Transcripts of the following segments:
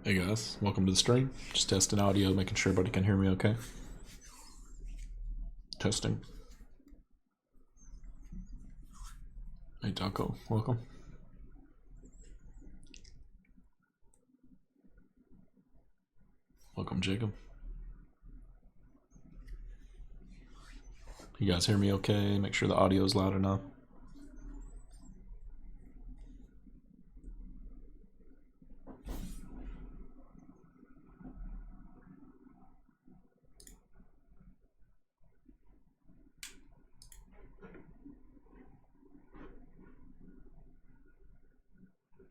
Hey guys, welcome to the stream. Just testing audio, making sure everybody can hear me okay. Testing. Hey Taco, welcome. Welcome Jacob. You guys hear me okay? Make sure the audio is loud enough.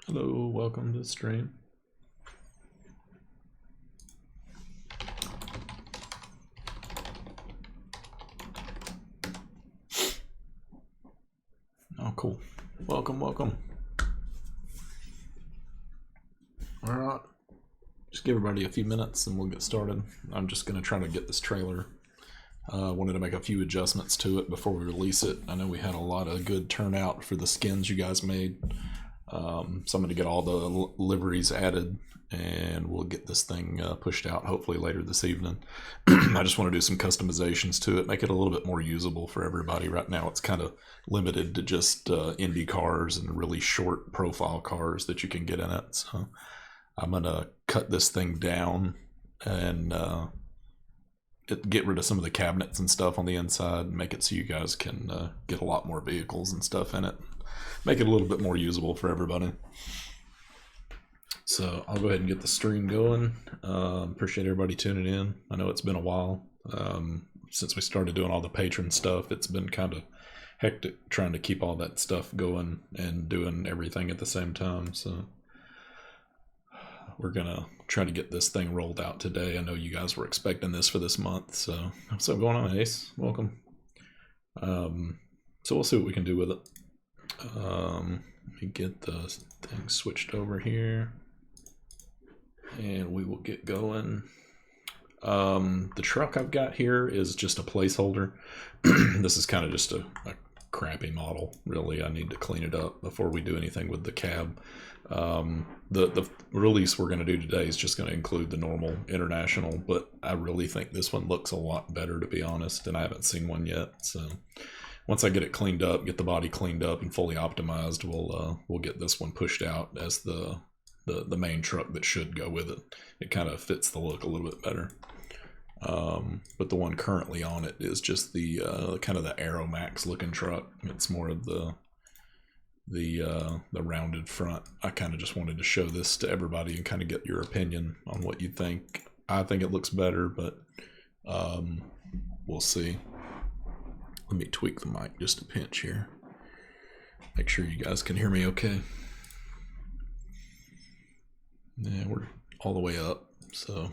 Hello, welcome to the stream. Oh, cool. Welcome, welcome. All right. Just give everybody a few minutes and we'll get started. I'm just going to try to get this trailer. Wanted to make a few adjustments to it before we release it. I know we had a lot of good turnout for the skins you guys made. So I'm going to get all the liveries added and we'll get this thing pushed out hopefully later this evening. I just want to do some customizations to it, make it a little bit more usable for everybody. Right now it's kind of limited to just Indy cars and really short profile cars that you can get in it. So I'm going to cut this thing down and get rid of some of the cabinets and stuff on the inside and make it so you guys can get a lot more vehicles and stuff in it. Make it a little bit more usable for everybody. So I'll go ahead and get the stream going. Appreciate everybody tuning in. I know it's been a while since we started doing all the Patron stuff. It's been kind of hectic trying to keep all that stuff going and doing everything at the same time. So we're gonna try to get this thing rolled out today. I know you guys were expecting this for this month. So what's up going on, Ace? Welcome. So we'll see what we can do with it. Let me get the thing switched over here and we will get going. The truck I've got here is just a placeholder. This is kind of just a crappy model, really. I need to clean it up before we do anything with the cab. The release we're going to do today is just going to include the normal international, but I really think this one looks a lot better, to be honest, and I haven't seen one yet. So once I get it cleaned up, get the body cleaned up and fully optimized, we'll get this one pushed out as the main truck that should go with it. It kind of fits the look a little bit better. But the one currently on it is just the kind of the Aeromax looking truck. It's more of the rounded front. I kind of just wanted to show this to everybody and kind of get your opinion on what you think. I think it looks better, but we'll see. Let me tweak the mic just a pinch here. Make sure you guys can hear me okay. Yeah, we're all the way up, so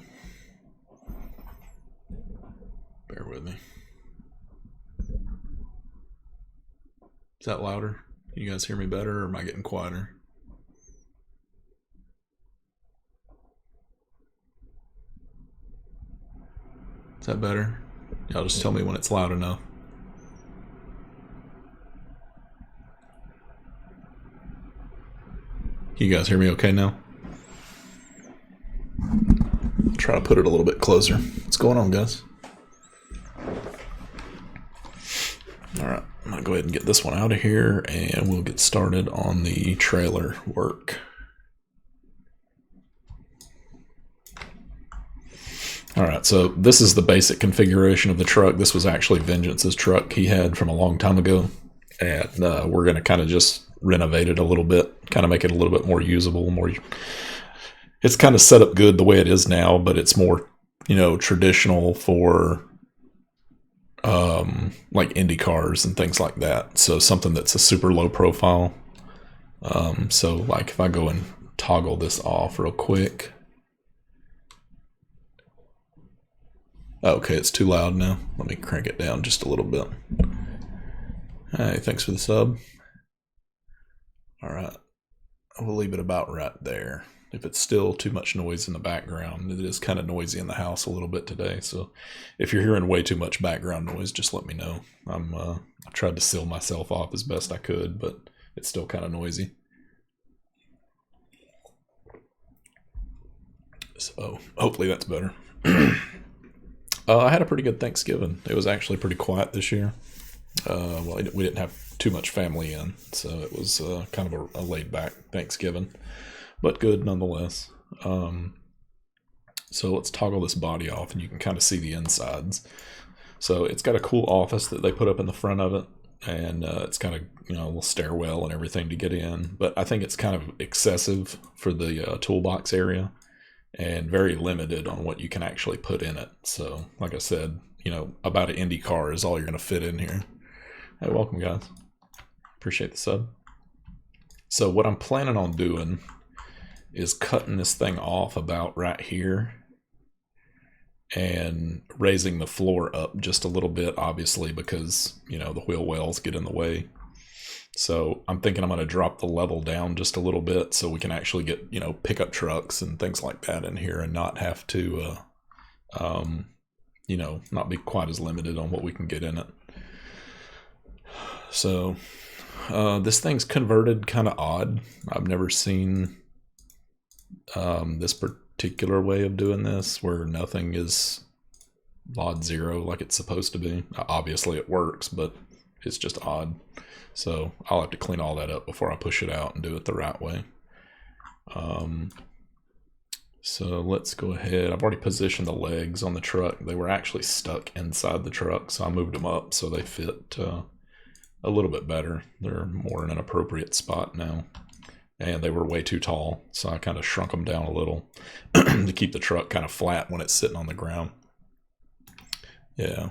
bear with me. Is that louder? Can you guys hear me better, or am I getting quieter? Is that better? Y'all just tell me when it's loud enough. Can you guys hear me okay now? I'll try to put it a little bit closer. What's going on, guys? Alright, I'm going to go ahead and get this one out of here and we'll get started on the trailer work. Alright, so this is the basic configuration of the truck. This was actually Vengeance's truck he had from a long time ago. And we're going to kind of just renovate it a little bit, kind of make it a little bit more usable, it's kind of set up good the way it is now, but it's more, traditional for like Indy cars and things like that. So something that's a super low profile. So like if I go and toggle this off real quick. Okay, it's too loud now. Let me crank it down just a little bit. Hey, thanks for the sub. Alright, we'll leave it about right there. If it's still too much noise in the background, it is kind of noisy in the house a little bit today, so if you're hearing way too much background noise, just let me know. I tried to seal myself off as best I could, but it's still kind of noisy. So hopefully that's better. I had a pretty good Thanksgiving. It was actually pretty quiet this year. Well, we didn't have too much family in, so it was kind of a laid back Thanksgiving, but good nonetheless. So let's toggle this body off and you can kind of see the insides. So it's got a cool office that they put up in the front of it, and it's kind of, you know, a little stairwell and everything to get in, but I think it's kind of excessive for the toolbox area and very limited on what you can actually put in it. So like I said, you know, about an Indy car is all you're going to fit in here. Hey, welcome guys. Appreciate the sub. So what I'm planning on doing is cutting this thing off about right here and raising the floor up just a little bit, obviously, because, you know, the wheel wells get in the way. So I'm thinking I'm going to drop the level down just a little bit so we can actually get, you know, pickup trucks and things like that in here and not have to, you know, not be quite as limited on what we can get in it. So this thing's converted kind of odd. I've never seen this particular way of doing this where nothing is mod 0 like it's supposed to be. Obviously it works, but it's just odd. So I'll have to clean all that up before I push it out and do it the right way. So let's go ahead. I've already positioned the legs on the truck. They were actually stuck inside the truck, so I moved them up so they fit a little bit better. They're more in an appropriate spot now. And they were way too tall, so I kind of shrunk them down a little to keep the truck kind of flat when it's sitting on the ground. Yeah.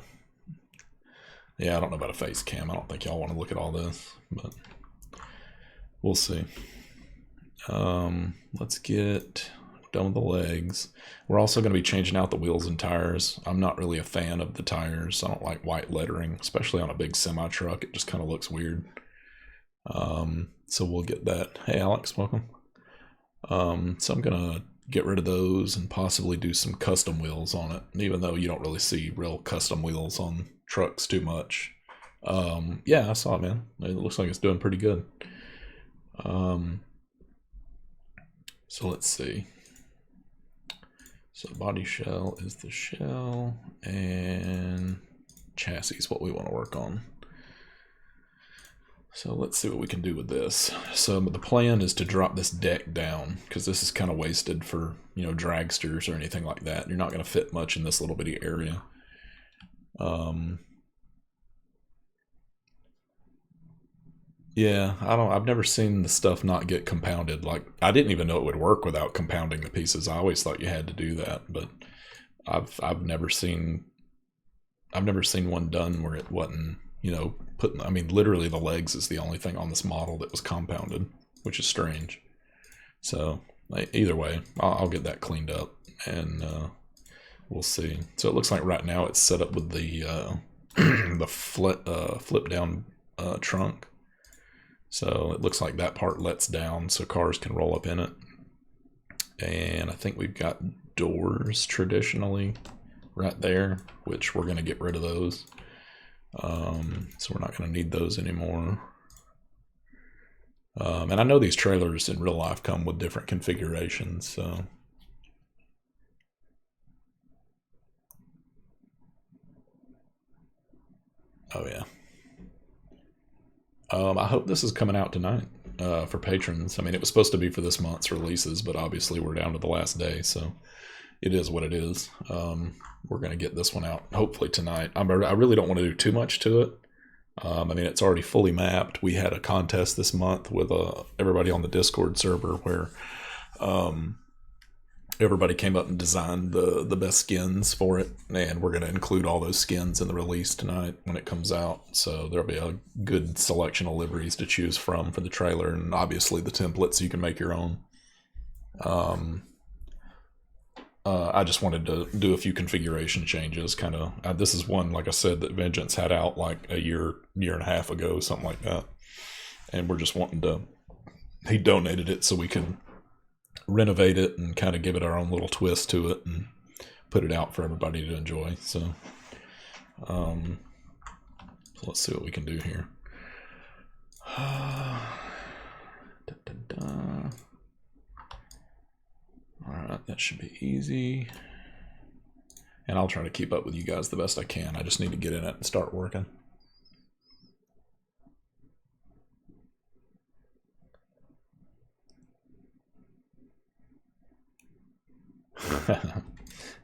Yeah, I don't know about a face cam. I don't think y'all want to look at all this, but we'll see. Let's get done with the legs. We're also going to be changing out the wheels and tires. I'm not really a fan of the tires. I don't like white lettering, especially on a big semi truck. It just kind of looks weird. So we'll get that. Hey Alex, welcome. So I'm gonna get rid of those and possibly do some custom wheels on it, even though you don't really see real custom wheels on trucks too much. Yeah, I saw it, man. It looks like it's doing pretty good. So let's see. So body shell is the shell, and chassis is what we want to work on. So let's see what we can do with this. So the plan is to drop this deck down because this is kind of wasted for, you know, dragsters or anything like that. You're not going to fit much in this little bitty area. Yeah, I've never seen the stuff not get compounded. Like, I didn't even know it would work without compounding the pieces. I always thought you had to do that, but I've never seen one done where it wasn't, you know, I mean, literally the legs is the only thing on this model that was compounded, which is strange. So either way, I'll get that cleaned up and we'll see. So it looks like right now it's set up with the the flip down trunk. So it looks like that part lets down so cars can roll up in it. And I think we've got doors traditionally right there, which we're going to get rid of those. So we're not going to need those anymore. And I know these trailers in real life come with different configurations, so. Oh yeah. I hope this is coming out tonight for patrons. I mean, it was supposed to be for this month's releases, but obviously we're down to the last day, so it is what it is. We're going to get this one out hopefully tonight. I really don't want to do too much to it. I mean, it's already fully mapped. We had a contest this month with everybody on the Discord server where everybody came up and designed the best skins for it, and we're going to include all those skins in the release tonight when it comes out. So there'll be a good selection of liveries to choose from for the trailer, and obviously the templates you can make your own. I just wanted to do a few configuration changes, kind of. This is one, like I said, that Vengeance had out like a year and a half ago, something like that. And we're just wanting to, he donated it so we could renovate it and kind of give it our own little twist to it and put it out for everybody to enjoy. So, so let's see what we can do here. All right. Alright, that should be easy. And I'll try to keep up with you guys the best I can. I just need to get in it and start working.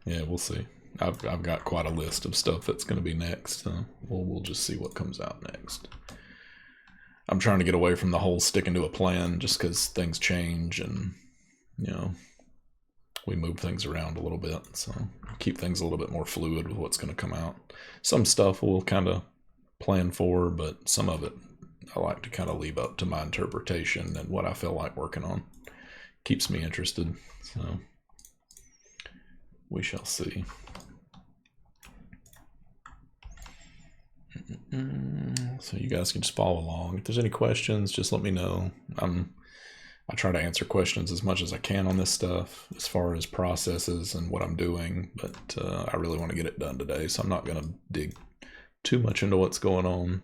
Yeah, we'll see. I've got quite a list of stuff that's going to be next. We'll just see what comes out next. I'm trying to get away from the whole sticking to a plan just because things change and, you know, we move things around a little bit. So keep things a little bit more fluid with what's going to come out. Some stuff we'll kind of plan for, but some of it I like to kind of leave up to my interpretation and what I feel like working on. Keeps me interested. So we shall see. So you guys can just follow along. If there's any questions, just let me know. I try to answer questions as much as I can on this stuff as far as processes and what I'm doing, but I really want to get it done today, so I'm not going to dig too much into what's going on.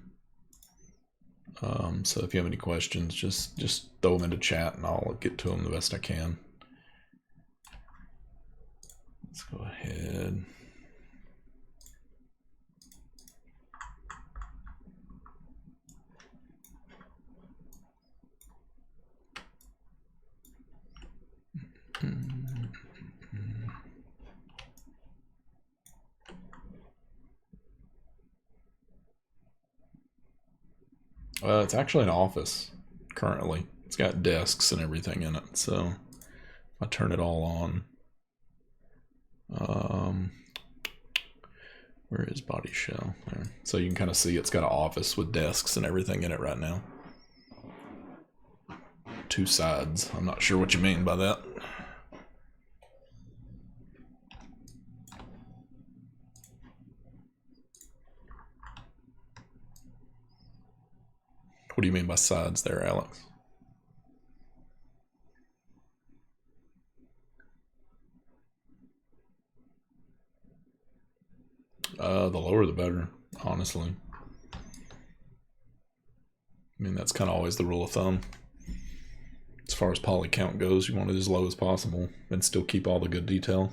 So if you have any questions, just throw them into chat and I'll get to them the best I can. Let's go ahead. It's actually an office currently. It's got desks and everything in it, so if I turn it all on. Where is body shell? There. So you can kind of see it's got an office with desks and everything in it right now. Two sides. I'm not sure what you mean by that. What do you mean by sides there, Alex? The lower the better, honestly. I mean, that's kind of always the rule of thumb. As far as poly count goes, you want it as low as possible and still keep all the good detail.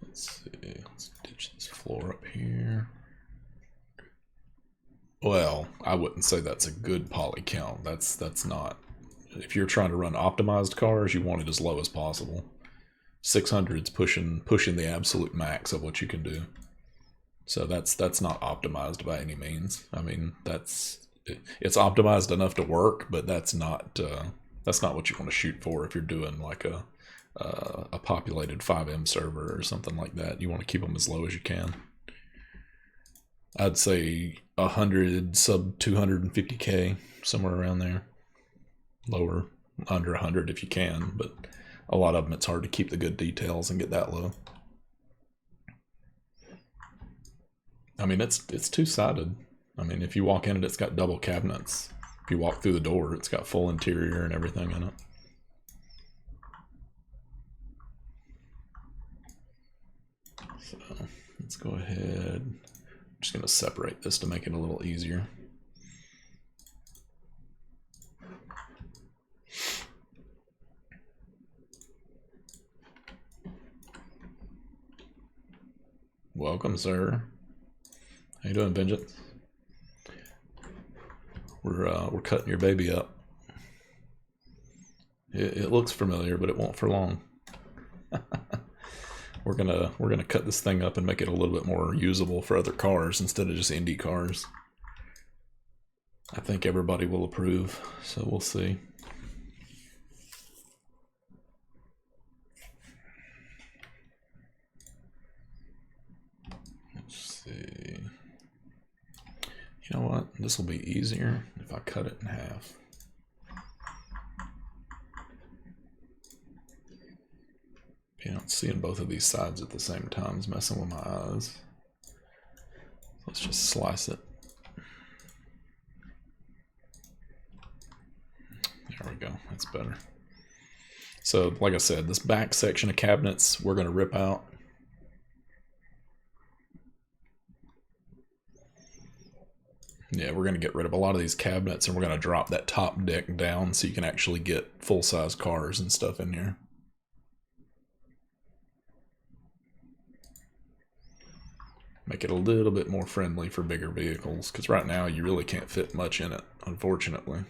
Let's see, let's ditch this floor up here. Well, I wouldn't say that's a good poly count. That's not. If you're trying to run optimized cars, you want it as low as possible. 600's pushing the absolute max of what you can do. So that's not optimized by any means. I mean, it's optimized enough to work, but that's not what you want to shoot for if you're doing like a populated FiveM server or something like that. You want to keep them as low as you can. I'd say 100 sub 250k, somewhere around there. Lower, under 100 if you can, but a lot of them it's hard to keep the good details and get that low. I mean, it's two-sided. I mean, if you walk in it, it's got double cabinets. If you walk through the door, it's got full interior and everything in it. So let's go ahead. I'm just going to separate this to make it a little easier. Welcome, sir. How you doing, Vengeance? We're cutting your baby up. It looks familiar, but it won't for long. We're gonna cut this thing up and make it a little bit more usable for other cars instead of just indie cars. I think everybody will approve, so we'll see. Let's see. You know what? This will be easier if I cut it in half. You know, seeing both of these sides at the same time is messing with my eyes. Let's just slice it. There we go, that's better. So, like I said, this back section of cabinets we're going to rip out. Yeah, we're going to get rid of a lot of these cabinets, and we're going to drop that top deck down so you can actually get full-size cars and stuff in here. Make it a little bit more friendly for bigger vehicles, because right now you really can't fit much in it, unfortunately.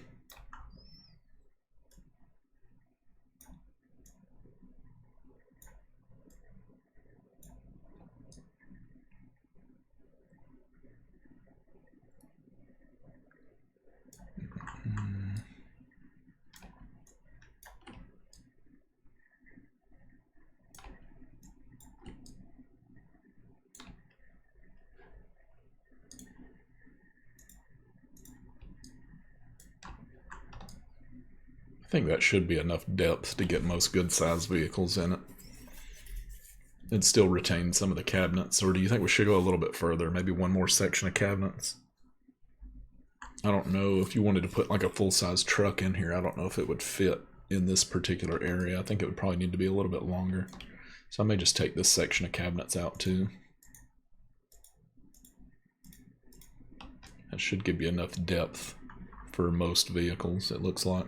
I think that should be enough depth to get most good-sized vehicles in it. And still retain some of the cabinets. Or do you think we should go a little bit further? Maybe one more section of cabinets? I don't know if you wanted to put like a full-size truck in here. I don't know if it would fit in this particular area. I think it would probably need to be a little bit longer. So I may just take this section of cabinets out too. That should give you enough depth for most vehicles, it looks like.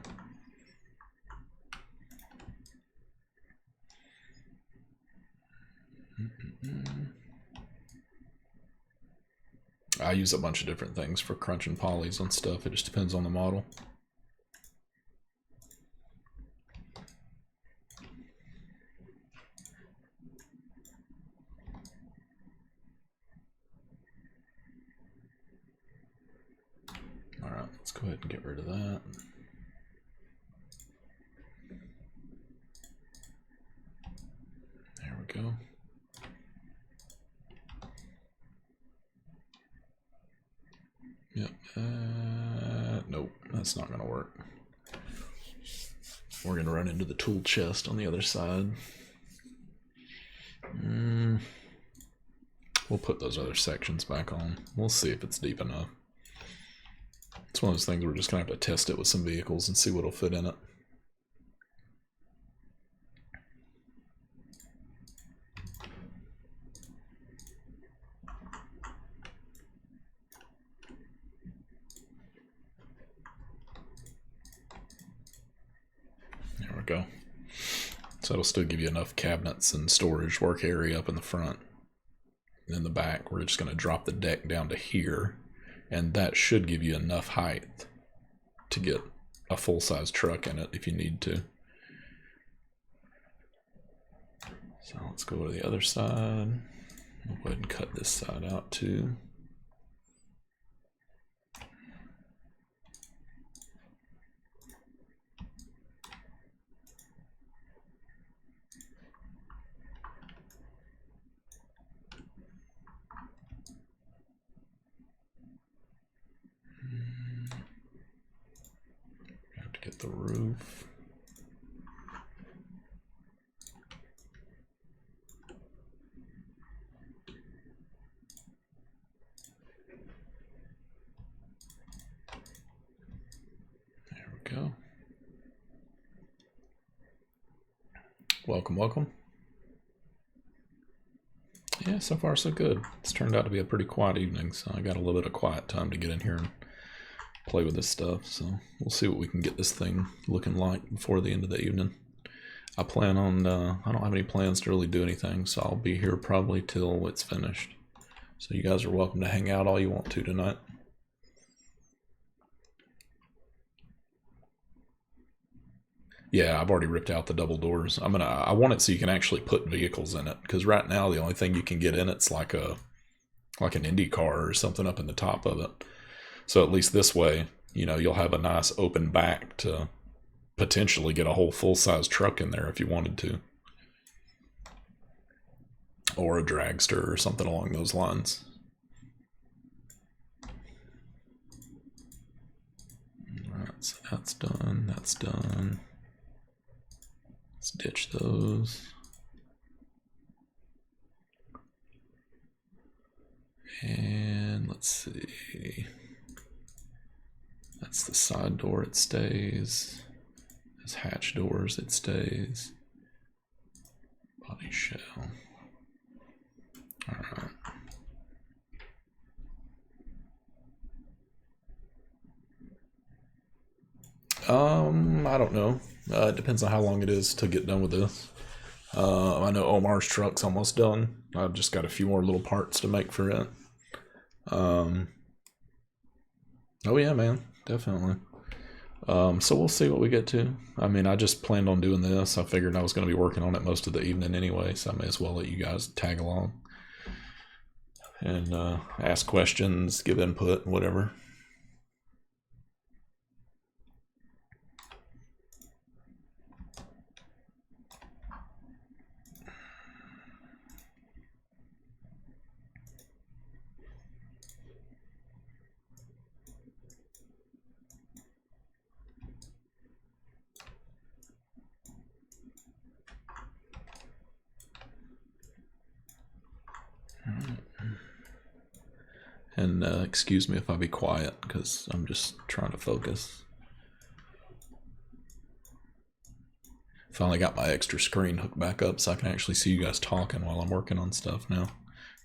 I use a bunch of different things for crunching polys and stuff. It just depends on the model. Alright, let's go ahead and get rid of that. There we go. Yep. Nope, that's not going to work. We're going to run into the tool chest on the other side. We'll put those other sections back on. We'll see if it's deep enough. It's one of those things we're just going to have to test it with some vehicles and see what'll fit in it. There we go. So it'll still give you enough cabinets and storage work area up in the front. And in the back, we're just going to drop the deck down to here. And that should give you enough height to get a full-size truck in it if you need to. So let's go to the other side. We'll go ahead and cut this side out too. Have to get the roof. Go. Welcome, welcome. Yeah, so far so good. It's turned out to be a pretty quiet evening, so I got a little bit of quiet time to get in here and play with this stuff. So we'll see what we can get this thing looking like before the end of the evening. I plan on, I don't have any plans to really do anything, so I'll be here probably till it's finished. So you guys are welcome to hang out all you want to tonight. Yeah, I've already ripped out the double doors. I want it so you can actually put vehicles in it, because right now the only thing you can get in it's like an Indy car or something up in the top of it. So at least this way, you know, you'll have a nice open back to potentially get a whole full-size truck in there if you wanted to. Or a dragster or something along those lines. Alright, so that's done, that's done. Let's ditch those. And let's see. That's the side door, it stays. There's hatch doors, it stays. Body shell. Alright. I don't know. It depends on how long it is to get done with this. I know Omar's truck's almost done. I've just got a few more little parts to make for it. Oh yeah, man, definitely. So we'll see what we get to. I mean, I just planned on doing this. I figured I was going to be working on it most of the evening anyway, so I may as well let you guys tag along and ask questions, give input, whatever. And excuse me if I be quiet, because I'm just trying to focus. Finally got my extra screen hooked back up so I can actually see you guys talking while I'm working on stuff now.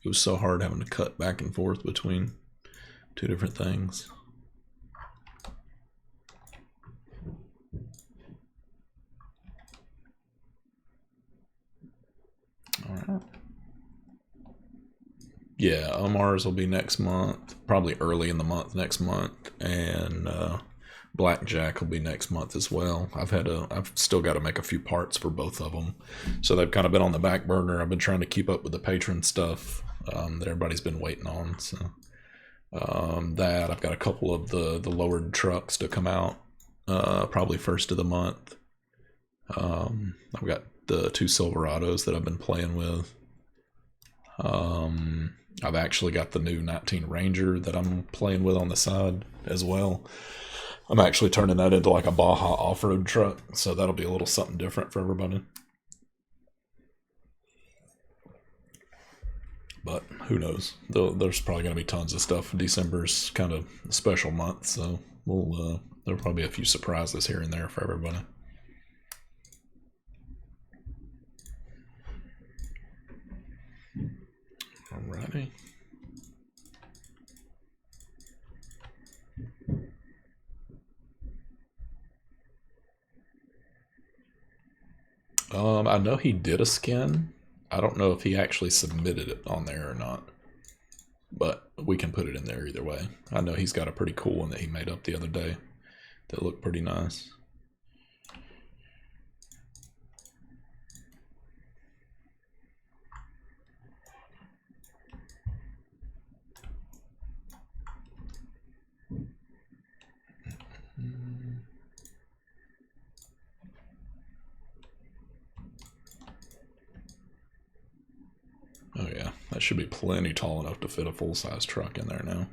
It was so hard having to cut back and forth between two different things. All right. Yeah, Omar's will be next month, probably early in the month next month, and Blackjack will be next month as well. I've still got to make a few parts for both of them, so they've kind of been on the back burner. I've been trying to keep up with the Patron stuff that everybody's been waiting on. So that I've got a couple of the lowered trucks to come out, probably first of the month. I've got the 2 Silverados that I've been playing with. I've actually got the new 19 Ranger that I'm playing with on the side as well. I'm actually turning that into like a Baja off-road truck, so that'll be a little something different for everybody. But who knows? There's probably going to be tons of stuff. December's kind of a special month, so there'll probably be a few surprises here and there for everybody. Alrighty. I know he did a skin. I don't know if he actually submitted it on there or not, but we can put it in there either way. I know he's got a pretty cool one that he made up the other day that looked pretty nice. Oh yeah, that should be plenty tall enough to fit a full-size truck in there now.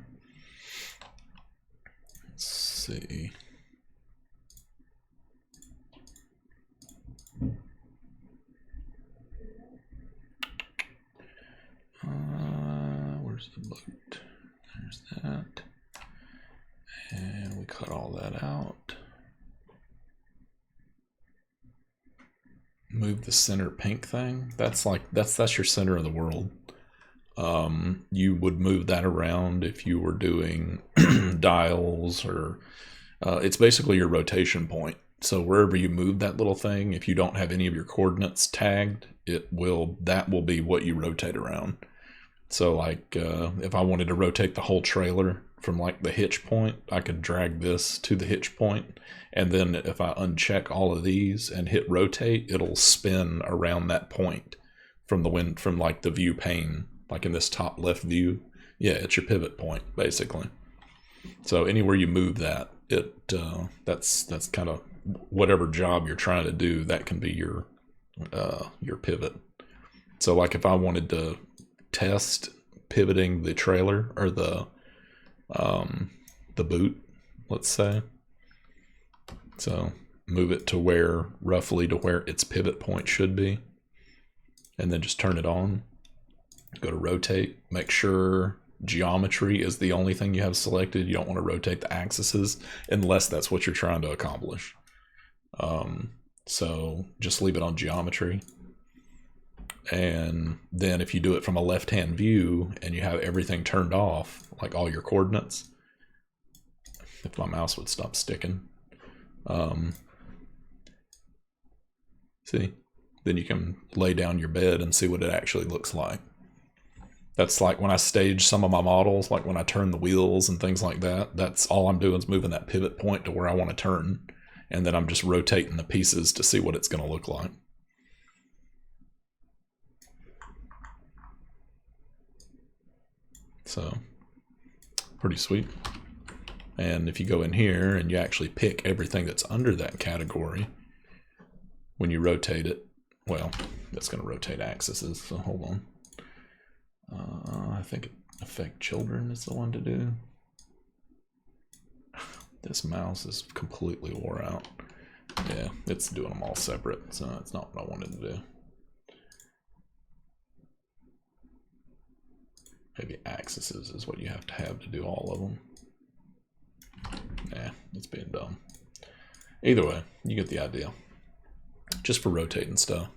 Let's see. Where's the boat? There's that. And we cut all that out. Move the center pink thing. That's your center of the world. You would move that around if you were doing dials, or it's basically your rotation point. So wherever you move that little thing, if you don't have any of your coordinates tagged, that will be what you rotate around. So like if I wanted to rotate the whole trailer from like the hitch point, I could drag this to the hitch point, and then if I uncheck all of these and hit rotate, it'll spin around that point from like the view pane, like in this top left view. Yeah, it's your pivot point basically. So anywhere you move that, that's kind of whatever job you're trying to do, that can be your pivot. So like if I wanted to test pivoting the trailer or the boot, let's say, so move it to roughly to where its pivot point should be, and then just turn it on, go to rotate, make sure geometry is the only thing you have selected. You don't want to rotate the axes unless that's what you're trying to accomplish. So just leave it on geometry. And then if you do it from a left-hand view and you have everything turned off, like all your coordinates, if my mouse would stop sticking, See? Then you can lay down your bed and see what it actually looks like. That's like when I stage some of my models, like when I turn the wheels and things like that, that's all I'm doing is moving that pivot point to where I want to turn. And then I'm just rotating the pieces to see what it's going to look like. So, pretty sweet. And if you go in here and you actually pick everything that's under that category, when you rotate it, well, that's going to rotate axes, so hold on. I think affect children is the one to do. This mouse is completely wore out. Yeah, it's doing them all separate, so it's not what I wanted to do. Maybe axes is what you have to do all of them. Nah, it's being dumb. Either way, you get the idea. Just for rotating stuff.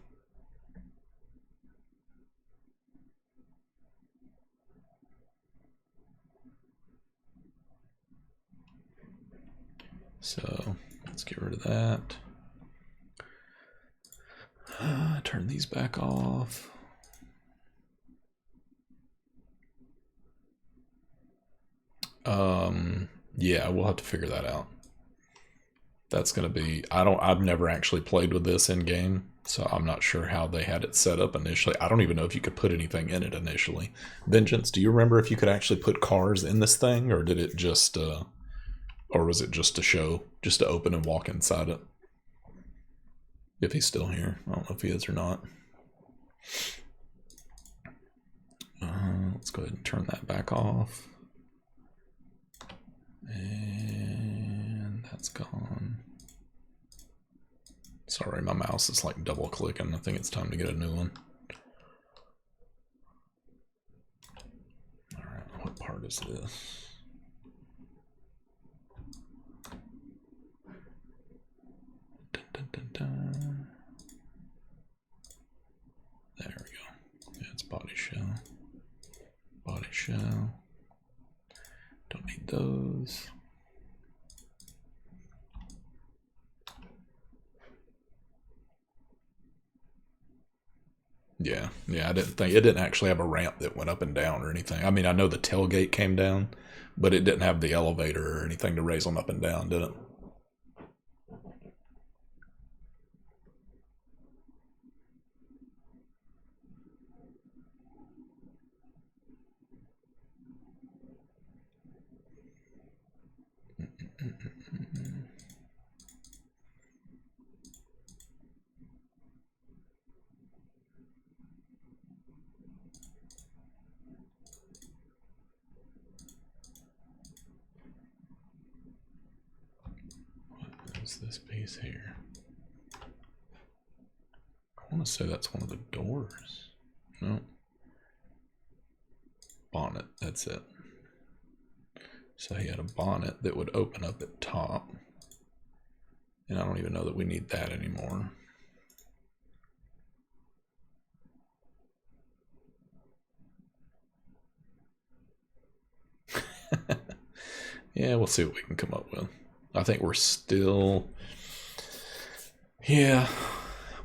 So let's get rid of that. Turn these back off. Yeah, we'll have to figure that out. That's gonna be, I've never actually played with this in game, so I'm not sure how they had it set up initially. I don't even know if you could put anything in it initially. Vengeance, do you remember if you could actually put cars in this thing, or did it just, or was it just to show, just to open and walk inside it? If he's still here. I don't know if he is or not. Let's go ahead and turn that back off. And that's gone. Sorry, my mouse is like double clicking. I think it's time to get a new one. Alright, what part is this? Dun, dun, dun, dun. There we go. Yeah, it's body shell. Body shell. Don't need those. Yeah, I didn't think it didn't actually have a ramp that went up and down or anything. I mean, I know the tailgate came down, but it didn't have the elevator or anything to raise them up and down, did it? What is this piece here? I want to say that's one of the doors. No. Bonnet, that's it. So he had a bonnet that would open up at top. And I don't even know that we need that anymore. Yeah, we'll see what we can come up with. I think we're still, yeah.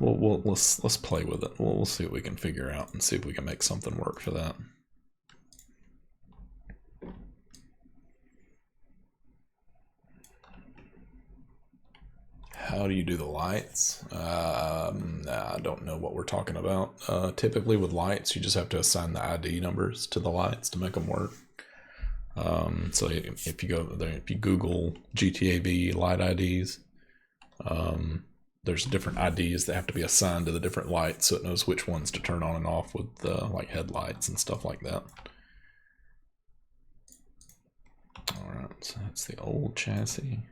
Let's play with it. We'll see what we can figure out and see if we can make something work for that. How do you do the lights? I don't know what we're talking about. Typically with lights, you just have to assign the ID numbers to the lights to make them work. So if you go there, if you Google GTA V light IDs, there's different IDs that have to be assigned to the different lights, so it knows which ones to turn on and off with like headlights and stuff like that. All right, so that's the old chassis.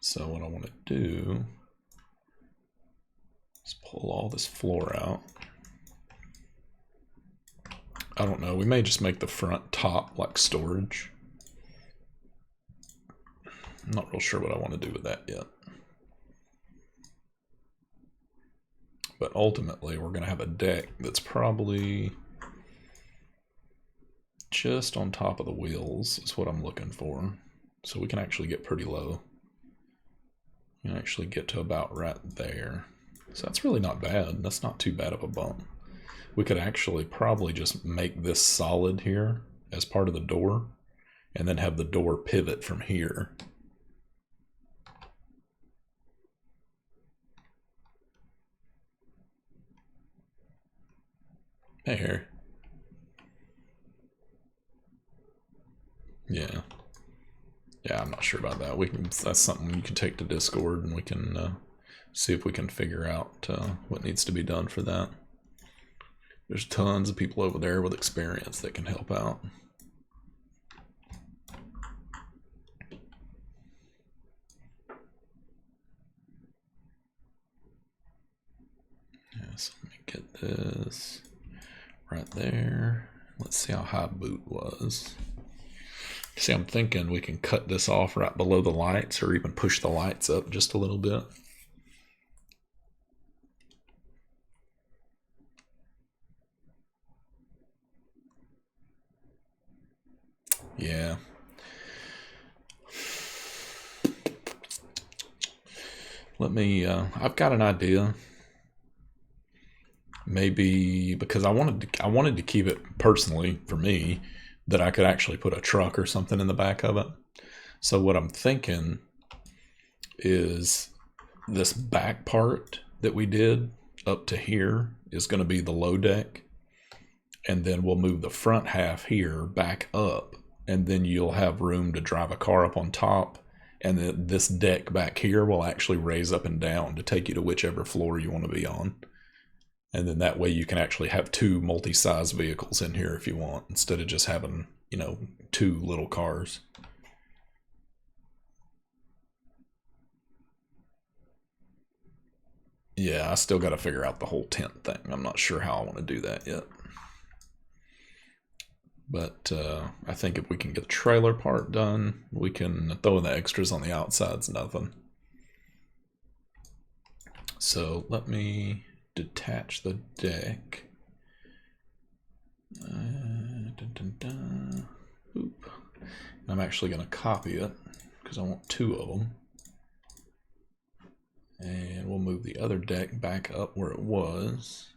So what I want to do is pull all this floor out. I don't know, we may just make the front top like storage. I'm not real sure what I want to do with that yet. But ultimately, we're going to have a deck that's probably just on top of the wheels is what I'm looking for. So we can actually get pretty low. We can actually get to about right there. So that's really not bad. That's not too bad of a bump. We could actually probably just make this solid here as part of the door, and then have the door pivot from here. Hey, Harry. Yeah. Yeah, I'm not sure about that. That's something you can take to Discord, and we can see if we can figure out what needs to be done for that. There's tons of people over there with experience that can help out. Yes, let me get this right there. Let's see how high boot was. See, I'm thinking we can cut this off right below the lights, or even push the lights up just a little bit. Yeah. Let me, I've got an idea. Maybe because I wanted to keep it personally for me, that I could actually put a truck or something in the back of it. So what I'm thinking is this back part that we did up to here is going to be the low deck, and then we'll move the front half here back up, and then you'll have room to drive a car up on top, and then this deck back here will actually raise up and down to take you to whichever floor you want to be on. And then that way you can actually have two multi-size vehicles in here if you want, instead of just having, you know, two little cars. Yeah, I still got to figure out the whole tent thing. I'm not sure how I want to do that yet. But I think if we can get the trailer part done, we can throw in the extras on the outsides, nothing. So let me detach the deck. Oop. I'm actually going to copy it because I want two of them. And we'll move the other deck back up where it was.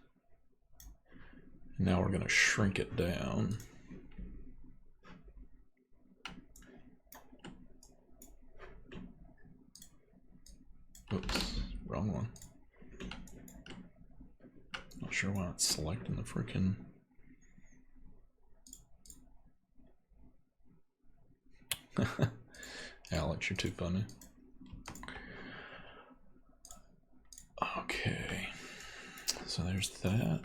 Now we're going to shrink it down. Oops, wrong one. Not sure why it's selecting the freaking. Alex, you're too funny. Okay, so there's that.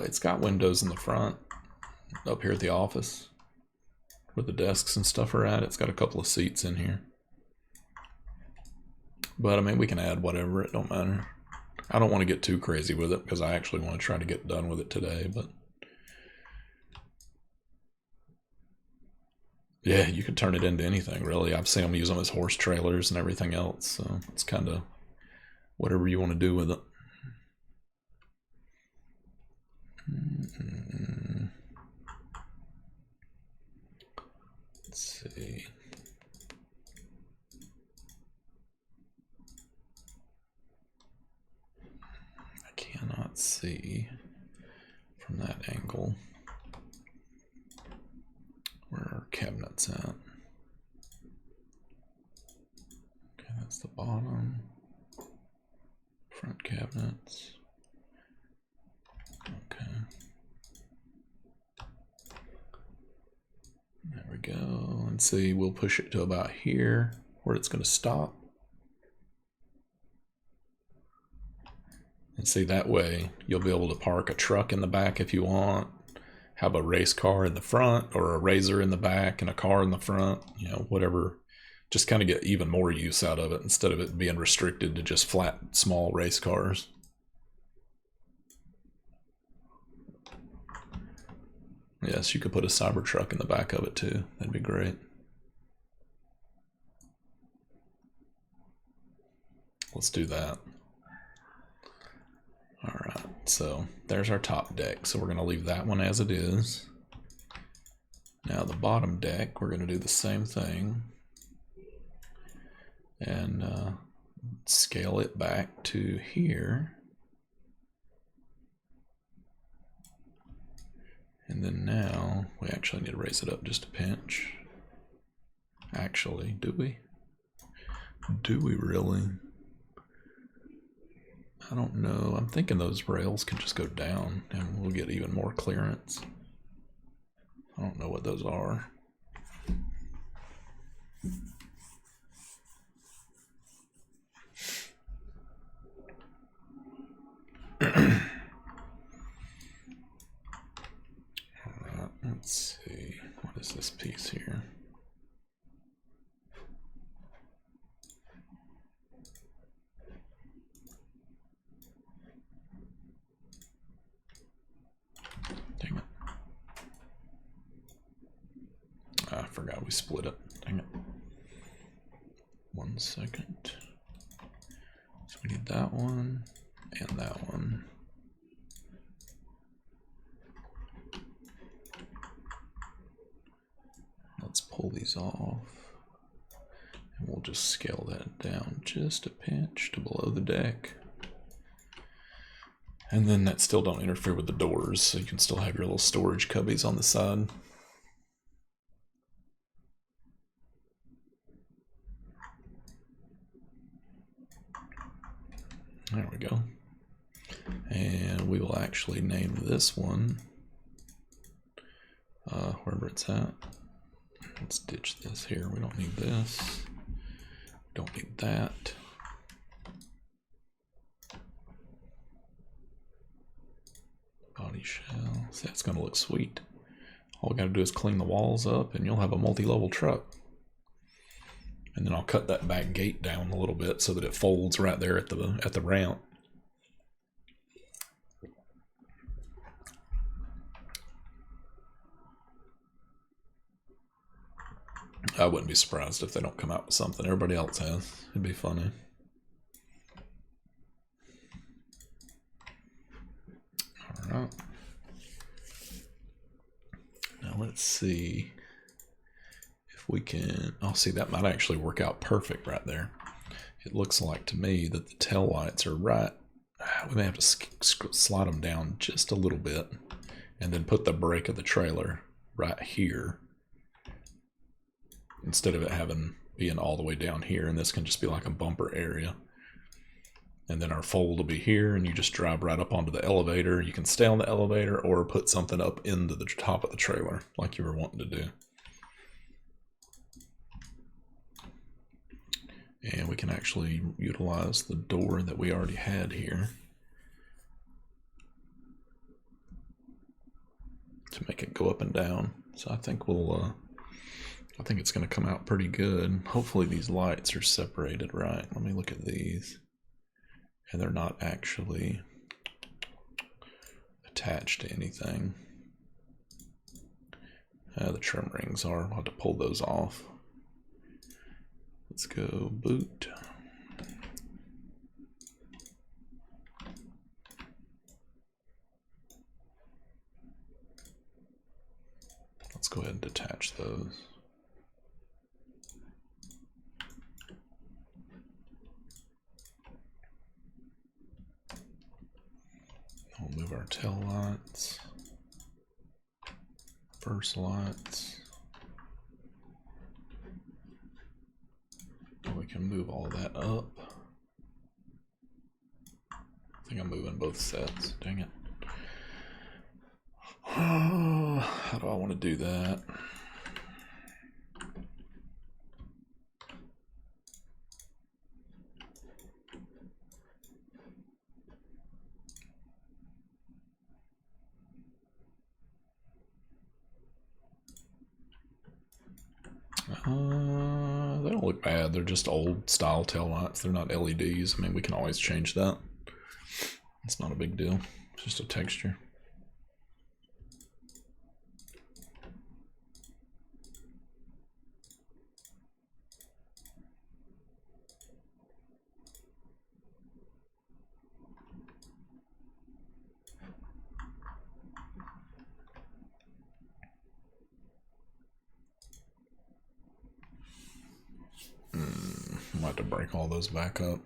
It's got windows in the front up here at the office where the desks and stuff are at. It's got a couple of seats in here. But I mean, we can add whatever, it don't matter. I don't want to get too crazy with it because I actually want to try to get done with it today, but yeah, you could turn it into anything really. I've seen them use them as horse trailers and everything else, so it's kind of whatever you want to do with it. Let's see. I cannot see from that angle where our cabinet's at. Okay, that's the bottom. Front cabinets. Okay. There we go. And see, we'll push it to about here where it's going to stop. And see, that way you'll be able to park a truck in the back if you want, have a race car in the front, or a razor in the back and a car in the front, you know, whatever. Just kind of get even more use out of it instead of it being restricted to just flat, small race cars. Yes, you could put a Cybertruck in the back of it too. That'd be great. Let's do that. All right, so there's our top deck. So we're going to leave that one as it is. Now the bottom deck, we're going to do the same thing and scale it back to here. And then now we actually need to raise it up just a pinch. Actually, do we? Do we really? I don't know. I'm thinking those rails can just go down and we'll get even more clearance. I don't know what those are. Alright, let's see. What is this piece here? Dang it. I forgot we split it. Dang it. 1 second. So we need that one and that one. Let's pull these off. And we'll just scale that down just a pinch to below the deck. And then that still don't interfere with the doors, so you can still have your little storage cubbies on the side. There we go. And we will actually name this one, wherever it's at. Let's ditch this here. We don't need this. Don't need that. Body shell. See, that's going to look sweet. All we got to do is clean the walls up and you'll have a multi-level truck. And then I'll cut that back gate down a little bit so that it folds right there at the ramp. I wouldn't be surprised if they don't come out with something everybody else has. It'd be funny. Alright. Now let's see if we can... Oh, see, that might actually work out perfect right there. It looks like to me that the tail lights are right. We may have to slide them down just a little bit and then put the brake of the trailer right here, instead of it being all the way down here, and this can just be like a bumper area. And then our fold will be here, and you just drive right up onto the elevator. You can stay on the elevator or put something up into the top of the trailer like you were wanting to do. And we can actually utilize the door that we already had here to make it go up and down. So I think I think it's going to come out pretty good. Hopefully these lights are separated right. Let me look at these. And they're not actually attached to anything. The trim rings are. I'll have to pull those off. Let's go boot. Let's go ahead and detach those. We'll move our tail lights, first lights. We can move all that up. I think I'm moving both sets. Dang it. How do I want to do that? They don't look bad. They're just old style tail lights. They're not LEDs. I mean, we can always change that. It's not a big deal. It's just a texture. have to break all those back up.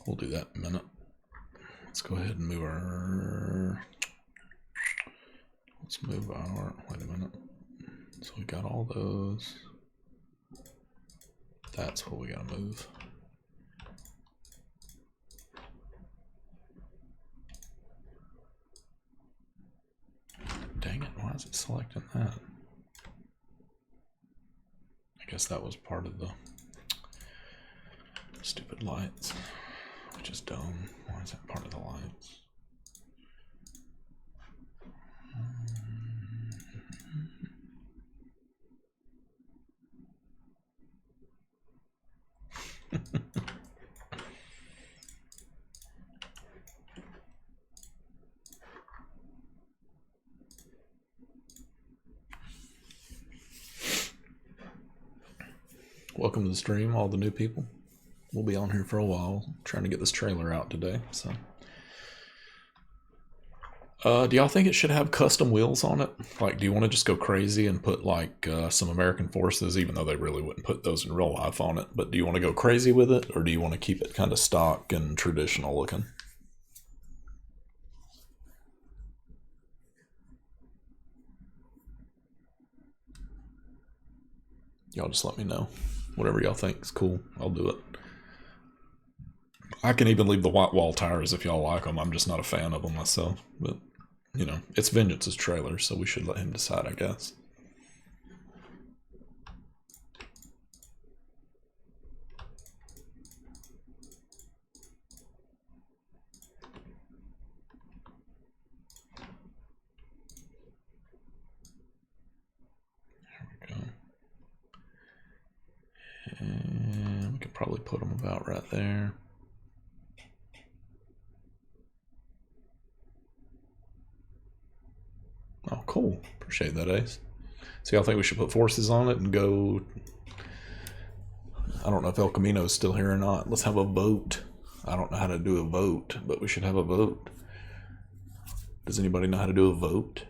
We'll do that in a minute. Let's go ahead and move our... Let's move our... Wait a minute. So we got all those. That's what we gotta move. Dang it, why is it selecting that? I guess that was part of the stupid lights, which is dumb. Why is that part of the lights? Welcome to the stream, all the new people. We'll be on here for a while, trying to get this trailer out today. So, do y'all think it should have custom wheels on it? Like, do you want to just go crazy and put like some American Forces, even though they really wouldn't put those in real life on it? But do you want to go crazy with it, or do you want to keep it kind of stock and traditional looking? Y'all just let me know. Whatever y'all think is cool, I'll do it. I can even leave the white wall tires if y'all like them. I'm just not a fan of them myself. But, you know, it's Vengeance's trailer, so we should let him decide, I guess. And we could probably put them about right there. Oh, cool. Appreciate that, Ace. So y'all think we should put forces on it and go... I don't know if El Camino's still here or not. Let's have a vote. I don't know how to do a vote, but we should have a vote. Does anybody know how to do a vote?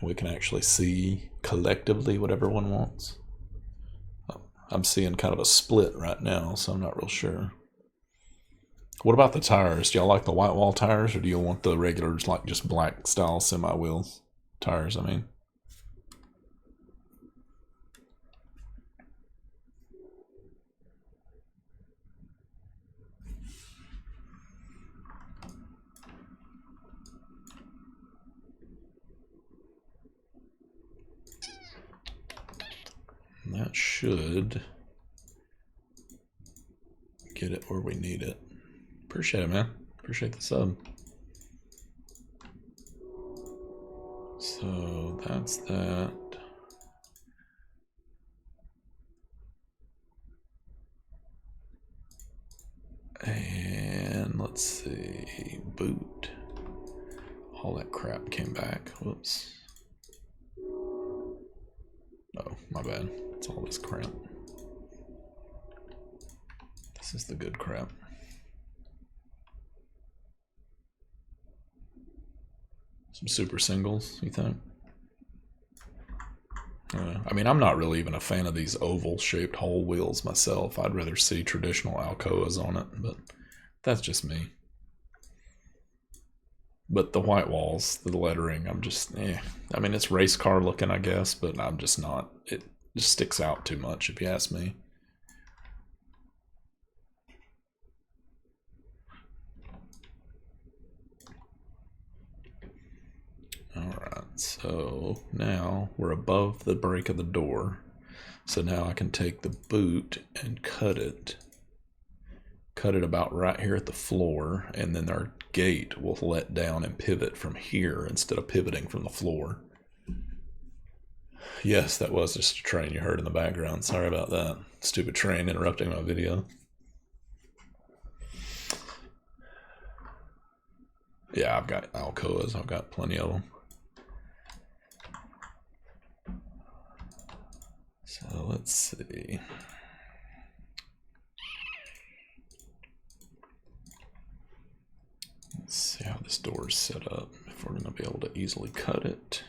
And we can actually see collectively what everyone wants. I'm seeing kind of a split right now, so I'm not real sure. What about the tires? Do y'all like the white wall tires, or do you want the regulars, like just black style semi wheels tires? I mean, that should get it where we need it. Appreciate it, man. Appreciate the sub. So that's that. And let's see, boot. All that crap came back. Whoops. Oh, my bad. It's all this crap. This is the good crap. Some super singles, you think? I mean, I'm not really even a fan of these oval-shaped hole wheels myself. I'd rather see traditional Alcoas on it, but that's just me. But the white walls, the lettering, I'm just, I mean, it's race car looking, I guess, but I'm just not. It just sticks out too much, if you ask me. Alright, so now we're above the break of the door. So now I can take the boot and cut it about right here at the floor, and then our gate will let down and pivot from here instead of pivoting from the floor. Yes, that was just a train you heard in the background. Sorry about that. Stupid train interrupting my video. Yeah, I've got Alcoas. I've got plenty of them. So let's see. Let's see how this door is set up. If we're going to be able to easily cut it.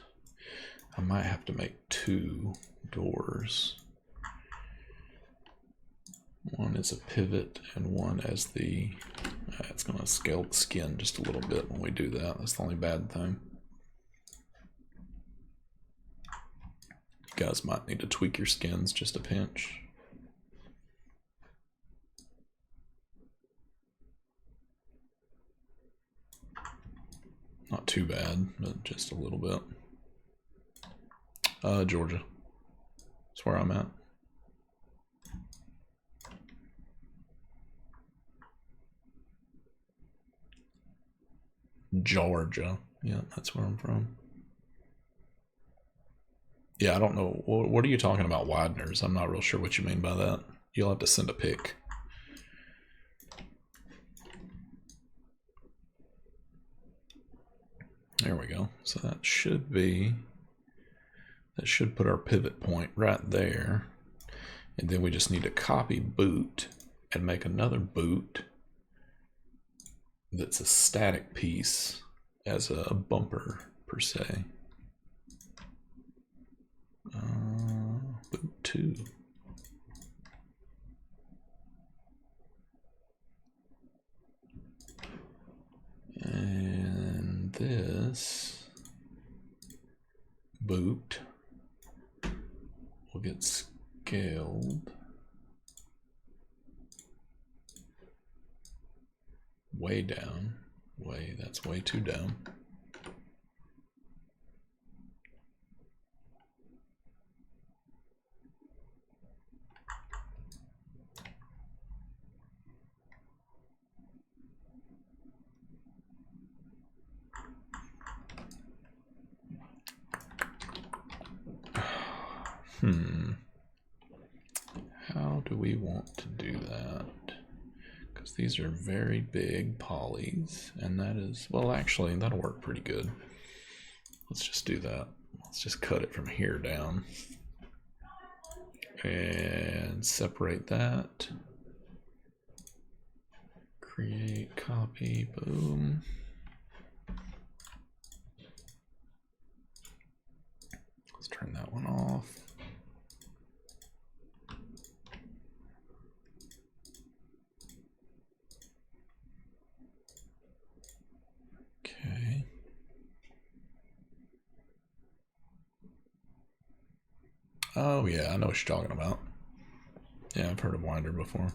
I might have to make 2 doors. One is a pivot and one as the, it's going to scale the skin just a little bit when we do that. That's the only bad thing. You guys might need to tweak your skins just a pinch. Not too bad, but just a little bit. Georgia. That's where I'm at. Georgia. Yeah, that's where I'm from. Yeah, I don't know. What are you talking about, Wideners? I'm not real sure what you mean by that. You'll have to send a pic. There we go. So that should put our pivot point right there. And then we just need to copy boot and make another boot that's a static piece as a bumper per se. Boot 2. And this boot will get scaled way down. That's way too down. How do we want to do that? Because these are very big polys, and that is, well, actually, that'll work pretty good. Let's just do that. Let's just cut it from here down. And separate that. Create, copy, boom. Let's turn that one off. Okay. Oh yeah, I know what you're talking about. Yeah, I've heard of Winder before.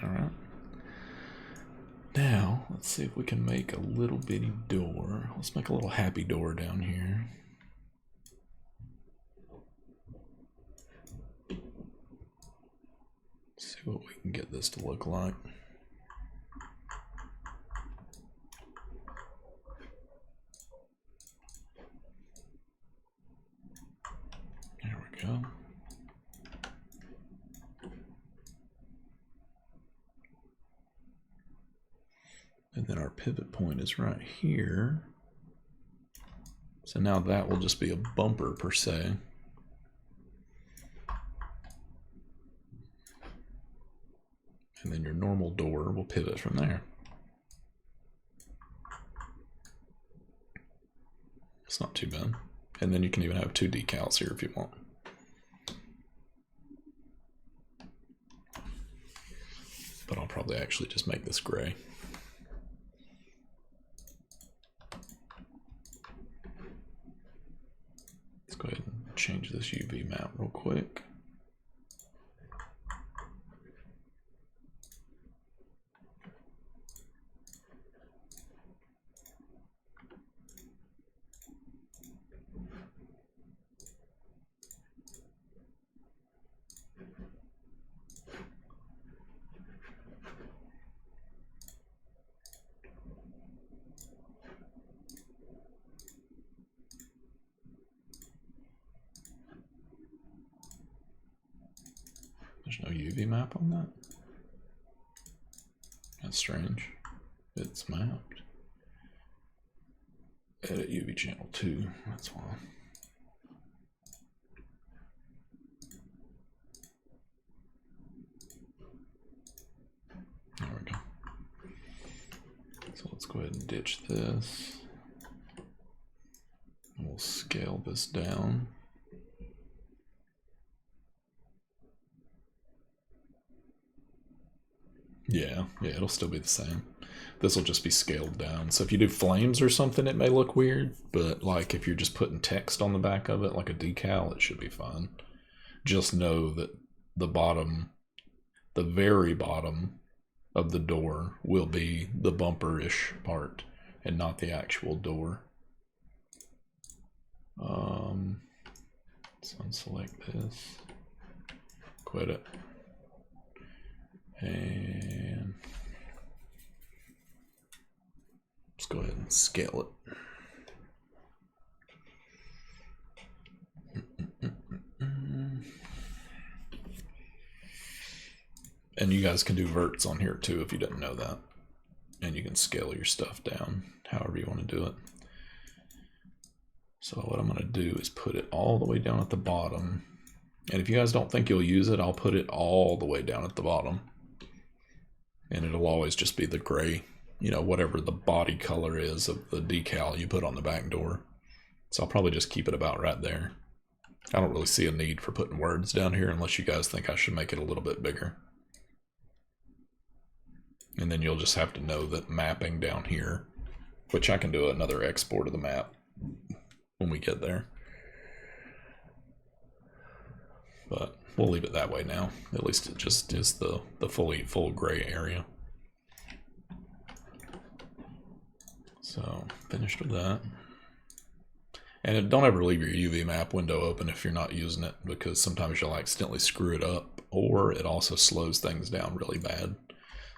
Alright. Now, let's see if we can make a little bitty door. Let's make a little happy door down here. See what we can get this to look like. There we go. And then our pivot point is right here. So now that will just be a bumper per se. And then your normal door will pivot from there. It's not too bad. And then you can even have 2 decals here if you want. But I'll probably actually just make this gray. Let's go ahead and change this UV map real quick. There's no UV map on that? That's strange. It's mapped. Edit UV channel 2, that's why. There we go. So let's go ahead and ditch this. We'll scale this down. Yeah, it'll still be the same. This will just be scaled down. So if you do flames or something, it may look weird, but like if you're just putting text on the back of it, like a decal, it should be fine. Just know that the bottom, the very bottom of the door will be the bumper-ish part and not the actual door. So unselect this, quit it, and let's go ahead and scale it. And you guys can do verts on here too if you didn't know that. And you can scale your stuff down however you want to do it. So what I'm going to do is put it all the way down at the bottom. And if you guys don't think you'll use it, I'll put it all the way down at the bottom. And it'll always just be the gray, you know, whatever the body color is of the decal you put on the back door. So I'll probably just keep it about right there. I don't really see a need for putting words down here unless you guys think I should make it a little bit bigger. And then you'll just have to know that mapping down here, which I can do another export of the map when we get there. But we'll leave it that way now. At least it just is the full gray area. So finished with that. And don't ever leave your UV map window open if you're not using it, because sometimes you'll accidentally screw it up, or it also slows things down really bad.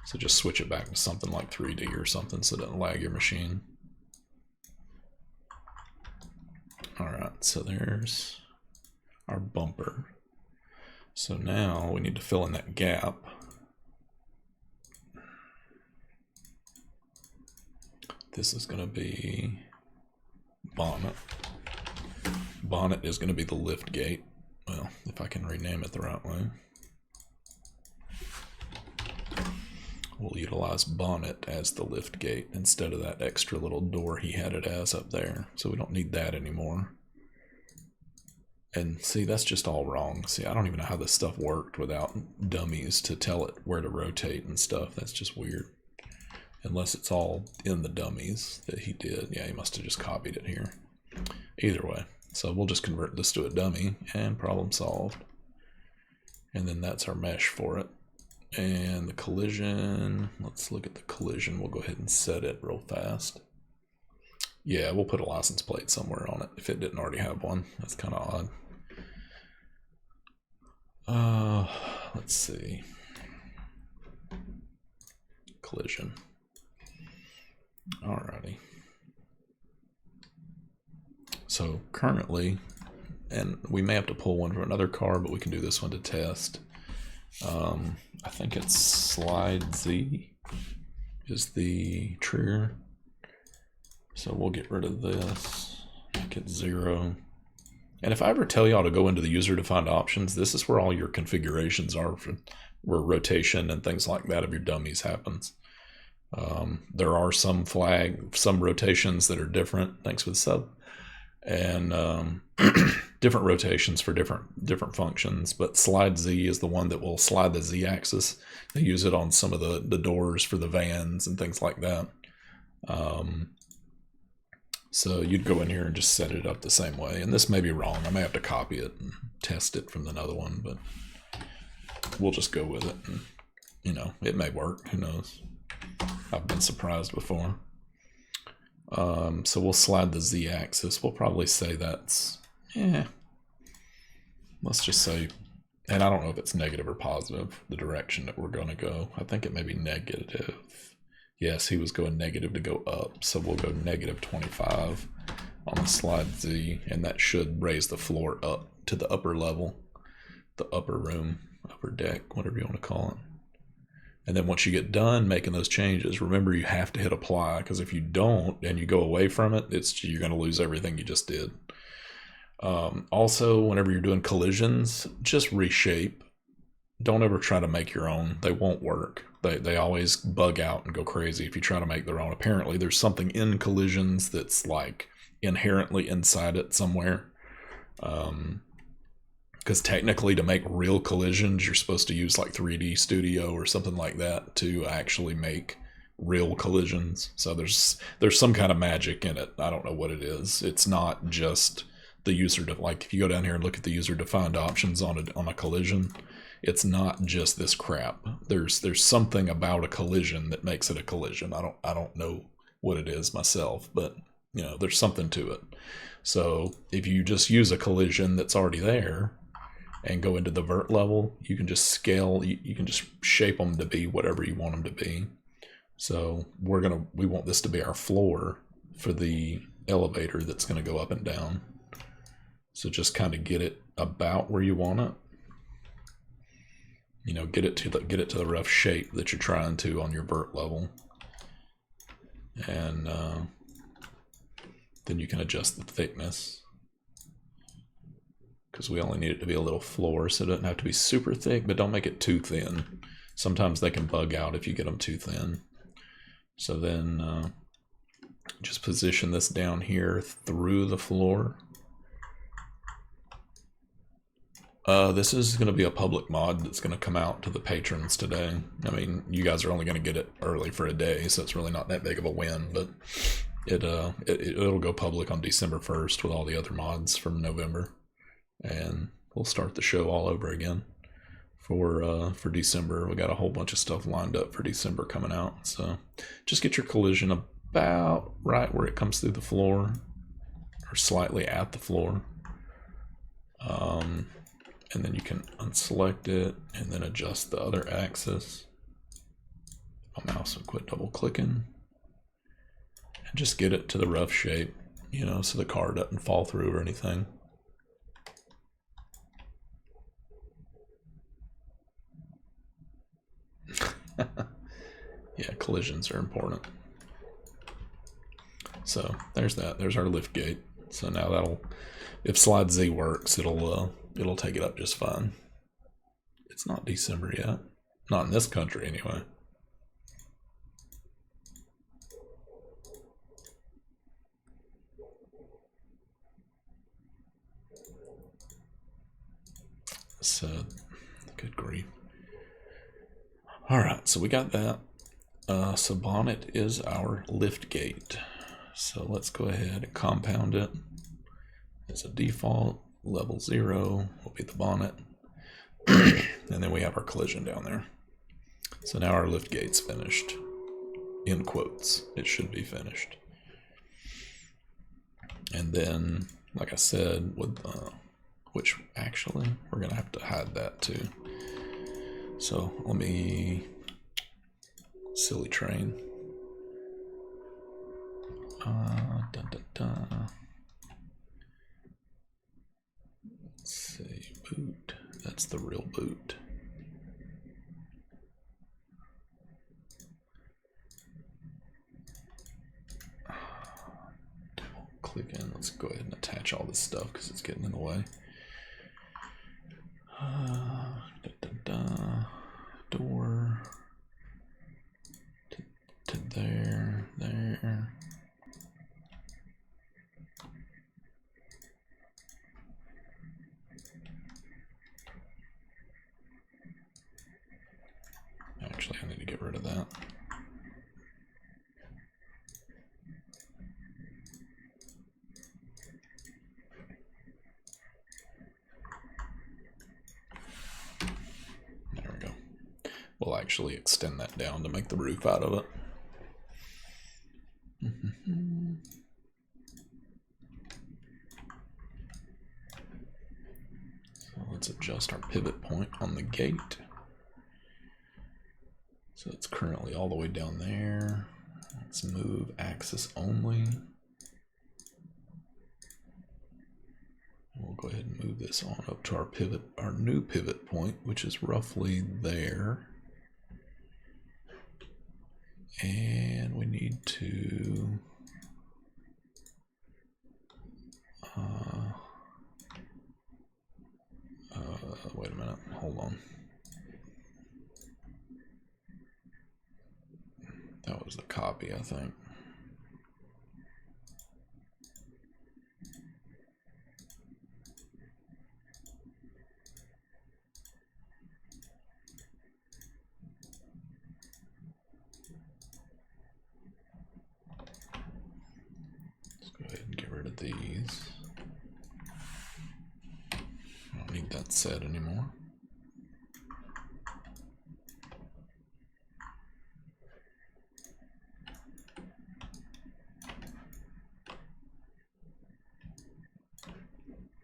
So just switch it back to something like 3D or something so it doesn't lag your machine. Alright, so there's our bumper. So now we need to fill in that gap. This is going to be bonnet. Bonnet is going to be the lift gate. Well, if I can rename it the right way. We'll utilize bonnet as the lift gate instead of that extra little door he had it as up there. So we don't need that anymore. And see, that's just all wrong. See, I don't even know how this stuff worked without dummies to tell it where to rotate and stuff. That's just weird. Unless it's all in the dummies that he did. Yeah, he must have just copied it here. Either way. So we'll just convert this to a dummy and problem solved. And then that's our mesh for it. And the collision, let's look at the collision. We'll go ahead and set it real fast. Yeah, we'll put a license plate somewhere on it if it didn't already have one. That's kind of odd. Let's see. Collision. Alrighty. So currently, and we may have to pull one from another car, but we can do this one to test. I think it's slide Z is the trigger. So we'll get rid of this, make it 0. And if I ever tell y'all to go into the user-defined options, this is where all your configurations are for where rotation and things like that of your dummies happens. There are some rotations that are different, thanks for the sub, and different rotations for different functions. But slide Z is the one that will slide the Z axis. They use it on some of the doors for the vans and things like that. So you'd go in here and just set it up the same way. And this may be wrong. I may have to copy it and test it from another one, but we'll just go with it. And, you know, it may work. Who knows? I've been surprised before. So we'll slide the Z axis. We'll probably say that's, let's just say, and I don't know if it's negative or positive, the direction that we're going to go. I think it may be negative. Yes, he was going negative to go up, so we'll go negative 25 on the slide Z, and that should raise the floor up to the upper level, the upper room, upper deck, whatever you want to call it. And then once you get done making those changes, remember you have to hit apply, because if you don't and you go away from it, you're going to lose everything you just did. Also, whenever you're doing collisions, just reshape. Don't ever try to make your own. They won't work. They always bug out and go crazy if you try to make their own. Apparently, there's something in collisions that's like inherently inside it somewhere. Because technically, to make real collisions, you're supposed to use like 3D Studio or something like that to actually make real collisions. So there's some kind of magic in it. I don't know what it is. It's not just the user like if you go down here and look at the user defined options on a collision, it's not just this crap. There's something about a collision that makes it a collision. I don't know what it is myself, but you know, there's something to it. So if you just use a collision that's already there and go into the vert level, you can just scale, you can just shape them to be whatever you want them to be. So we want this to be our floor for the elevator that's going to go up and down. So just kind of get it about where you want it. You know, get it to the rough shape that you're trying to on your vert level. And then you can adjust the thickness, because we only need it to be a little floor, so it doesn't have to be super thick, but don't make it too thin. Sometimes they can bug out if you get them too thin. So then just position this down here through the floor. This is going to be a public mod that's going to come out to the patrons today. I mean, you guys are only going to get it early for a day, so it's really not that big of a win, but it'll go public on December 1st with all the other mods from November. And we'll start the show all over again for December. We got a whole bunch of stuff lined up for December coming out. So just get your collision about right where it comes through the floor, or slightly at the floor. And then you can unselect it and then adjust the other axis. My mouse will quit double clicking. And just get it to the rough shape, you know, so the car doesn't fall through or anything. Yeah, collisions are important. So there's that. There's our lift gate. So now if slide Z works, it'll take it up just fine. It's not December yet. Not in this country anyway. So, good grief. Alright, so we got that. So bonnet is our lift gate. So let's go ahead and compound it. As a default, level 0 will be the bonnet. And then we have our collision down there. So now our lift gate's finished. In quotes, it should be finished. And then, like I said, with which actually we're gonna have to hide that too. So let me silly train. Let's see, boot. That's the real boot. Double click in. Let's go ahead and attach all this stuff because it's getting in the way. Door to there. Actually, I need to get rid of that. There we go. We'll actually extend that down to make the roof out of it. So let's adjust our pivot point on the gate. So it's currently all the way down there. Let's move axis only. We'll go ahead and move this on up to our new pivot point, which is roughly there. And we need to wait a minute, hold on. That was the copy, I think. Let's go ahead and get rid of these. I don't need that set anymore.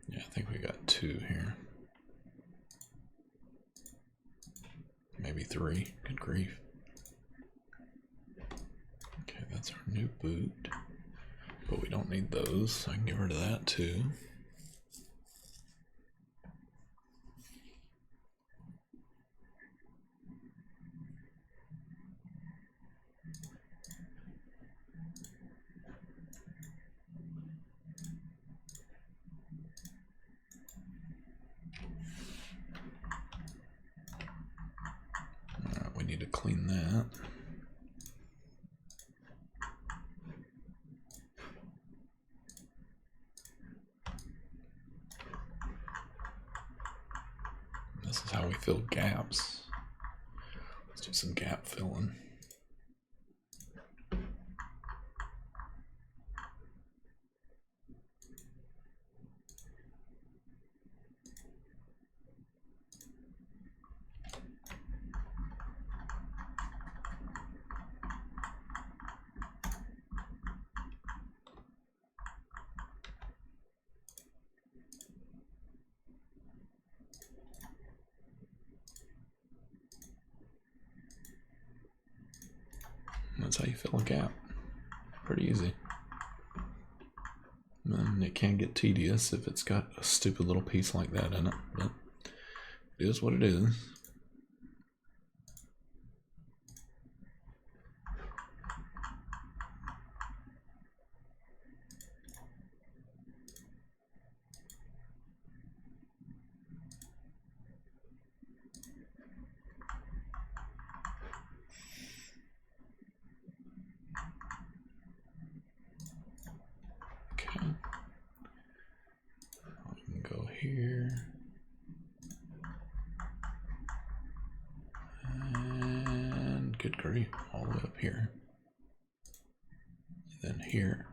Yeah, I think we got 2 here. Maybe 3. Good grief. Okay, that's our new boot. But we don't need those, so I can get rid of that too. Alright, we need to clean that. This is how we fill gaps. Let's do some gap filling. That's how you fill a gap. Pretty easy. And it can get tedious if it's got a stupid little piece like that in it, but it is what it is. Here and good grief, all the way up here, and then here.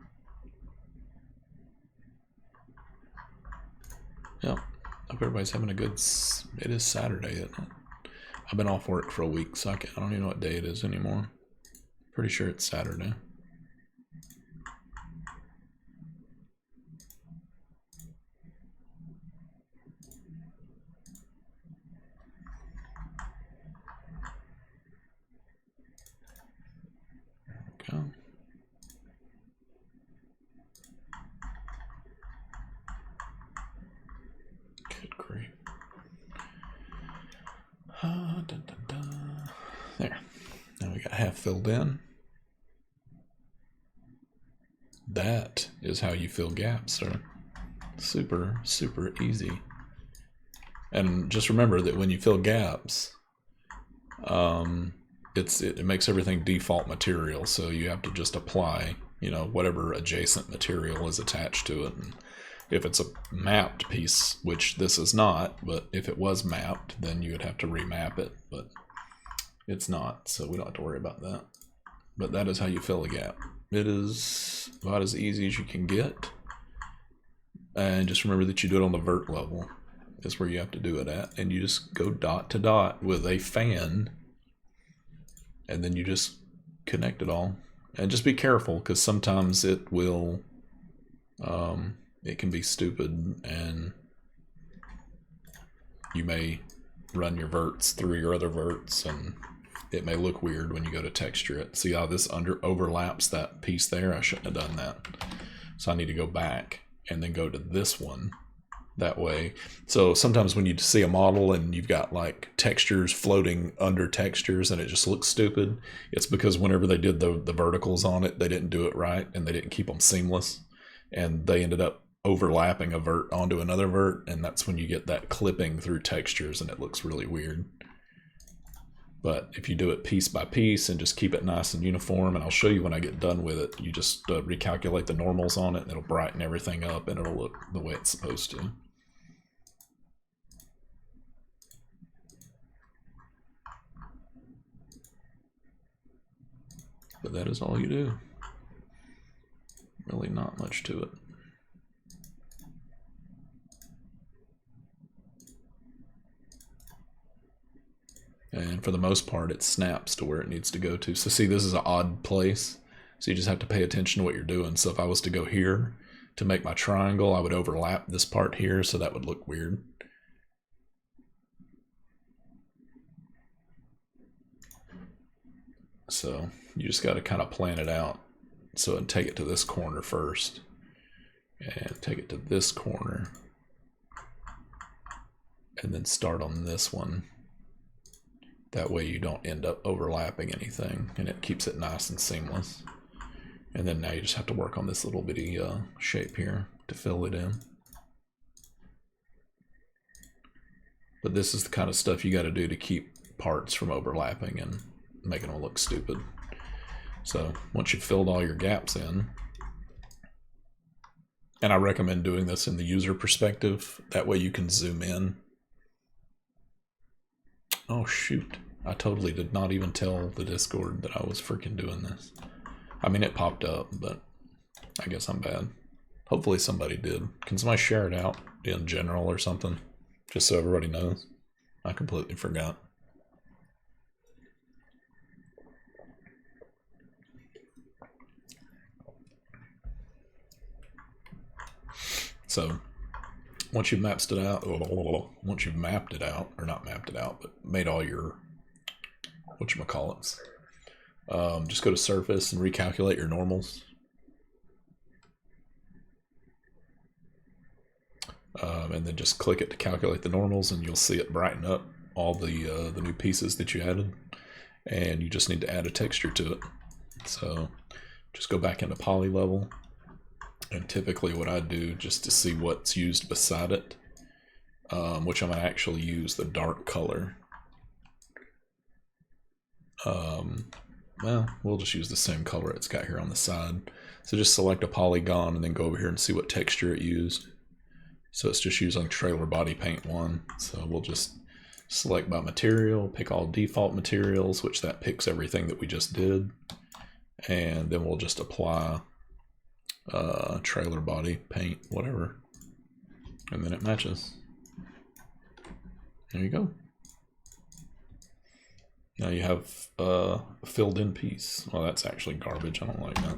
Yep, hope everybody's having a good. It is Saturday, isn't it? I've been off work for a week, so I don't even know what day it is anymore. Pretty sure it's Saturday. Go. Good grief. There. Now we got half filled in. That is how you fill gaps, sir. Super, super easy. And just remember that when you fill gaps, it makes everything default material, so you have to just apply, you know, whatever adjacent material is attached to it. And if it's a mapped piece, which this is not, but if it was mapped, then you would have to remap it, but it's not, so we don't have to worry about that. But that is how you fill a gap. It is about as easy as you can get. And just remember that you do it on the vert level. Is where you have to do it at. And you just go dot to dot with a fan. And then you just connect it all. And just be careful, because sometimes it will, it can be stupid, and you may run your verts through your other verts, and it may look weird when you go to texture it. See how this overlaps that piece there? I shouldn't have done that. So I need to go back and then go to this one that way. So sometimes when you see a model and you've got like textures floating under textures and it just looks stupid, it's because whenever they did the verticals on it, they didn't do it right and they didn't keep them seamless, and they ended up overlapping a vert onto another vert, and that's when you get that clipping through textures and it looks really weird. But if you do it piece by piece and just keep it nice and uniform, and I'll show you when I get done with it, you just recalculate the normals on it and it'll brighten everything up and it'll look the way it's supposed to. But that is all you do. Really not much to it. And for the most part, it snaps to where it needs to go to. So see, this is an odd place. So you just have to pay attention to what you're doing. So if I was to go here to make my triangle, I would overlap this part here, so that would look weird. So you just got to kind of plan it out. So and take it to this corner first. And take it to this corner. And then start on this one. That way you don't end up overlapping anything, and it keeps it nice and seamless. And then now you just have to work on this little bitty shape here to fill it in. But this is the kind of stuff you got to do to keep parts from overlapping and making them look stupid. So once you've filled all your gaps in, and I recommend doing this in the user perspective, that way you can zoom in. Oh shoot, I totally did not even tell the Discord that I was freaking doing this. I mean, it popped up, but I guess I'm bad. Hopefully somebody did. Can somebody share it out in general or something? Just so everybody knows. I completely forgot. So once you've mapped it out, or not mapped it out, but made all your whatchamacallits, just go to surface and recalculate your normals. And then just click it to calculate the normals, and you'll see it brighten up all the new pieces that you added. And you just need to add a texture to it. So just go back into poly level. And typically what I do, just to see what's used beside it, which I'm going to actually use the dark color. Well, we'll just use the same color it's got here on the side. So just select a polygon and then go over here and see what texture it used. So it's just using trailer body paint 1. So we'll just select by material, pick all default materials, which that picks everything that we just did. And then we'll just apply trailer body paint, whatever, and then it matches. There you go. Now you have a filled in piece. Well, that's actually garbage. I don't like that.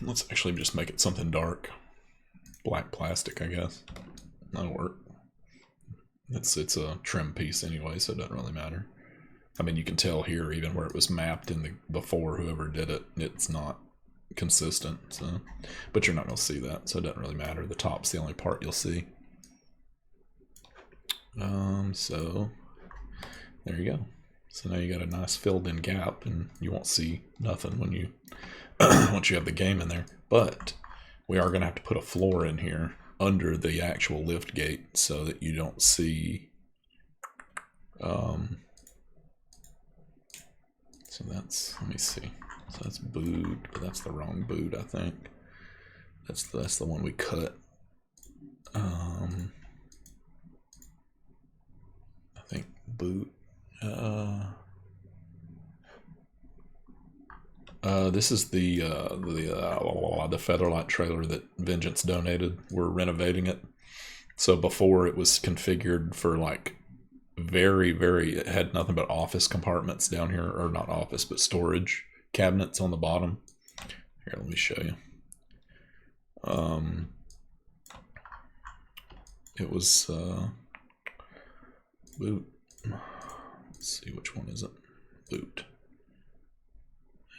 Let's actually just make it something dark. Black plastic, I guess. That'll work. It's a trim piece anyway, so it doesn't really matter. I mean, you can tell here, even where it was mapped in the before, whoever did it, it's not consistent. So, but you're not going to see that, so it doesn't really matter. The top's the only part you'll see. So there you go. So now you got a nice filled in gap, and you won't see nothing when you once you have the game in there. But we are going to have to put a floor in here under the actual lift gate so that you don't see. So that's, let me see. So that's boot, but that's the wrong boot, I think. That's the one we cut. I think boot. This is the Featherlight trailer that Vengeance donated. We're renovating it. So before it was configured for like it had nothing but office compartments down here, or not office, but storage cabinets on the bottom. Here, let me show you. It was boot. Let's see, which one is it? Boot.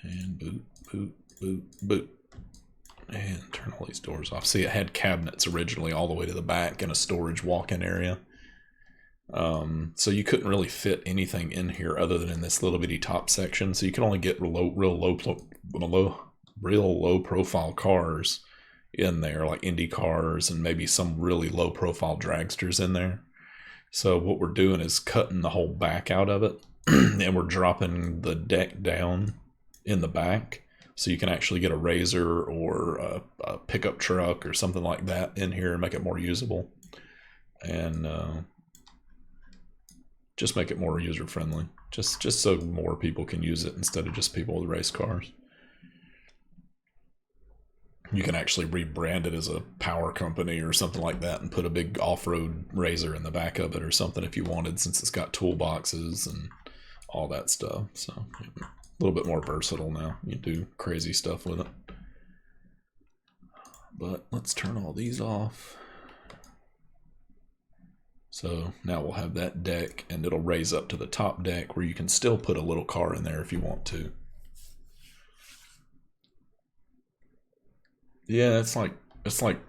And boot. And turn all these doors off. See, it had cabinets originally all the way to the back and a storage walk-in area. So you couldn't really fit anything in here other than in this little bitty top section. So you can only get real low profile cars in there, like Indy cars and maybe some really low profile dragsters in there. So what we're doing is cutting the whole back out of it and we're dropping the deck down in the back. So you can actually get a Razor or a pickup truck or something like that in here and make it more usable. And just make it more user friendly. Just so more people can use it instead of just people with race cars. You can actually rebrand it as a power company or something like that and put a big off-road Razor in the back of it or something if you wanted, since it's got toolboxes and all that stuff. So a little bit more versatile now. You do crazy stuff with it. But let's turn all these off. So now we'll have that deck and it'll raise up to the top deck where you can still put a little car in there if you want to. Yeah, it's like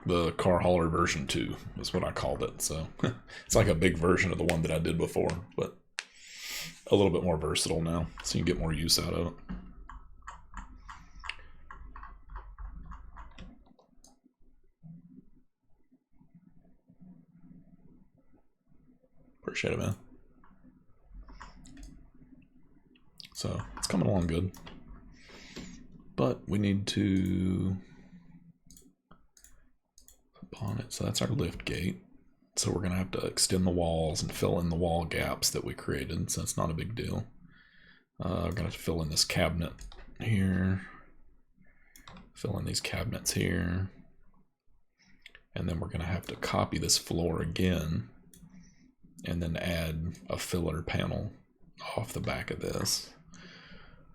the car hauler version 2 is what I called it. So it's like a big version of the one that I did before, but a little bit more versatile now, so you can get more use out of it. Appreciate it, man. So it's coming along good, but we need to on it. So that's our lift gate. So we're going to have to extend the walls and fill in the wall gaps that we created, so it's not a big deal. We're going to have to fill in this cabinet here, fill in these cabinets here, and then we're going to have to copy this floor again and then add a filler panel off the back of this.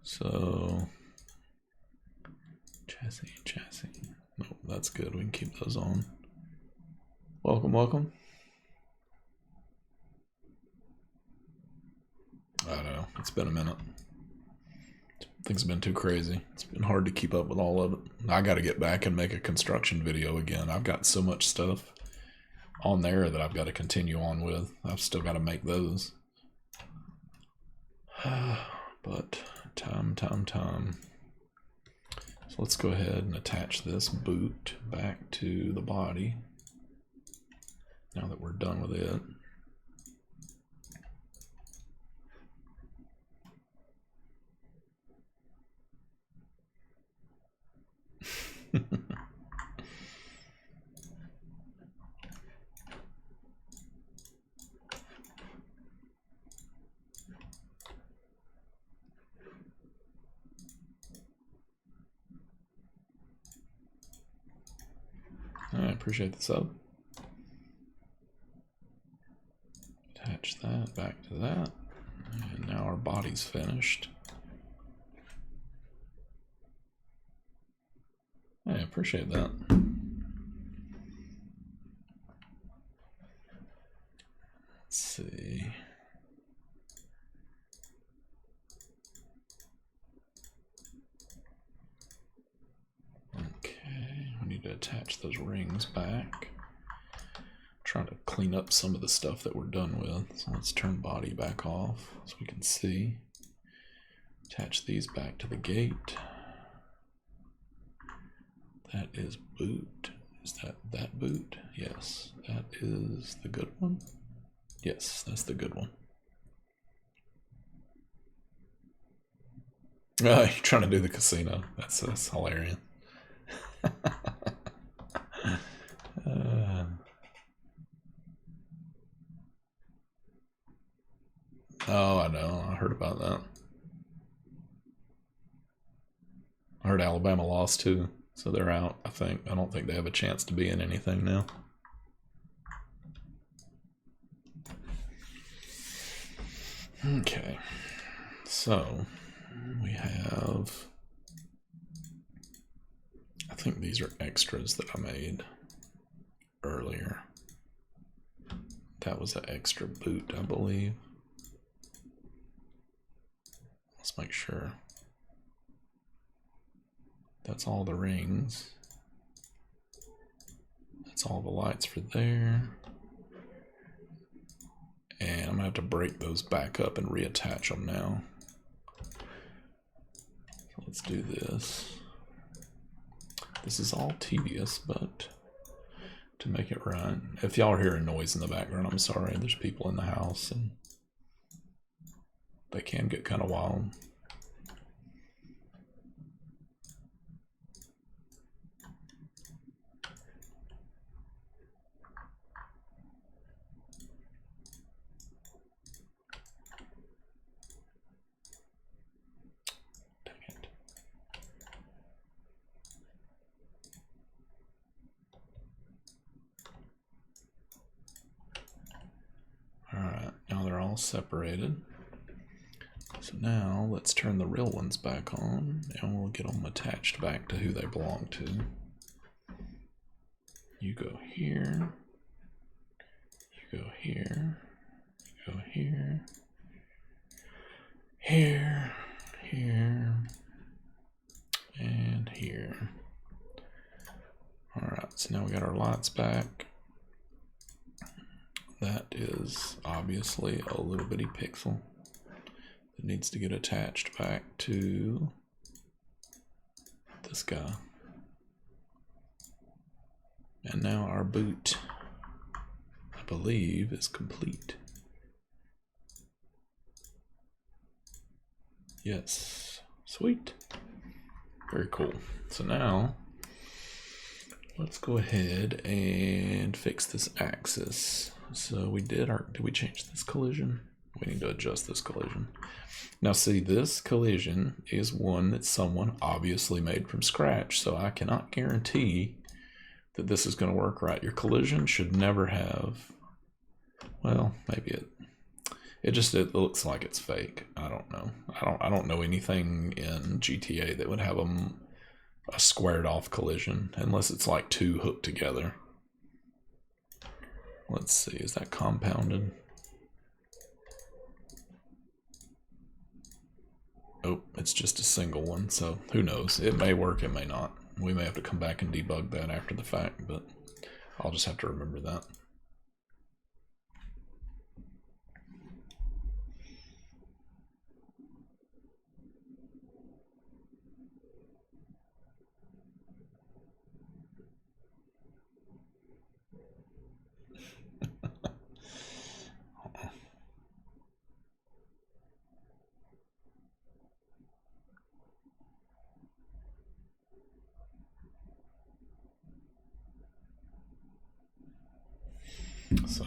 So chassis. Nope, that's good. We can keep those on. Welcome. I know, it's been a minute. Things have been too crazy. It's been hard to keep up with all of it. I got to get back and make a construction video again. I've got so much stuff on there that I've got to continue on with. I've still got to make those. But time. So let's go ahead and attach this boot back to the body now that we're done with it. I appreciate the sub. Attach that back to that. And now our body's finished. I appreciate that. Let's see. Okay, we need to attach those rings back. Trying to clean up some of the stuff that we're done with. So let's turn body back off so we can see. Attach these back to the gate. That is boot. Is that boot? Yes. That is the good one. Yes, that's the good one. You're trying to do the casino. That's hilarious. Oh, I know. I heard about that. I heard Alabama lost too, so they're out, I think. I don't think they have a chance to be in anything now. Okay, so we have, I think these are extras that I made earlier. That was an extra boot, I believe. Let's make sure. That's all the rings. That's all the lights for there. And I'm gonna have to break those back up and reattach them now. So let's do this. This is all tedious, but to make it right. If y'all are hearing noise in the background, I'm sorry. There's people in the house and they can get kind of wild. Alright, now they're all separated. So now let's turn the real ones back on and we'll get them attached back to who they belong to. You go here, you go here, you go here, here, here, and here. Alright, so now we got our lights back. That is obviously a little bitty pixel that needs to get attached back to this guy. And now our boot, I believe, is complete. Yes, sweet. Very cool. So now let's go ahead and fix this axis. So we did we change this collision? We need to adjust this collision. Now see, this collision is one that someone obviously made from scratch, so I cannot guarantee that this is going to work right. Your collision should never have, well, maybe it looks like it's fake. I don't know. I don't know anything in GTA that would have a squared off collision unless it's like two hooked together. Let's see, is that compounded? Oh, it's just a single one, so who knows? It may work, it may not. We may have to come back and debug that after the fact, but I'll just have to remember that. So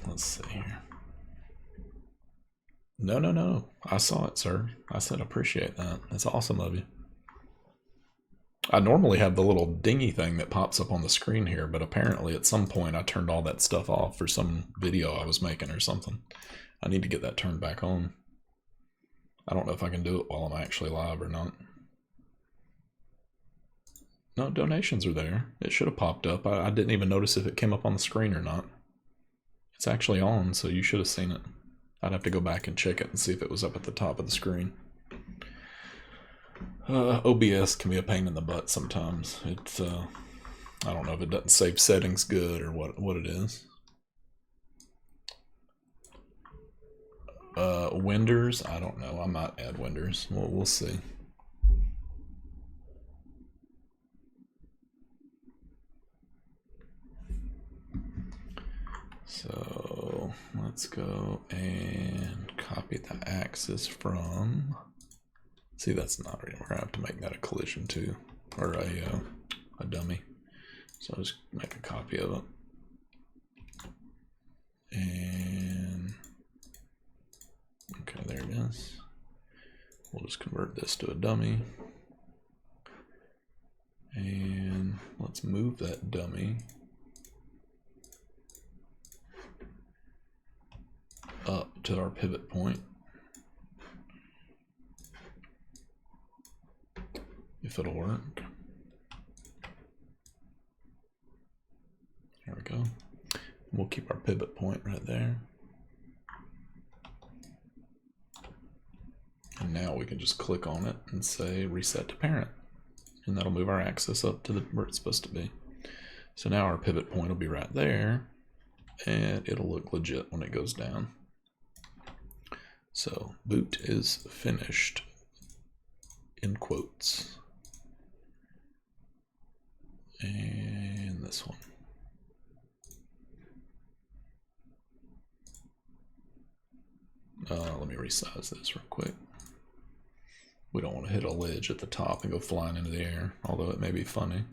let's see here. No. I saw it, sir. I said appreciate that. That's awesome of you. I normally have the little dingy thing that pops up on the screen here, but apparently at some point I turned all that stuff off for some video I was making or something. I need to get that turned back on. I don't know if I can do it while I'm actually live or not. No, donations are there. It should have popped up. I didn't even notice if it came up on the screen or not. It's actually on, so you should have seen it. I'd have to go back and check it and see if it was up at the top of the screen. OBS can be a pain in the butt sometimes. It's I don't know if it doesn't save settings good or what it is. Winders, I don't know. I might add winders. We'll see. So let's go and copy the axis from. See, that's not right. We're gonna have to make that a collision too, or a dummy. So I'll just make a copy of it. And okay, there it is. We'll just convert this to a dummy. And let's move that dummy up to our pivot point. If it'll work. There we go. We'll keep our pivot point right there. And now we can just click on it and say reset to parent. And that'll move our axis up to where it's supposed to be. So now our pivot point will be right there, and it'll look legit when it goes down. So boot is finished, in quotes. And this one. Let me resize this real quick. We don't want to hit a ledge at the top and go flying into the air, although it may be funny.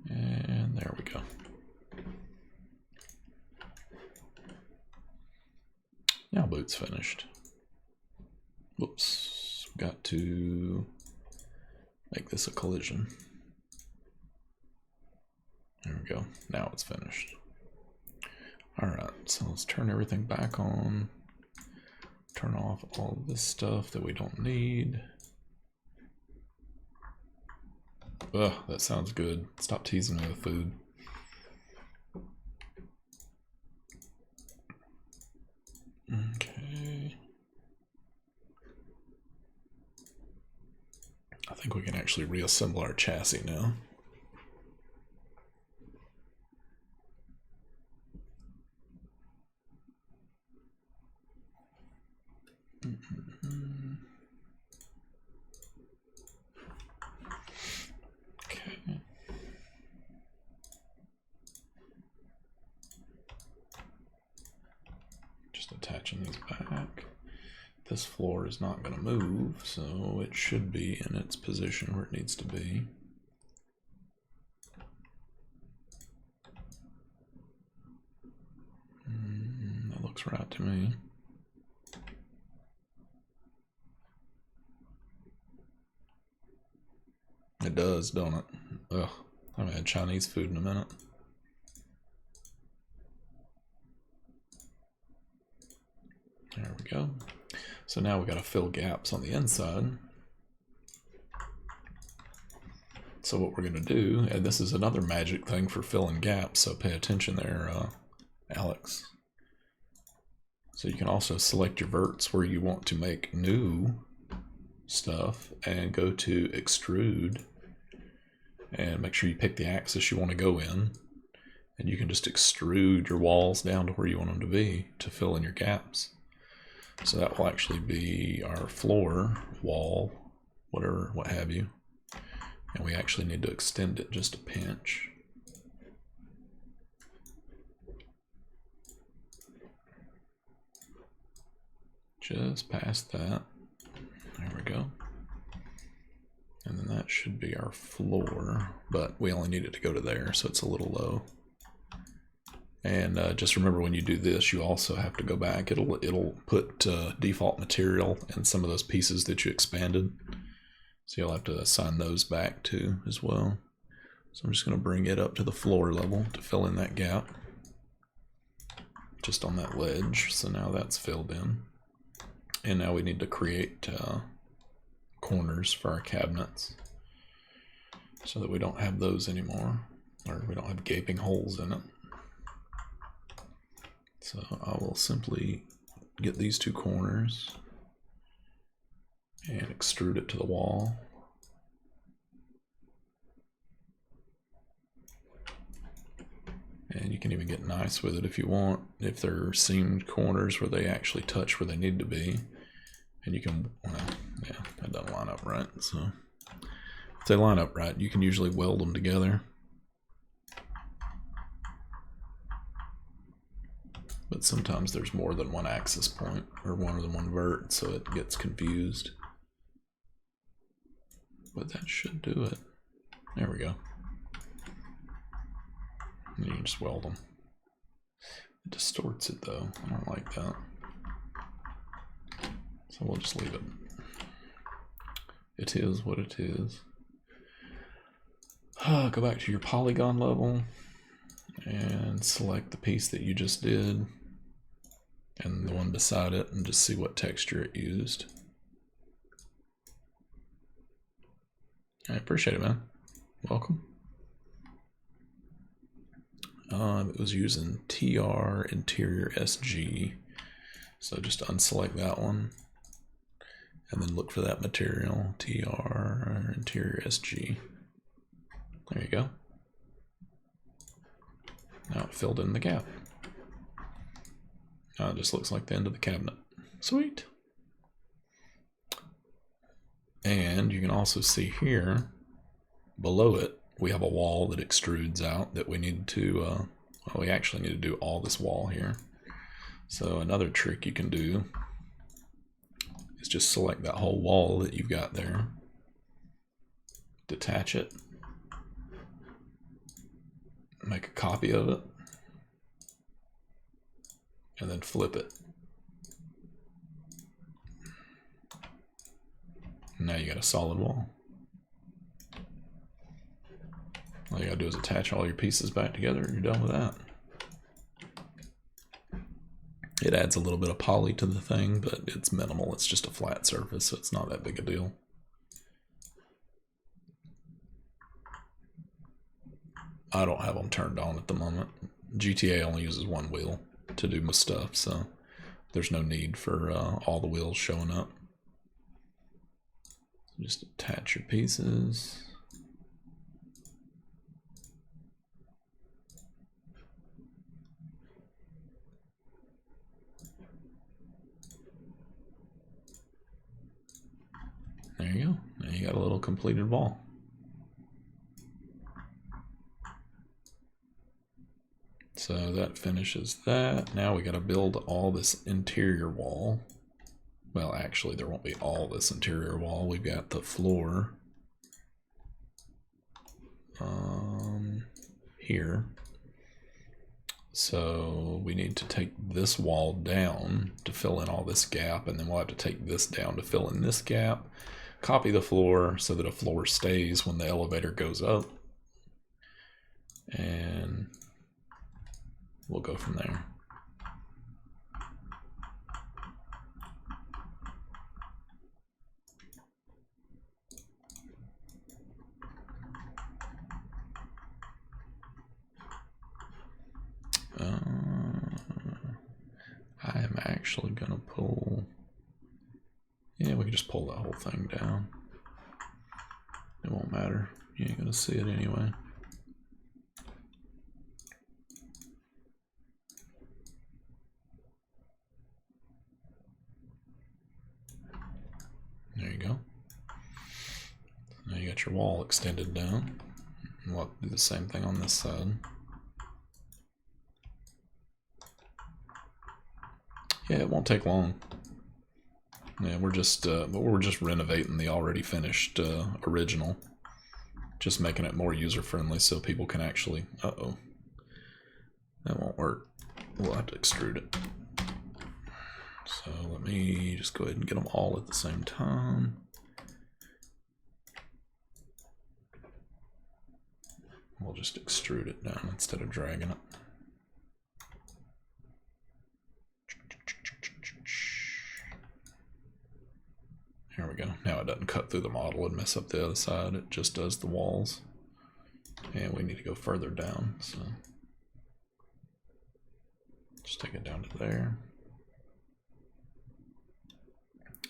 And there we go. Now boot's finished. Whoops, got to make this a collision. There we go, now it's finished. Alright, so let's turn everything back on. Turn off all of this stuff that we don't need. Ugh, that sounds good. Stop teasing me with food. Okay. I think we can actually reassemble our chassis now. Okay. Just attaching these back. This floor is not going to move, so it should be in its position where it needs to be. That looks right to me. It does, don't it? Ugh, I haven't had Chinese food in a minute. There we go. So now we got to fill gaps on the inside. So what we're going to do, and this is another magic thing for filling gaps, so pay attention there, Alex. So you can also select your verts where you want to make new stuff and go to extrude and make sure you pick the axis you want to go in, and you can just extrude your walls down to where you want them to be to fill in your gaps. So that will actually be our floor, wall, whatever, what have you. And we actually need to extend it just a pinch. Just past that. There we go. And then that should be our floor, but we only need it to go to there, so it's a little low. And just remember, when you do this, you also have to go back. It'll put default material in some of those pieces that you expanded. So you'll have to assign those back too as well. So I'm just going to bring it up to the floor level to fill in that gap. Just on that ledge. So now that's filled in. And now we need to create corners for our cabinets so that we don't have those anymore, or we don't have gaping holes in it. So I will simply get these two corners and extrude it to the wall. And you can even get nice with it if you want, if there are seamed corners where they actually touch where they need to be. And you can, well, yeah, that doesn't line up right. So if they line up right, you can usually weld them together. But sometimes there's more than one axis point, or more than one vert, so it gets confused. But that should do it. There we go. And you can just weld them. It distorts it though. I don't like that. So we'll just leave it. It is what it is. Go back to your polygon level and select the piece that you just did and the one beside it, and just see what texture it used. I appreciate it, man. Welcome. It was using TR Interior SG. So just unselect that one. and then look for that material, TR interior SG. There you go. Now it filled in the gap. Now it just looks like the end of the cabinet. Sweet. And you can also see here, below it, we have a wall that extrudes out that we need to, well, we actually need to do all this wall here. So another trick you can do is just select that whole wall that you've got there, detach it, make a copy of it, and then flip it. Now you got a solid wall. All you gotta do is attach all your pieces back together and you're done with that. It adds a little bit of poly to the thing, but it's minimal. It's just a flat surface, so it's not that big a deal. I don't have them turned on at the moment. GTA only uses one wheel to do my stuff, so there's no need for all the wheels showing up. Just attach your pieces. There you go. Now you got a little completed wall. So that finishes that. Now we got to build all this interior wall. Well, actually, there won't be all this interior wall. We've got the floor here. So we need to take this wall down to fill in all this gap, and then we'll have to take this down to fill in this gap. Copy the floor so that a floor stays when the elevator goes up. And we'll go from there. I am actually gonna pull, yeah, we can just pull that whole thing down. It won't matter, you ain't gonna see it anyway. There you go. Now you got your wall extended down. And we'll do the same thing on this side. Yeah, it won't take long. Yeah, we're just renovating the already finished original, just making it more user friendly so people can actually. Uh-oh, that won't work. We'll have to extrude it. So let me just go ahead and get them all at the same time. We'll just extrude it down instead of dragging it. Here we go. Now it doesn't cut through the model and mess up the other side. It just does the walls. And we need to go further down. So just take it down to there.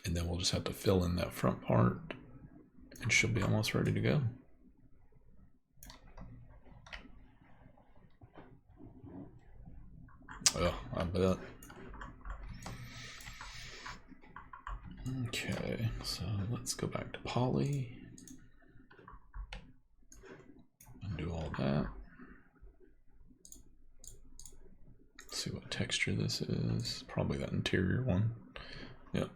And then we'll just have to fill in that front part. And she'll be almost ready to go. Oh, I bet. Okay, so let's go back to poly and do all that. Let's see what texture this is. Probably that interior one. Yep.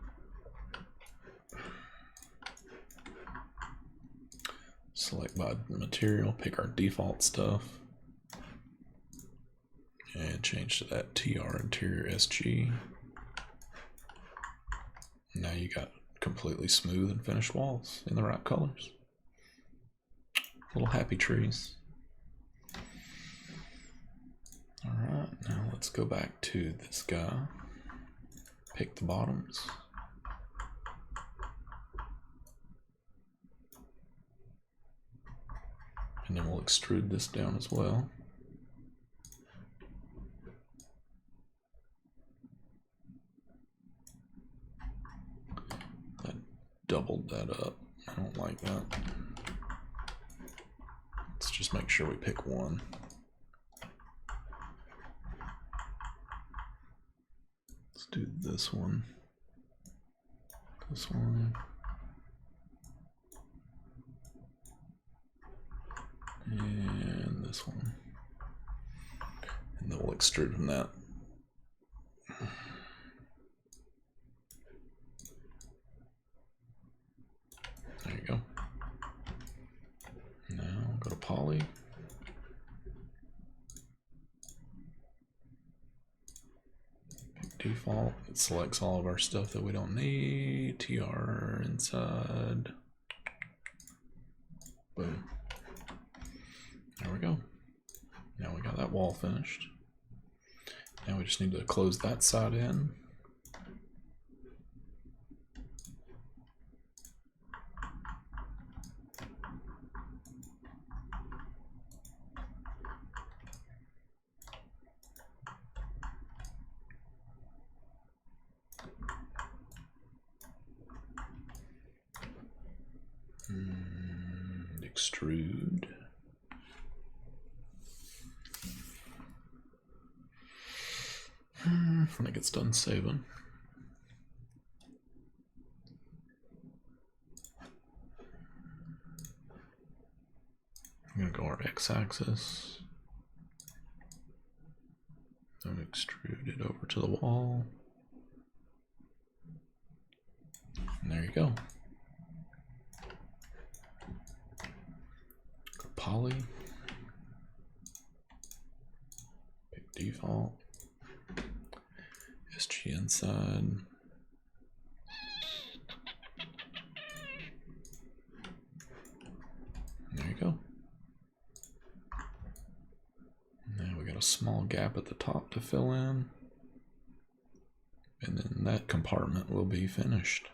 Select by material, pick our default stuff, and change to that TR interior SG. Now you got completely smooth and finished walls in the right colors. Little happy trees. All right, now let's go back to this guy. Pick the bottoms. And then we'll extrude this down as well. That doubled that up. I don't like that. Let's just make sure we pick one. Let's do this one. This one. And this one. And then we'll extrude from that. There you go. Now go to poly. Default. It selects all of our stuff that we don't need. TR inside. Boom. There we go. Now we got that wall finished. Now we just need to close that side in. Extrude. When it gets done saving. I'm going to go our x-axis. Then extrude it over to the wall. And there you go. Go poly. Pick default. SG inside. There you go. Now we got a small gap at the top to fill in. And then that compartment will be finished.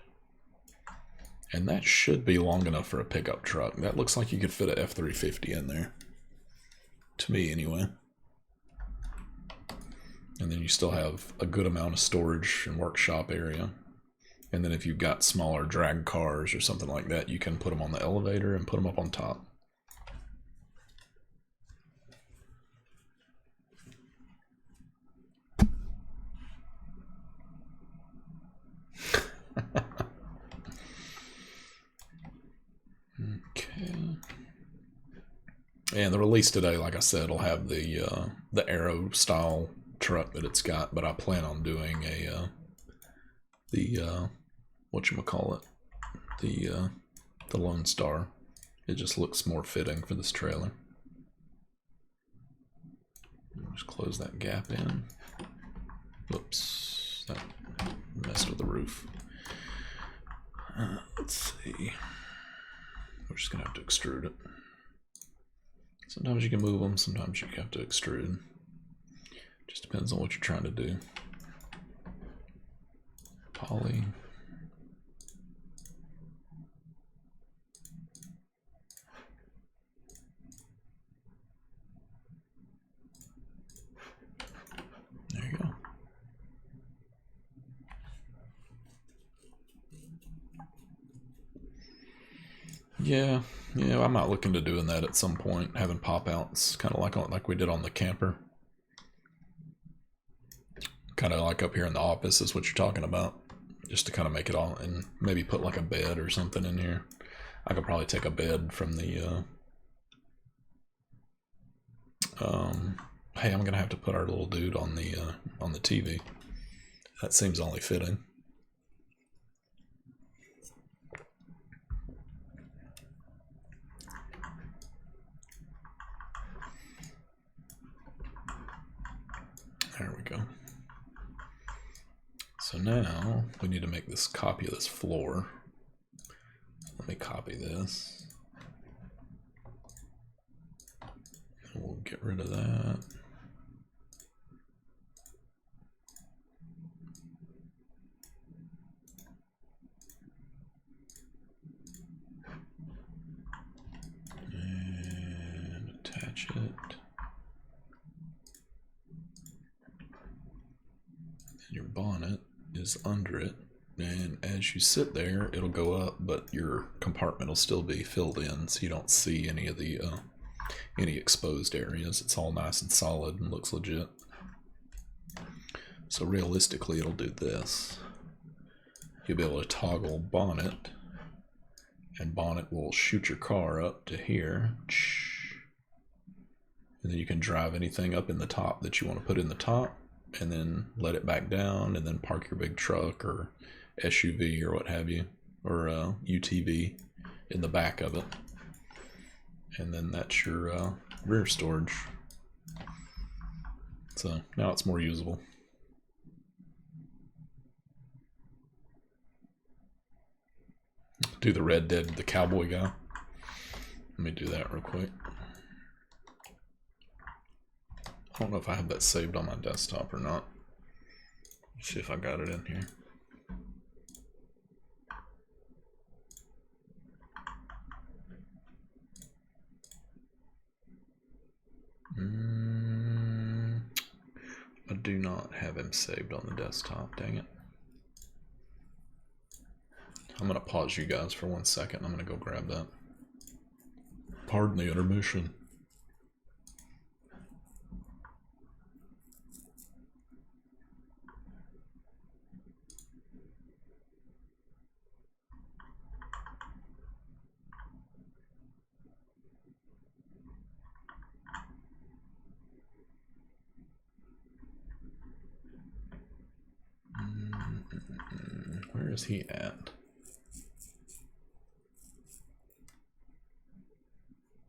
And that should be long enough for a pickup truck. That looks like you could fit a F-350 in there. To me, anyway. And then you still have a good amount of storage and workshop area. And then if you've got smaller drag cars or something like that, you can put them on the elevator and put them up on top. Okay. And the release today, like I said, will have the Aero style truck that it's got, but I plan on doing a whatchamacallit, the Lone Star. It just looks more fitting for this trailer. Just close that gap in. Whoops, that messed with the roof. Let's see. We're just gonna have to extrude it. Sometimes you can move them, sometimes you have to extrude. Just depends on what you're trying to do. Poly. There you go. Yeah, I'm not looking to doing that at some point, having pop-outs, kind of like we did on the camper. Kind of like up here in the office is what you're talking about. Just to kind of make it all, and maybe put like a bed or something in here. I could probably take a bed from the, hey, I'm gonna have to put our little dude on the TV. That seems only fitting. There we go. So now we need to make this copy of this floor. Let me copy this. And we'll get rid of that. And attach it. Your bonnet is under it. And as you sit there, it'll go up, but your compartment will still be filled in, so you don't see any of the any exposed areas. It's all nice and solid and looks legit. So realistically, it'll do this. You'll be able to toggle bonnet, and bonnet will shoot your car up to here. And then you can drive anything up in the top that you want to put in the top, and then let it back down, and then park your big truck or SUV or what have you, or UTV in the back of it. And then that's your rear storage. So now it's more usable. Do the Red Dead, the cowboy guy. Let me do that real quick. I don't know if I have that saved on my desktop or not. Let's see if I got it in here. I do not have him saved on the desktop, dang it. I'm gonna pause you guys for 1 second. I'm gonna go grab that. Pardon the intermission. Where is he at?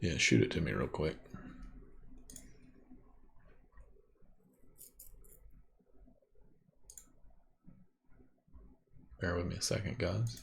Yeah, shoot it to me real quick. Bear with me a second, guys.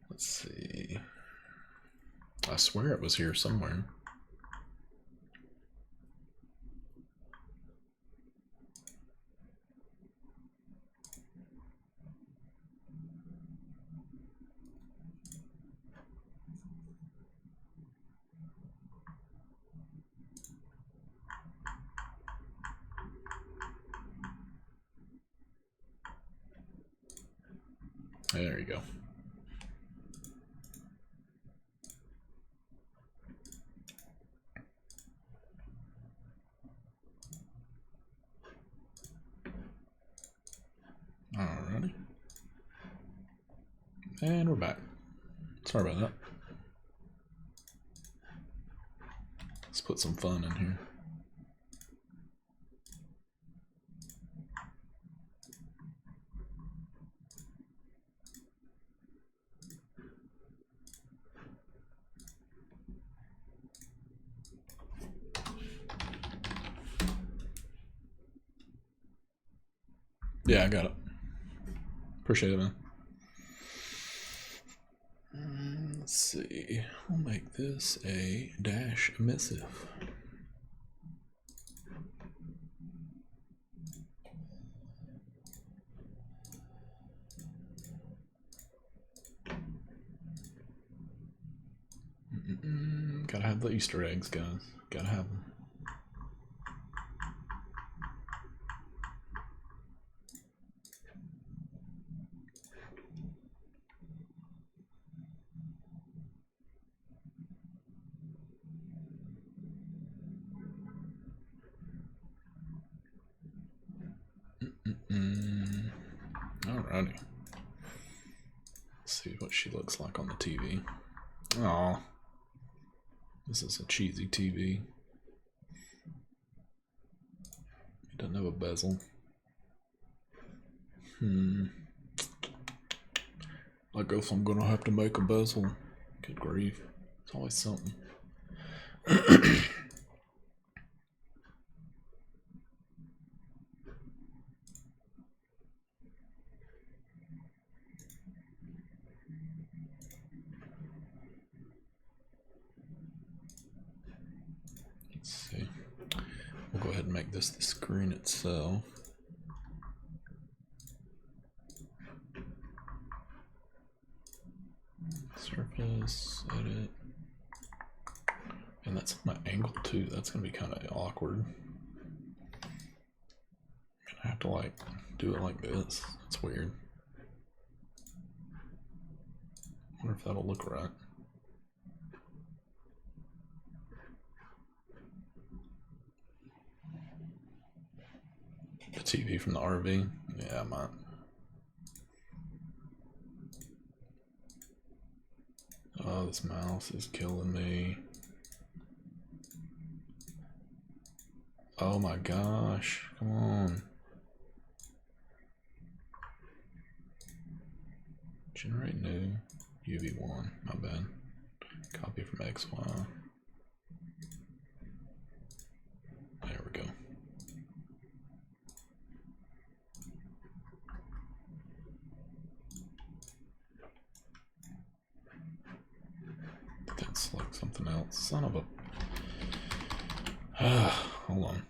Let's see. I swear it was here somewhere. There you go. Alrighty. And we're back. Sorry about that. Let's put some fun in here. Yeah, I got it. Appreciate it, man. Let's see. We'll make this a dash emissive. Gotta have the Easter eggs, guys. Gotta have them. Alrighty. Let's see what she looks like on the TV. Aw. This is a cheesy TV. It doesn't have a bezel. I guess I'm gonna have to make a bezel. Good grief. It's always something. We'll go ahead and make this the screen itself. Surface, edit. And that's my angle too. That's gonna be kind of awkward. I'm gonna have to like do it like this. That's weird. Wonder if that'll look right. The TV from the RV? Yeah, I might. Oh, this mouse is killing me. Oh my gosh, come on. Generate new UV1, my bad. Copy from XY. There we go. That's like something else. Son of a... hold on.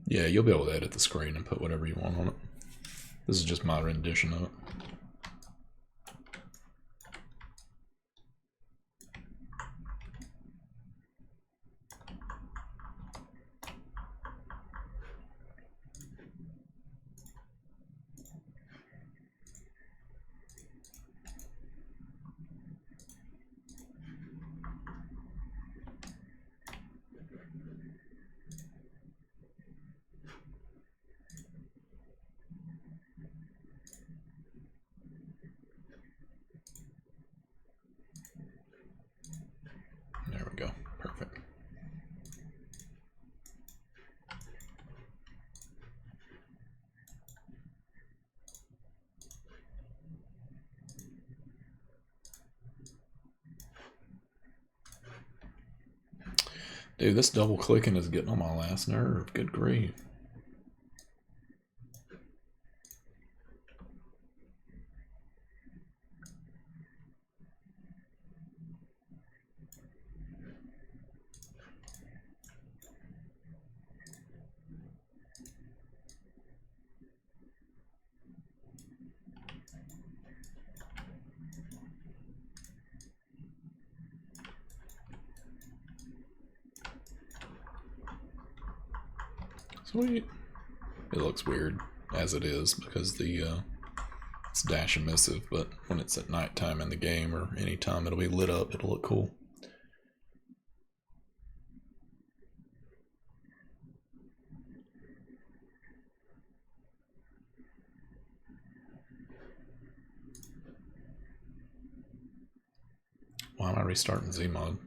Yeah, you'll be able to edit the screen and put whatever you want on it. This is just my rendition of it. There we go. Perfect. Dude, this double clicking is getting on my last nerve. Good grief. Sweet. It looks weird as it is because the it's dash emissive, but when it's at nighttime in the game or anytime it'll be lit up, it'll look cool. Why am I restarting Zmod?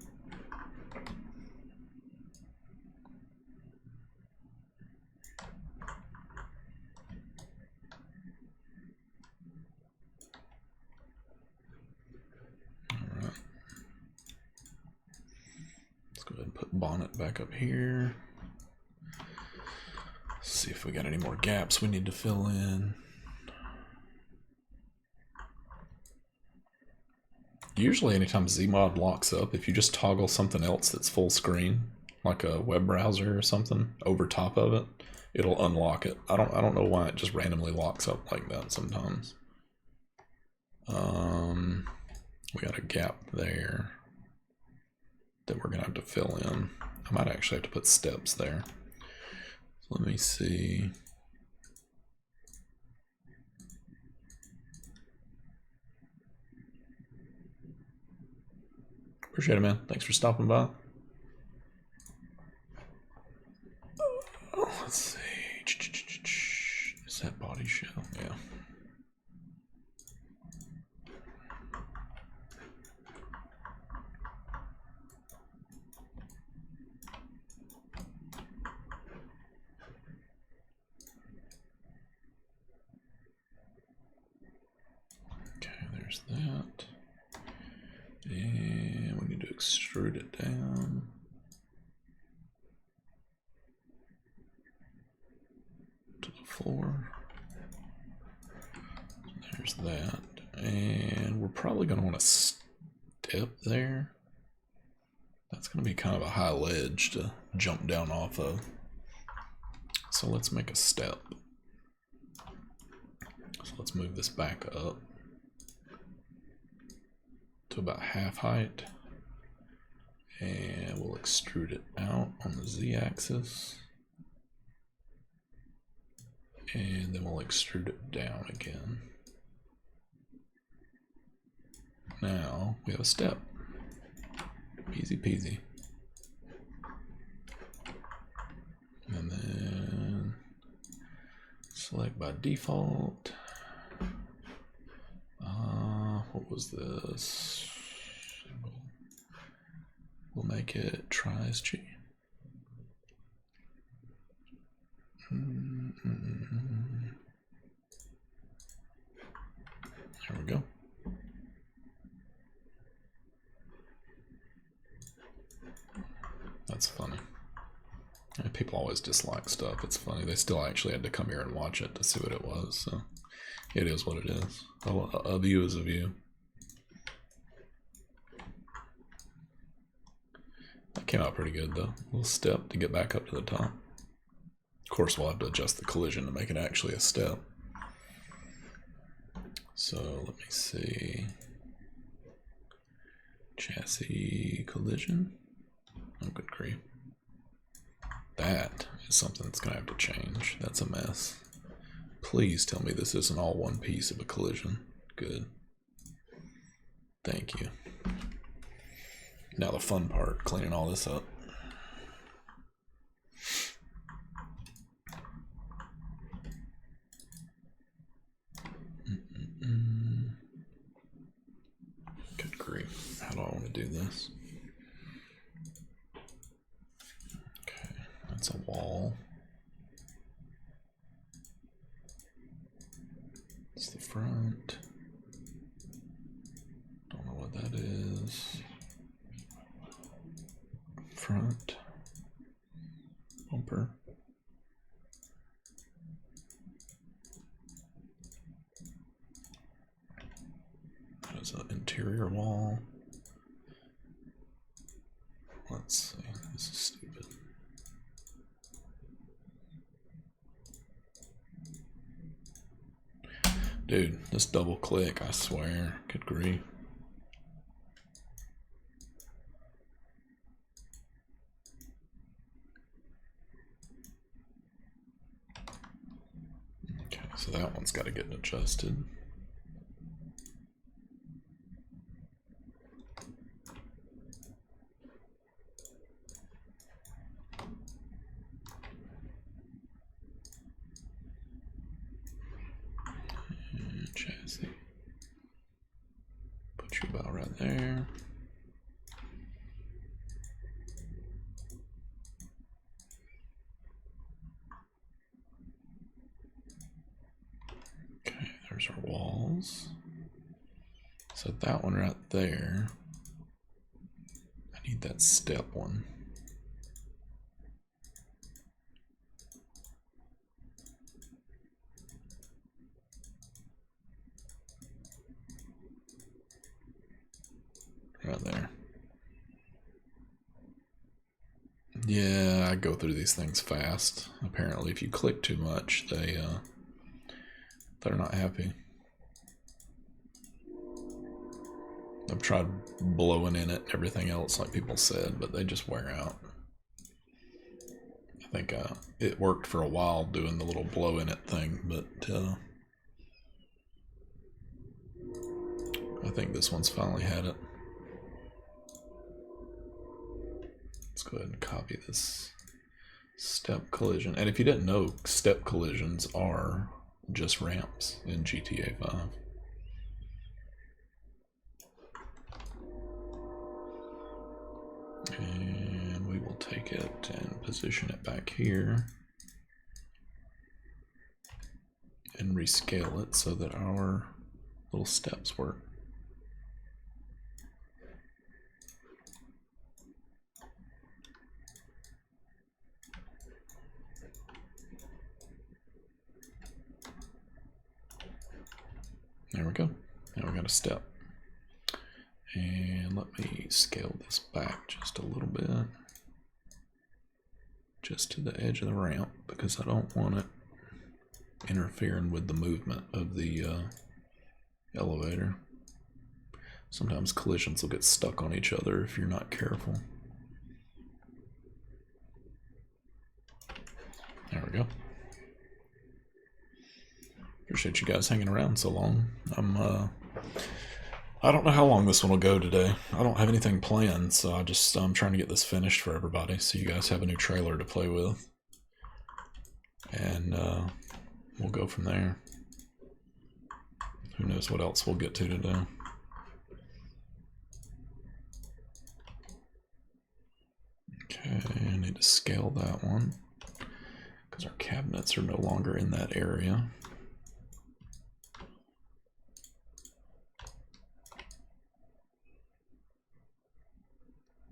Bonnet back up here. See if we got any more gaps we need to fill in. Usually anytime Zmod locks up, if you just toggle something else that's full screen, like a web browser or something, over top of it, it'll unlock it. I don't know why it just randomly locks up like that sometimes. We got a gap there that we're gonna have to fill in. I might actually have to put steps there. So let me see. Appreciate it, man. Thanks for stopping by. Oh, let's see. Is that body shell? Yeah. There's that. And we need to extrude it down. To the floor. There's that. And we're probably going to want to step there. That's going to be kind of a high ledge to jump down off of. So let's make a step. So let's move this back up to about half height. And we'll extrude it out on the Z-axis. And then we'll extrude it down again. Now we have a step. Easy peasy. And then select by default. What was this? We'll make it tries G. There we go. That's funny. Yeah, people always dislike stuff. It's funny. They still actually had to come here and watch it to see what it was. So it is what it is. A view is a view. That came out pretty good though. A little step to get back up to the top. Of course, we'll have to adjust the collision to make it actually a step. So let me see. Chassis collision. Oh, good grief. That is something that's going to have to change. That's a mess. Please tell me this isn't all one piece of a collision. Good. Thank you. Now the fun part, cleaning all this up. Good grief. How do I want to do this? Okay, that's a wall. It's the front. Don't know what that is. Front. Bumper. That is an interior wall. Let's see. This is stupid. Dude, just double click, I swear. Good grief. Okay, so that one's got to get adjusted. Chassis. Put you about right there. Okay, there's our walls. Set that one right there. I need that step one. Right there. Yeah, I go through these things fast. Apparently, if you click too much, they're not happy. I've tried blowing in it and everything else like people said, but they just wear out. I think it worked for a while doing the little blow in it thing, but I think this one's finally had it. Let's go ahead and copy this step collision. And if you didn't know, step collisions are just ramps in GTA V. And we will take it and position it back here and rescale it so that our little steps work. There we go. Now we got a step. And let let me scale this back just a little bit. Just to the edge of the ramp, because I don't want it interfering with the movement of the elevator. Sometimes collisions will get stuck on each other if you're not careful. There we go. Appreciate you guys hanging around so long. I don't know how long this one will go today. I don't have anything planned, so I'm trying to get this finished for everybody, so you guys have a new trailer to play with. And we'll go from there. Who knows what else we'll get to today. Okay, I need to scale that one, because our cabinets are no longer in that area.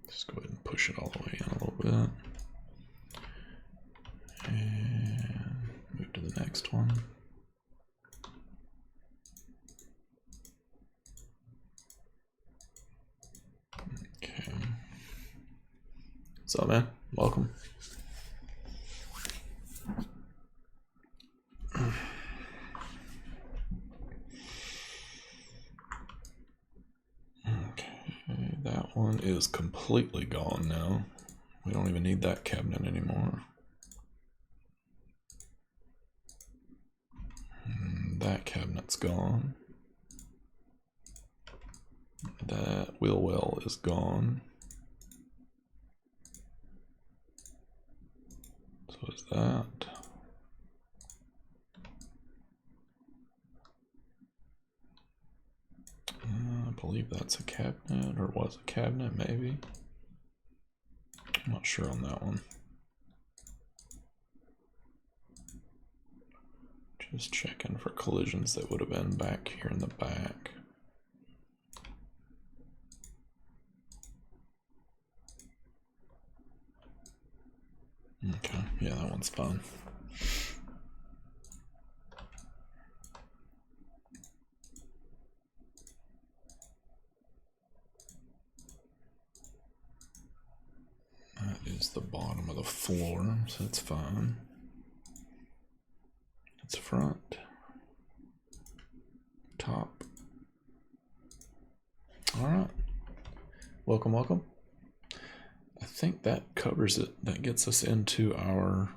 Just go ahead and push it all the way in a little bit. And move to the next one. Okay. What's up, man? Welcome. Okay, that one is completely gone now. We don't even need that cabinet anymore. That cabinet's gone. That wheel well is gone. So is that. I believe that's a cabinet, or was a cabinet, maybe. I'm not sure on that one. Just checking for collisions that would have been back here in the back. Okay, yeah, that one's fine. That is the bottom of the floor, so that's fine. It's front, top. All right, welcome, welcome. I think that covers it. That gets us into our,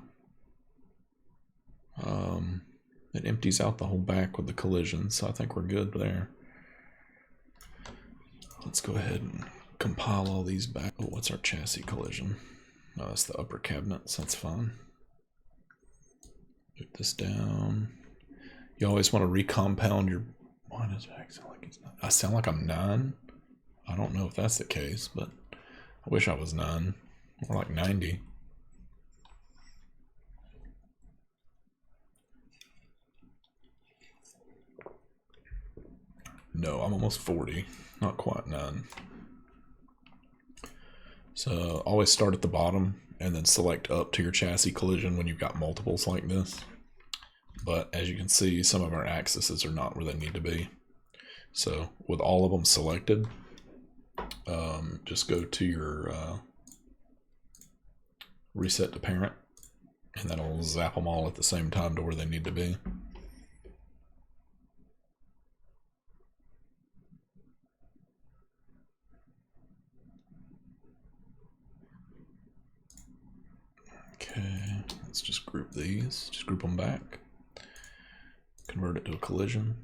it empties out the whole back with the collision, so I think we're good there. Let's go ahead and compile all these back. Oh, what's our chassis collision? No, that's the upper cabinets, that's fine. Put this down. You always want to recompound your, why does it sound like it's not? I sound like I'm 9. I don't know if that's the case, but I wish I was 9, more like 90. No, I'm almost 40, not quite 9. So always start at the bottom and then select up to your chassis collision when you've got multiples like this. But as you can see, some of our axes are not where they need to be. So with all of them selected, just go to your reset to parent, and that'll zap them all at the same time to where they need to be. Okay, let's just group these, just group them back, convert it to a collision.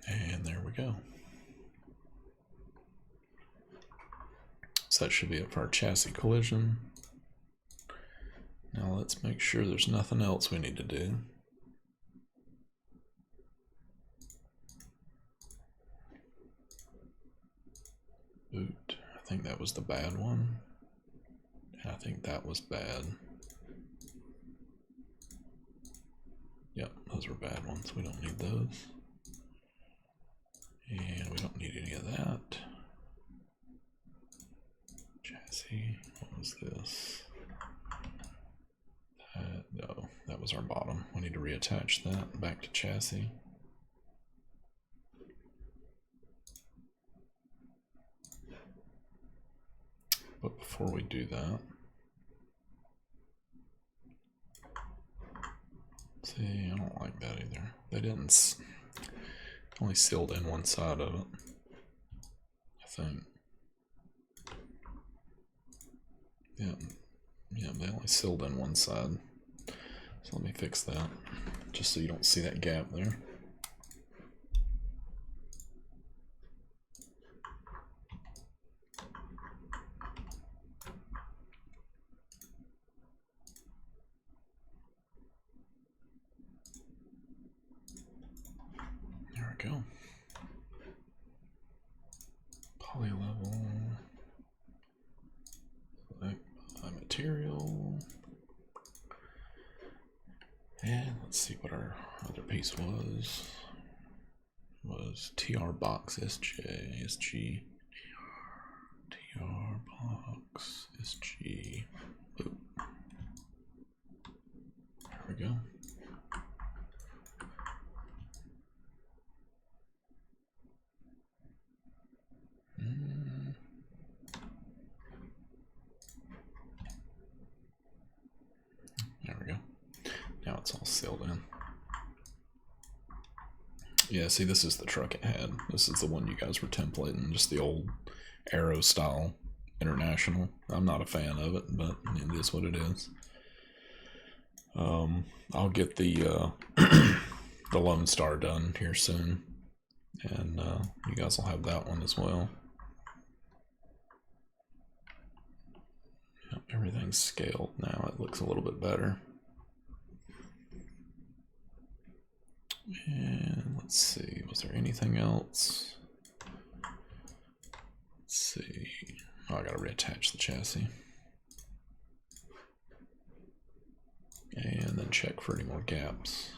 And there we go. So that should be it for our chassis collision. Now let's make sure there's nothing else we need to do. Boot, I think that was the bad one. And I think that was bad. Yep, those were bad ones. We don't need those. And we don't need any of that. Chassis, what was this? That. was our bottom. We need to reattach that back to chassis. But before we do that, see, I don't like that either. They didn't, only sealed in one side of it, I think. Yeah, they only sealed in one side. So let me fix that, just so you don't see that gap there. There we go. Poly level. Material. And let's see what our other piece was. It was TR box SG. TR box SG. Boop. There we go. There we go. Now it's all sealed in. Yeah, see, this is the truck it had. This is the one you guys were templating, just the old Aero style International. I'm not a fan of it, but it is what it is. I'll get the the Lone Star done here soon, and you guys will have that one as well. Yep, everything's scaled now. It looks a little bit better. And let's see, was there anything else? Let's see. Oh, I gotta reattach the chassis. And then check for any more gaps.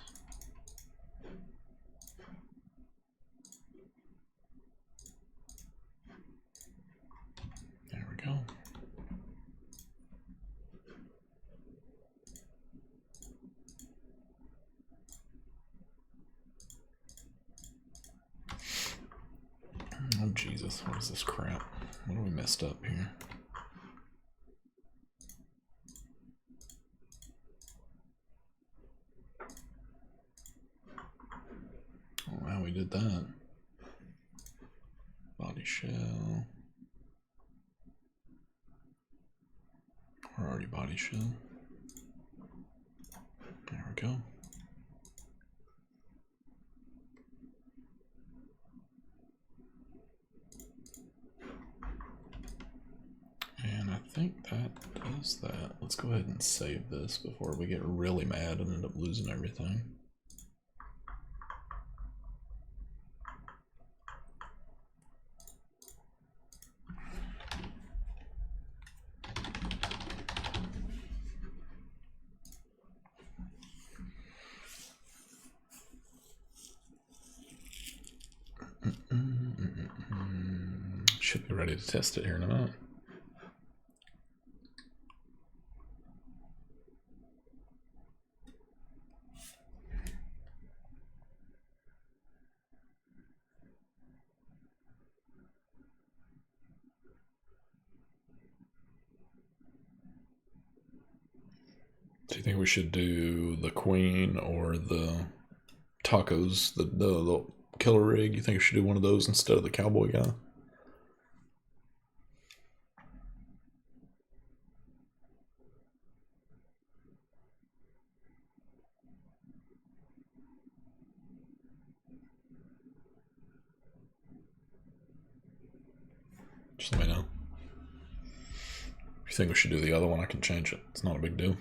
There we go. Oh Jesus, what is this crap? What have we messed up here? Oh wow, we did that. Body shell. We're already body shell. There we go. And I think that does that. Let's go ahead and save this before we get really mad and end up losing everything. Should be ready to test it here in a minute. Do you think we should do the Queen or the Tacos, the killer rig? You think we should do one of those instead of the cowboy guy? Just let me know. If you think we should do the other one, I can change it. It's not a big deal.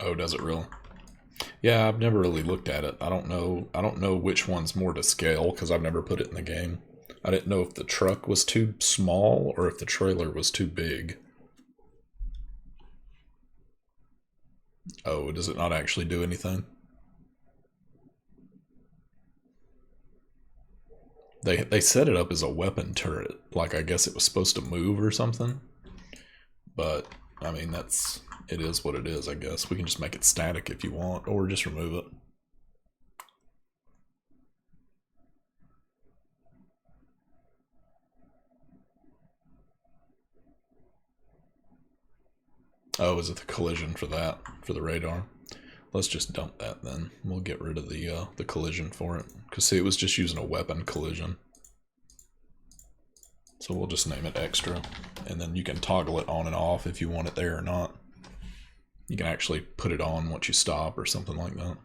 Oh, does it really? Yeah, I've never really looked at it. I don't know which one's more to scale because I've never put it in the game. I didn't know if the truck was too small or if the trailer was too big. Oh, does it not actually do anything? They set it up as a weapon turret. Like, I guess it was supposed to move or something. But, I mean, it is what it is, I guess. We can just make it static if you want, or just remove it. Oh, is it the collision for that, for the radar? Let's just dump that then. We'll get rid of the collision for it. Because see, it was just using a weapon collision. So we'll just name it extra. And then you can toggle it on and off if you want it there or not. You can actually put it on once you stop or something like that.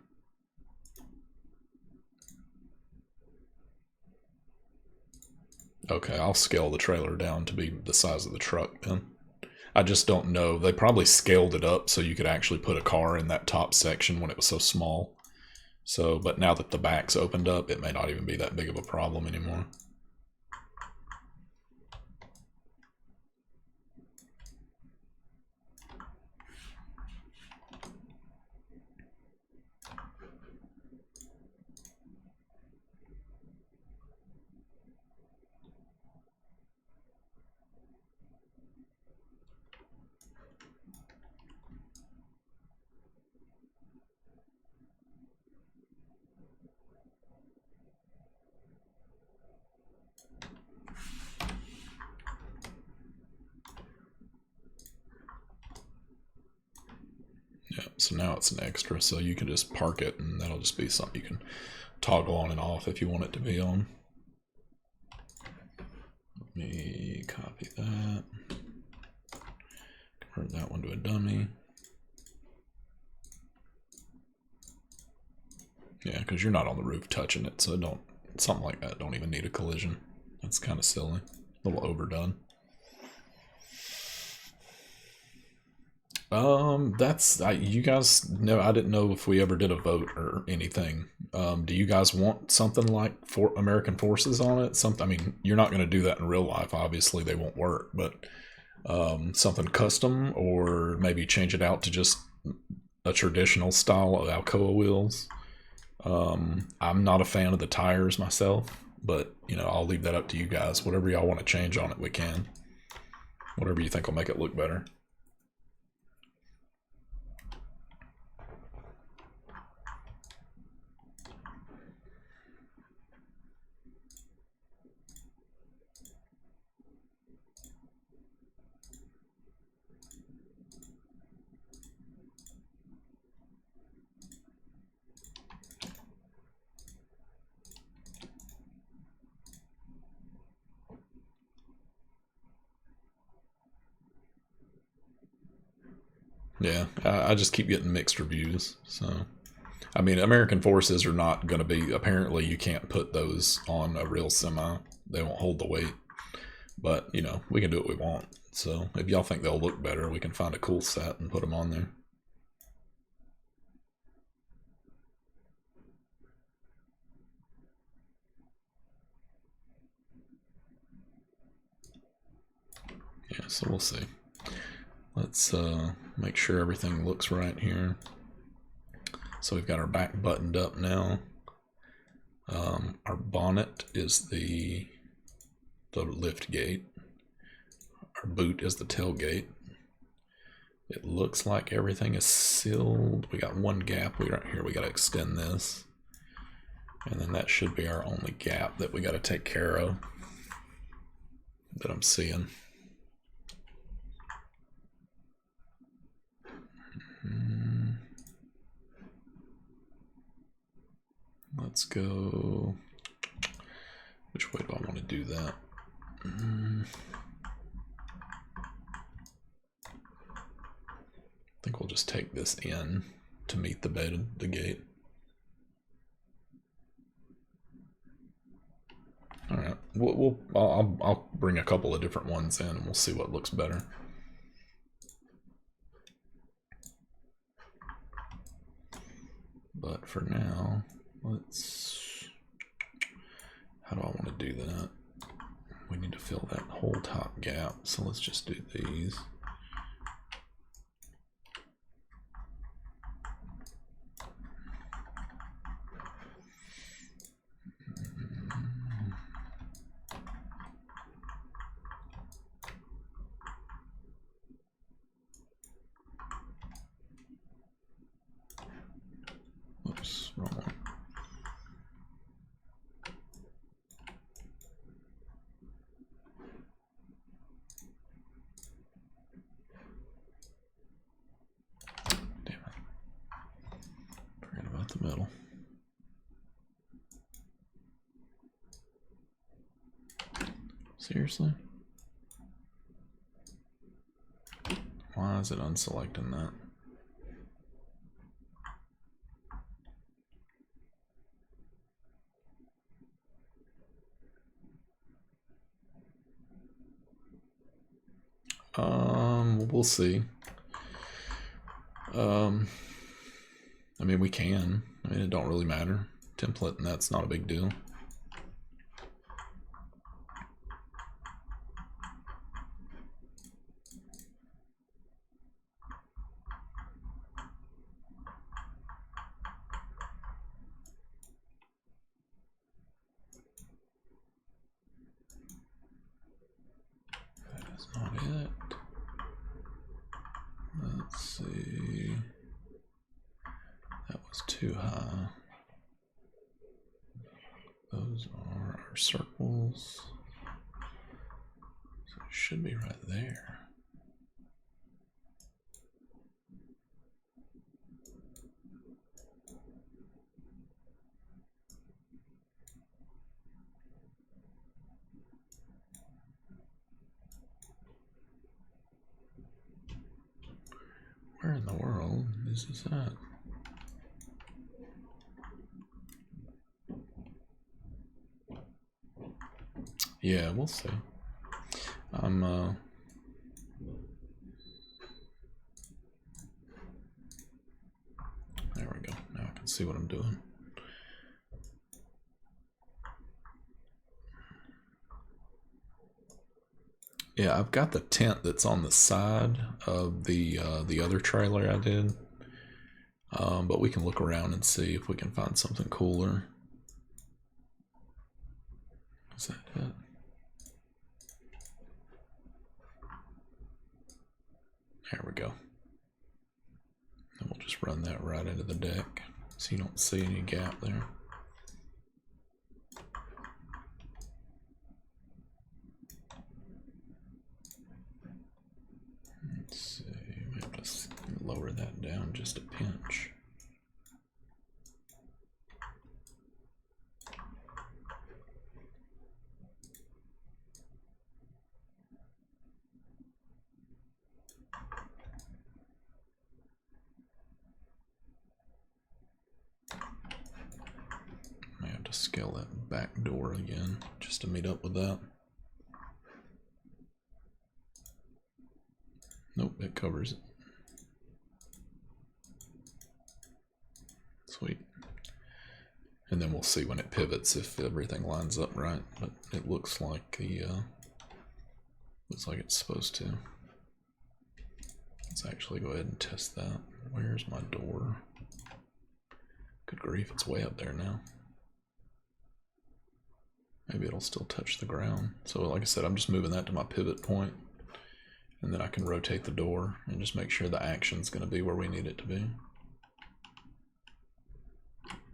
Okay, I'll scale the trailer down to be the size of the truck then. I just don't know. They probably scaled it up so you could actually put a car in that top section when it was so small. So, but now that the back's opened up, it may not even be that big of a problem anymore. Yeah, so now it's an extra, so you can just park it and that'll just be something you can toggle on and off if you want it to be on. Let me copy that. Convert that one to a dummy. Yeah, because you're not on the roof touching it, so something like that don't even need a collision. That's kind of silly. A little overdone. You guys know, I didn't know if we ever did a vote or anything. Do you guys want something like for American Forces on it? I mean, you're not going to do that in real life. Obviously, they won't work, but something custom, or maybe change it out to just a traditional style of Alcoa wheels. I'm not a fan of the tires myself, but I'll leave that up to you guys. Whatever y'all want to change on it, we can. Whatever you think will make it look better. Yeah, I just keep getting mixed reviews. So, I mean, American Forces are not going to be. Apparently, you can't put those on a real semi. They won't hold the weight. But we can do what we want. So, if y'all think they'll look better, we can find a cool set and put them on there. Yeah, so we'll see. Let's make sure everything looks right here. So we've got our back buttoned up now. Our bonnet is the lift gate. Our boot is the tailgate. It looks like everything is sealed. We got one gap right here. We got to extend this. And then that should be our only gap that we got to take care of that I'm seeing. Let's go. Which way do I want to do that? I think we'll just take this in to meet the gate. All right. I'll bring a couple of different ones in, and we'll see what looks better. But for now, how do I want to do that? we need to fill that whole top gap, so let's just do these. Oops, wrong one. Damn it. Forgot about the middle. Seriously? Why is it unselecting that? We'll see. I mean, we can. I mean, it don't really matter. Template, and that's not a big deal. That is not it. Let's see. That was too high. Those are our circles. So it should be right there. Where in the world is this at? Yeah, we'll see. There we go. Now I can see what I'm doing. Yeah, I've got the tent that's on the side of the other trailer I did. But we can look around and see if we can find something cooler. Is that it? There we go. And we'll just run that right into the deck so you don't see any gap there. Let's see, we have to lower that down just a pinch. I have to scale that back door again just to meet up with that. Nope, it covers it. Sweet. And then we'll see when it pivots if everything lines up right, but it looks like it's supposed to. Let's actually go ahead and test that. Where's my door? Good grief, it's way up there now. Maybe it'll still touch the ground. So like I said, I'm just moving that to my pivot point, and then I can rotate the door and just make sure the action's going to be where we need it to be.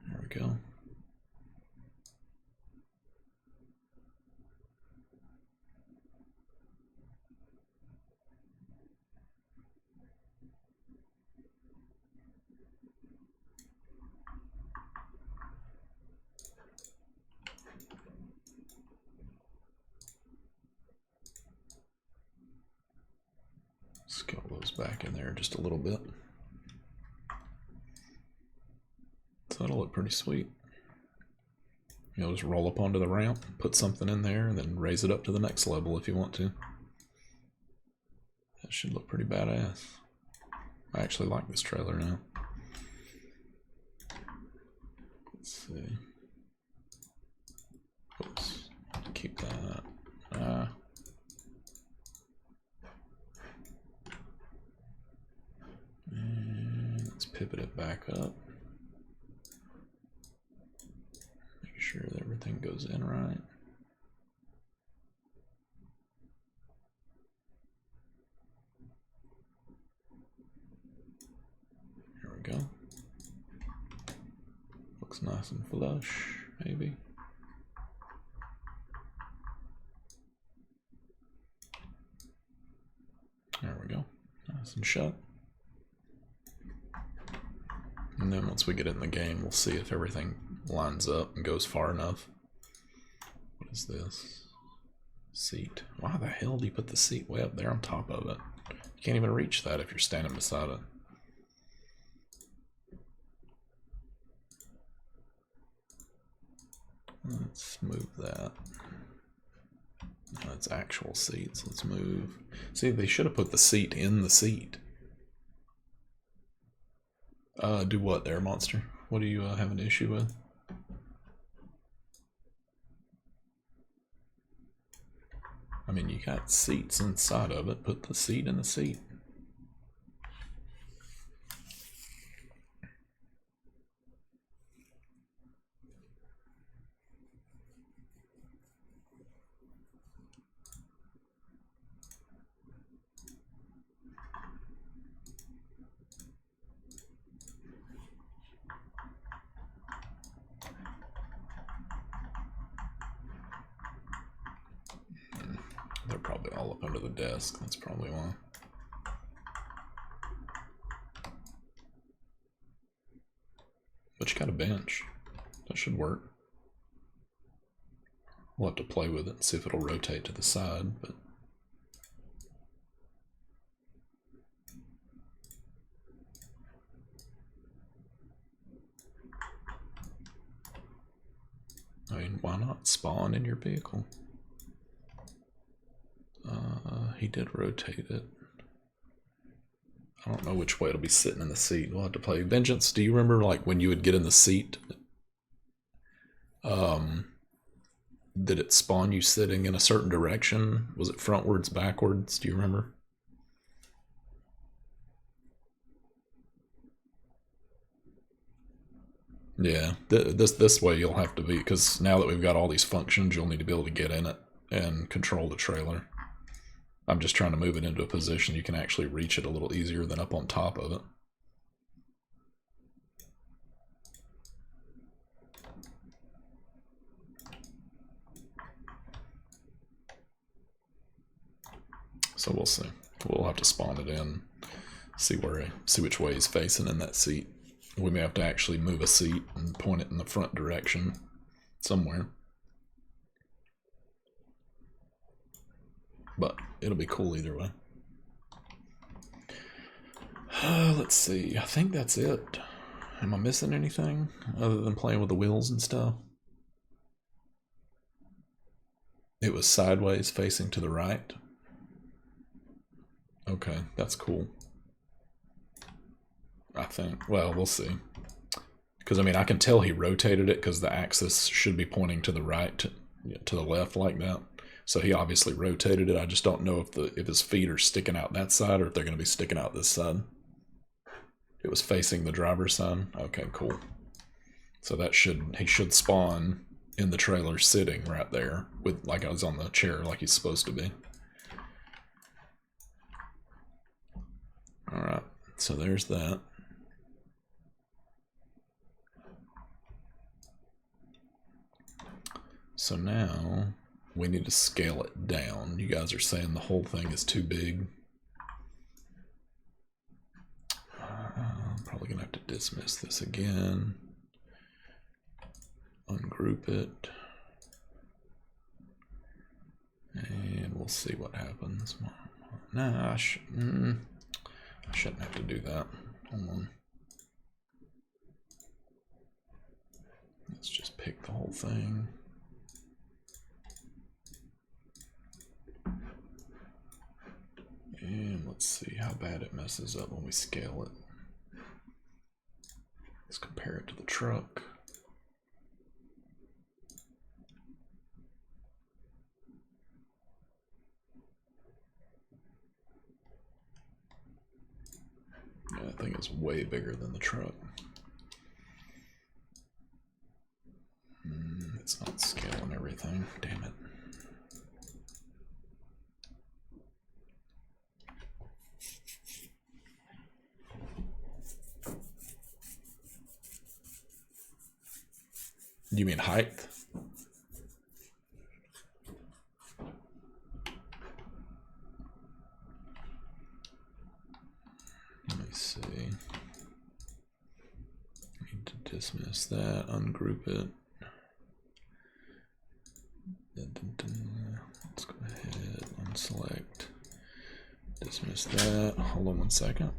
There we go. Scale those back in there just a little bit. So that'll look pretty sweet. You know, just roll up onto the ramp, put something in there, and then raise it up to the next level if you want to. That should look pretty badass. I actually like this trailer now. Let's see. Oops, keep that. And let's pivot it back up. Make sure that everything goes in right. Here we go. Looks nice and flush, maybe. There we go. Nice and shut. And then once we get it in the game, we'll see if everything lines up and goes far enough. What is this? Seat. Why the hell do you put the seat way up there on top of it? You can't even reach that if you're standing beside it. Let's move that. No, it's actual seats. Let's move. See, they should have put the seat in the seat. Do what there, monster? What do you have an issue with? I mean, you got seats inside of it. Put the seat in the seat. They're probably all up under the desk. That's probably why. But you got a bench. That should work. We'll have to play with it and see if it'll rotate to the side, but I mean, why not spawn in your vehicle? He did rotate it. I don't know which way it'll be sitting in the seat. We'll have to play. Vengeance, do you remember like when you would get in the seat? Did it spawn you sitting in a certain direction? Was it frontwards, backwards? Do you remember? Yeah, this way you'll have to be, because now that we've got all these functions, you'll need to be able to get in it and control the trailer. I'm just trying to move it into a position you can actually reach it a little easier than up on top of it. So we'll see. We'll have to spawn it in, see which way he's facing in that seat. We may have to actually move a seat and point it in the front direction somewhere. But it'll be cool either way. Let's see. I think that's it. Am I missing anything other than playing with the wheels and stuff? It was sideways facing to the right. Okay, that's cool. I think. Well, we'll see. Because, I mean, I can tell he rotated it because the axis should be pointing to the right, to the left like that. So he obviously rotated it. I just don't know if his feet are sticking out that side or if they're going to be sticking out this side. It was facing the driver's side. Okay, cool. So that he should spawn in the trailer sitting right there with like I was on the chair like he's supposed to be. All right. So there's that. So now we need to scale it down. You guys are saying the whole thing is too big. I'm probably gonna have to dismiss this again. Ungroup it. And we'll see what happens. Nah, I shouldn't have to do that. Hold on. Let's just pick the whole thing. And let's see how bad it messes up when we scale it. Let's compare it to the truck. thing is way bigger than the truck. It's not scaling everything. Damn it. You mean height? Let me see. Need to dismiss that, ungroup it. Let's go ahead, unselect, dismiss that. Hold on 1 second.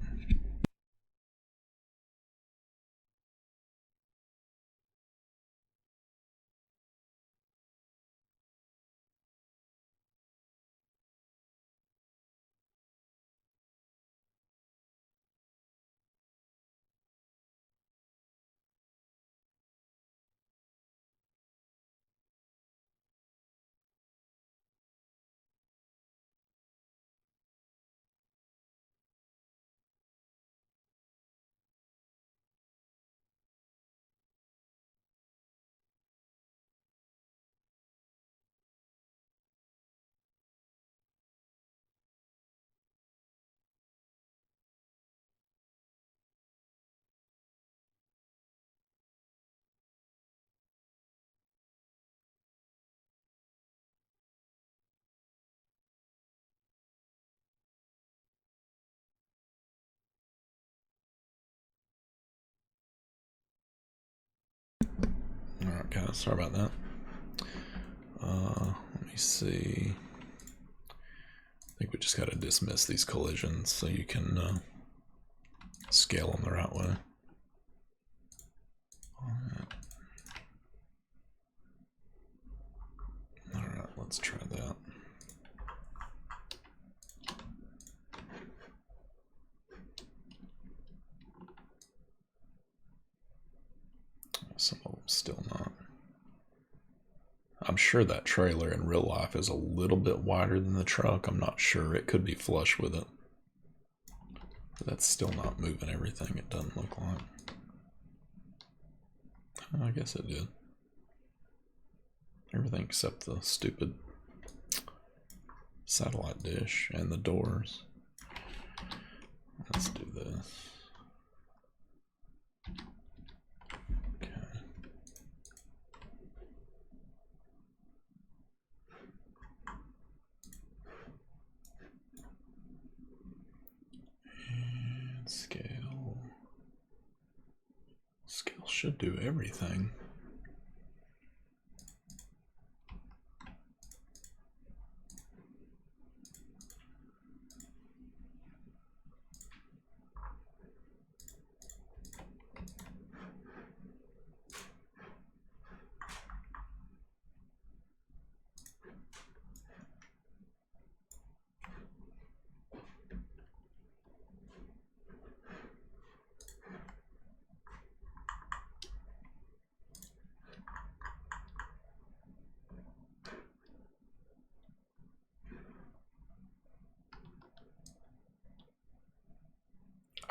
Alright guys, sorry about that. Let me see. I think we just gotta dismiss these collisions so you can scale them the right way. Alright, let's try that. Some of them still not. I'm sure that trailer in real life is a little bit wider than the truck. I'm not sure. It could be flush with it. But that's still not moving everything, it doesn't look like. I guess it did. Everything except the stupid satellite dish and the doors. Let's do this. Okay. And scale. Scale should do everything.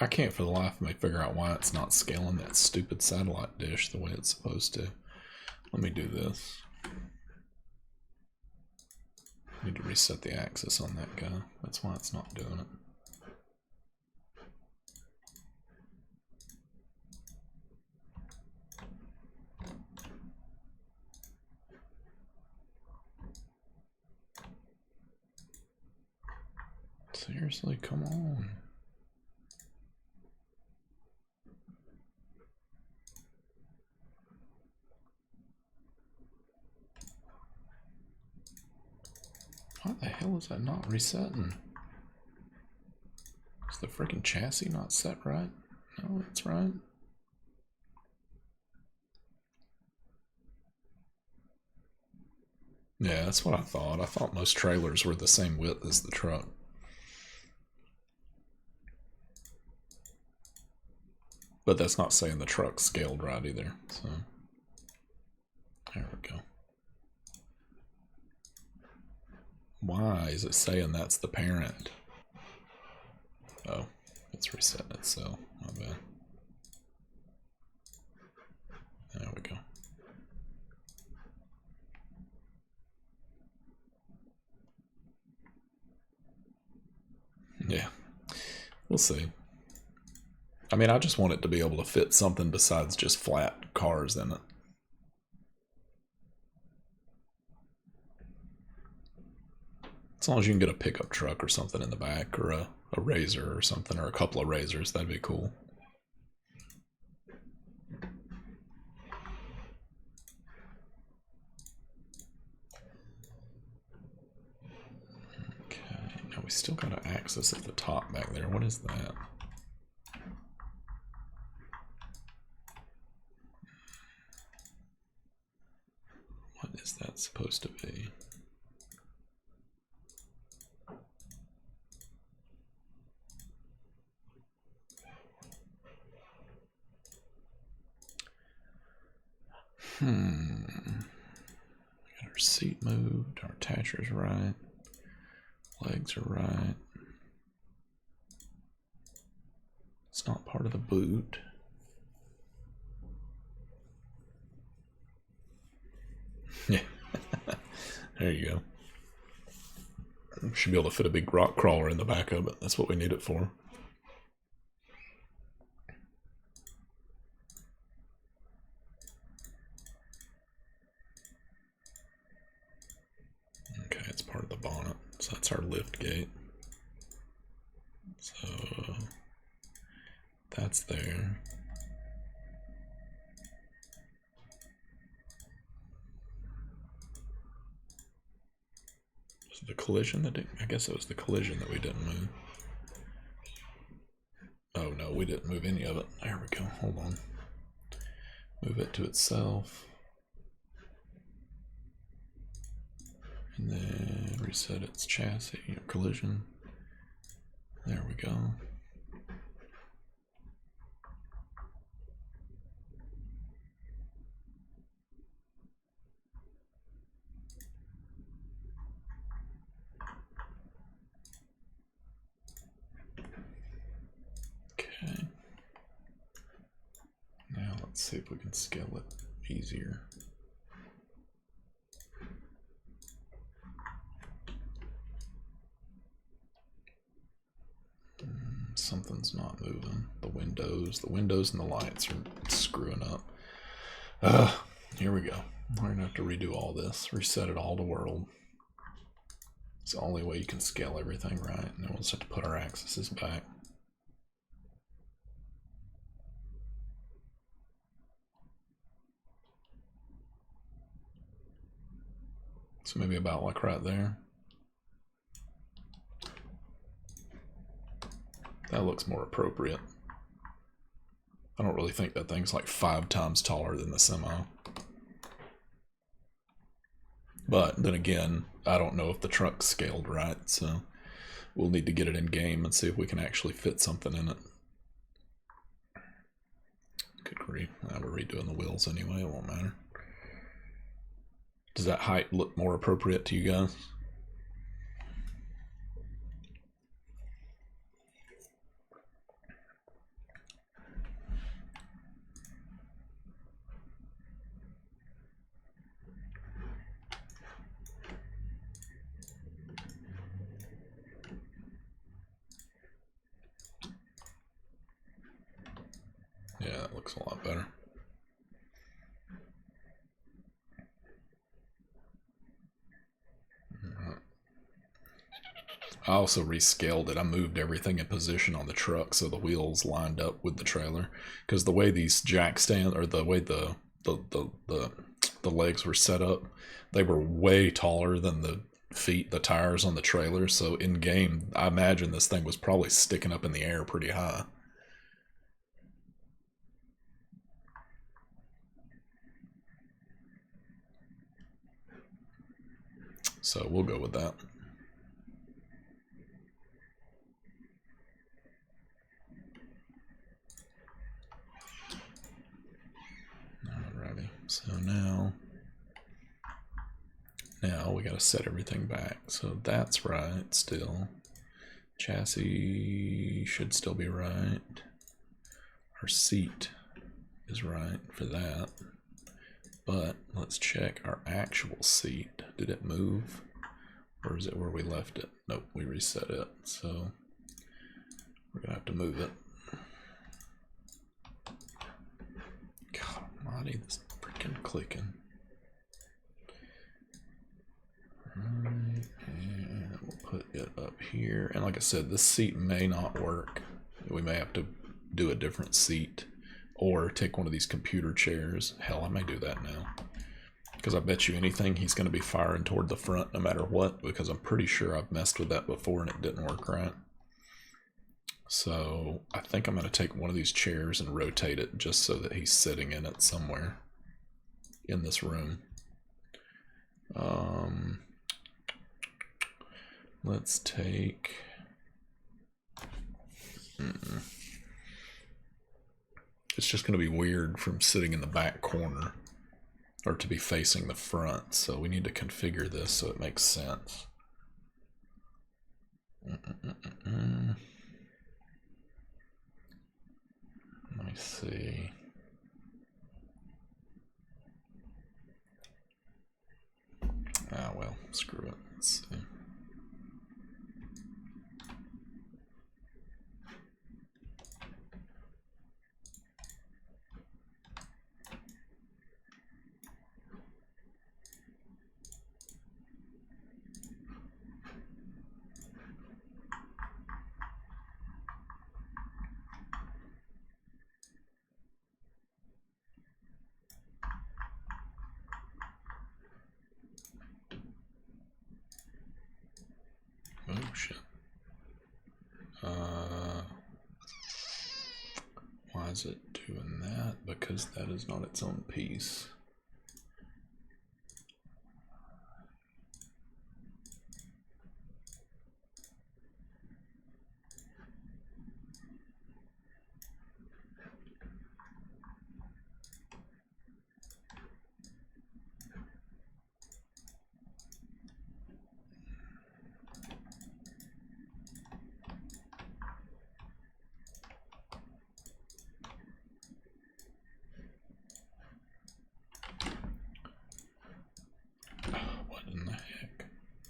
I can't for the life of me figure out why it's not scaling that stupid satellite dish the way it's supposed to. Let me do this. I need to reset the axis on that guy. That's why it's not doing it. Seriously, come on. Why the hell is that not resetting? Is the freaking chassis not set right? No, it's right. Yeah, that's what I thought. I thought most trailers were the same width as the truck. But that's not saying the truck's scaled right either, so there we go. Why is it saying that's the parent? Oh, it's resetting itself. My bad. There we go. Yeah, we'll see. I mean, I just want it to be able to fit something besides just flat cars in it. As long as you can get a pickup truck or something in the back, or a razor or something, or a couple of razors, that'd be cool. Okay, now we still got to access at the top back there. What is that? What is that supposed to be? Got our seat moved, our attachers right, legs are right. It's not part of the boot. Yeah, there you go. Should be able to fit a big rock crawler in the back of it. That's what we need it for. Okay, it's part of the bonnet. So that's our lift gate. So that's there. Was it the collision that didn't? I guess it was the collision that we didn't move. Oh no, we didn't move any of it. There we go. Hold on. Move it to itself. And then reset its chassis, collision. There we go. Okay. Now let's see if we can scale it easier. Something's not moving. The windows and the lights are screwing up. Here we go. We're gonna have to redo all this, reset it all to world. It's the only way you can scale everything right, and then we'll just have to put our axes back. So maybe about like right there. That looks more appropriate. I don't really think that thing's like 5 times taller than the SEMA. But then again, I don't know if the truck's scaled right, so we'll need to get it in game and see if we can actually fit something in it. Good grief. We're redoing the wheels anyway, it won't matter. Does that height look more appropriate to you guys? Yeah, that looks a lot better. I also rescaled it. I moved everything in position on the truck so the wheels lined up with the trailer. Because the way these jack stand, or the way the legs were set up, they were way taller than the tires on the trailer. So in game, I imagine this thing was probably sticking up in the air pretty high. So we'll go with that. Alrighty, so now we gotta set everything back. So that's right still. Chassis should still be right. Our seat is right for that. But let's check our actual seat. Did it move? Or is it where we left it? Nope, we reset it. So we're gonna have to move it. God almighty, this freaking clicking. Alright, and we'll put it up here. And like I said, this seat may not work. We may have to do a different seat or take one of these computer chairs. Hell, I may do that now. Because I bet you anything he's going to be firing toward the front no matter what, because I'm pretty sure I've messed with that before and it didn't work right. So I think I'm going to take one of these chairs and rotate it just so that he's sitting in it somewhere in this room. Let's take... It's just going to be weird from sitting in the back corner or to be facing the front, so we need to configure this so it makes sense. Let me see. Ah, well, screw it. Let's see. Oh shit. Why is it doing that? Because that is not its own piece.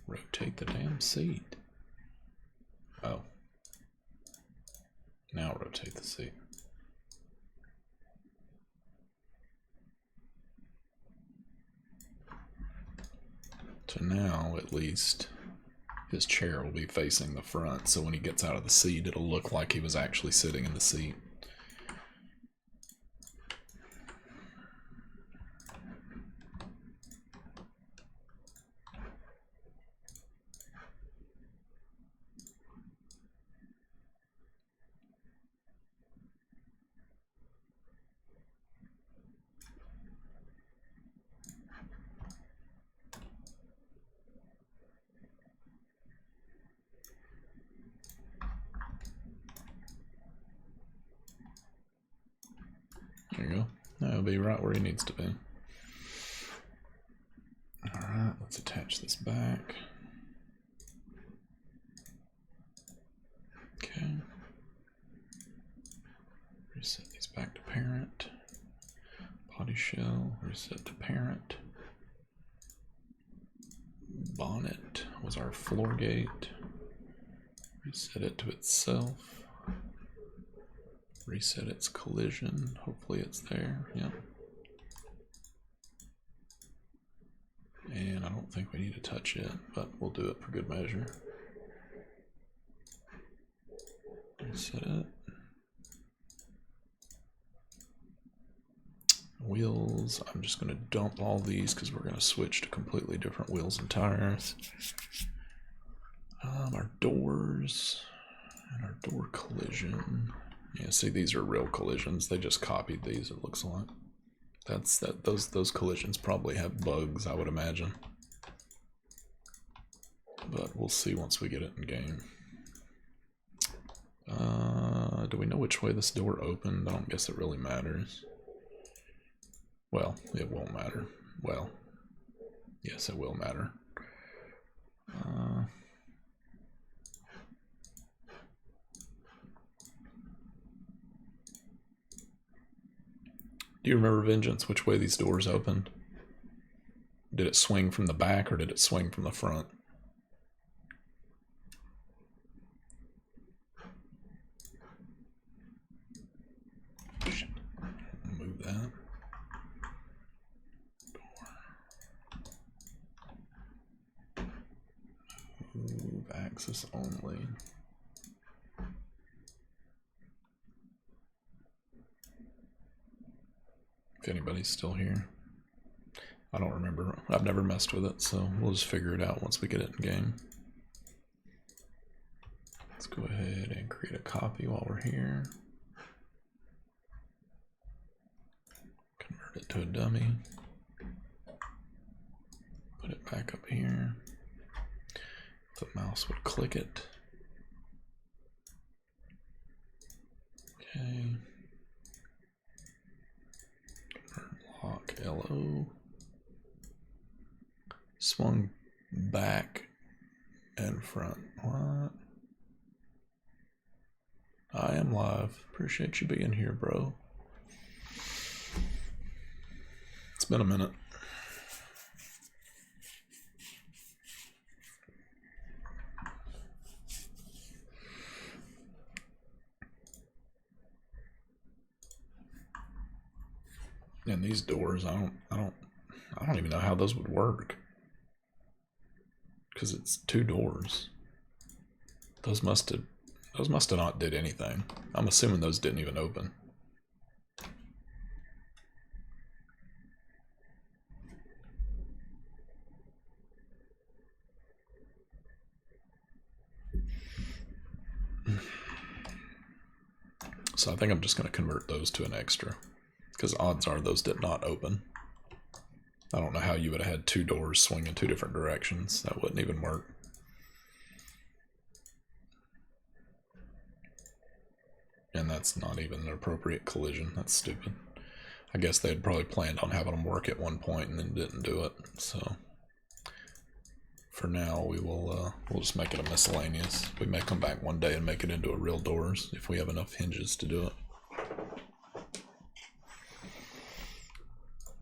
Rotate the damn seat. Oh. Now rotate the seat. So now, at least, his chair will be facing the front, so when he gets out of the seat, it'll look like he was actually sitting in the seat. There you go. That'll be right where he needs to be. Alright, let's attach this back. Okay. Reset these back to parent. Body shell, reset to parent. Bonnet was our floor gate. Reset it to itself. Reset its collision. Hopefully it's there. Yep. And I don't think we need to touch it, but we'll do it for good measure. Reset it. Wheels. I'm just going to dump all these because we're going to switch to completely different wheels and tires. Our doors and our door collision. Yeah, see, these are real collisions. They just copied these, it looks like. Those collisions probably have bugs, I would imagine. But we'll see once we get it in game. Do we know which way this door opened? I don't guess it really matters. Well, it won't matter. Well, yes, it will matter. Do you remember, Vengeance, which way these doors opened? Did it swing from the back or did it swing from the front? Move that. Move axis only. If anybody's still here. I don't remember. I've never messed with it, so we'll just figure it out once we get it in game. Let's go ahead and create a copy while we're here. Convert it to a dummy. Put it back up here. The mouse would click it. Okay. Lock LO. Swung back and front. What? I am live. Appreciate you being here, bro. It's been a minute. And these doors, I don't even know how those would work. Because it's 2 doors. Those must have not did anything. I'm assuming those didn't even open. So I think I'm just going to convert those to an extra. Because odds are those did not open. I don't know how you would have had 2 doors swing in 2 different directions. That wouldn't even work. And that's not even an appropriate collision. That's stupid. I guess they'd probably planned on having them work at one point and then didn't do it. So for now, we'll just make it a miscellaneous. We may come back one day and make it into a real doors if we have enough hinges to do it.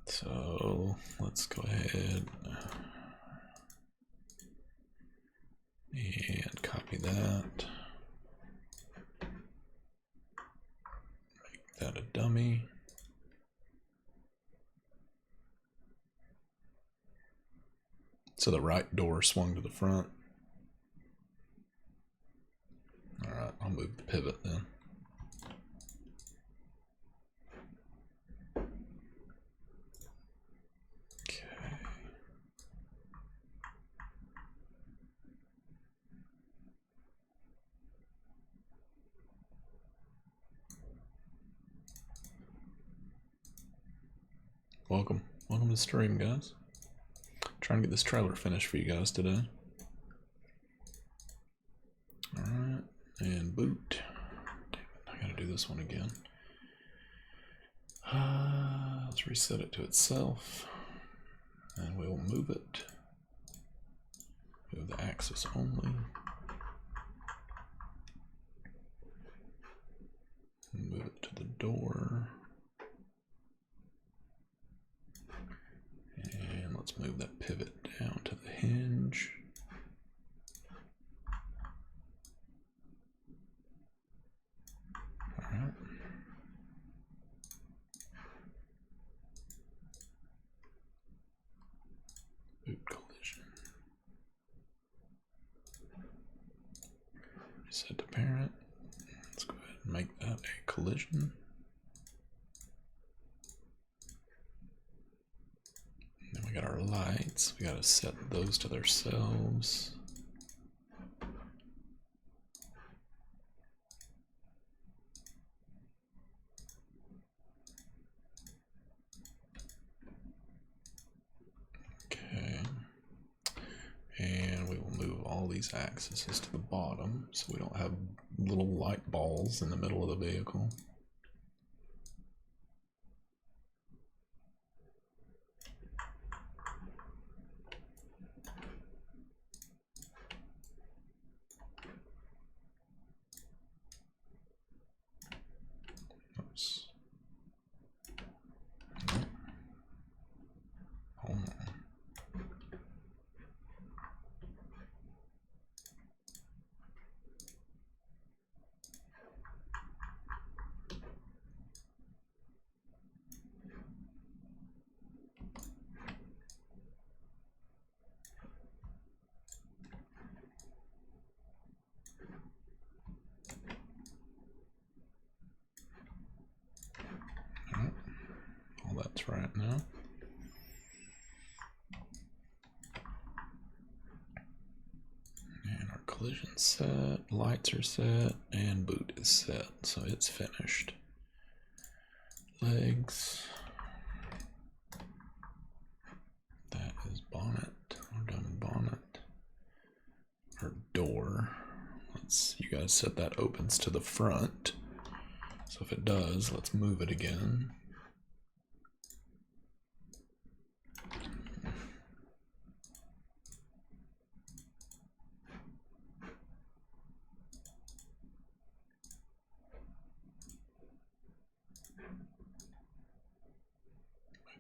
So let's go ahead and copy that. Make that a dummy. So the right door swung to the front. All right, I'll move the pivot then. Welcome to the stream, guys. Trying to get this trailer finished for you guys today. Alright, and boot. Damn it, I gotta do this one again. Let's reset it to itself. And we'll move it. Move the axis only. Move it to the door. And let's move that pivot down to the hinge. All right. Boot collision. Reset to parent. Let's go ahead and make that a collision. Then we got our lights. We got to set those to themselves. Okay. And we will move all these axes to the bottom so we don't have little light balls in the middle of the vehicle. Oops. right now. And our collision set, lights are set, and boot is set, so it's finished. Legs. That is bonnet. We're done with bonnet. Our door. You guys said that opens to the front. So if it does, let's move it again.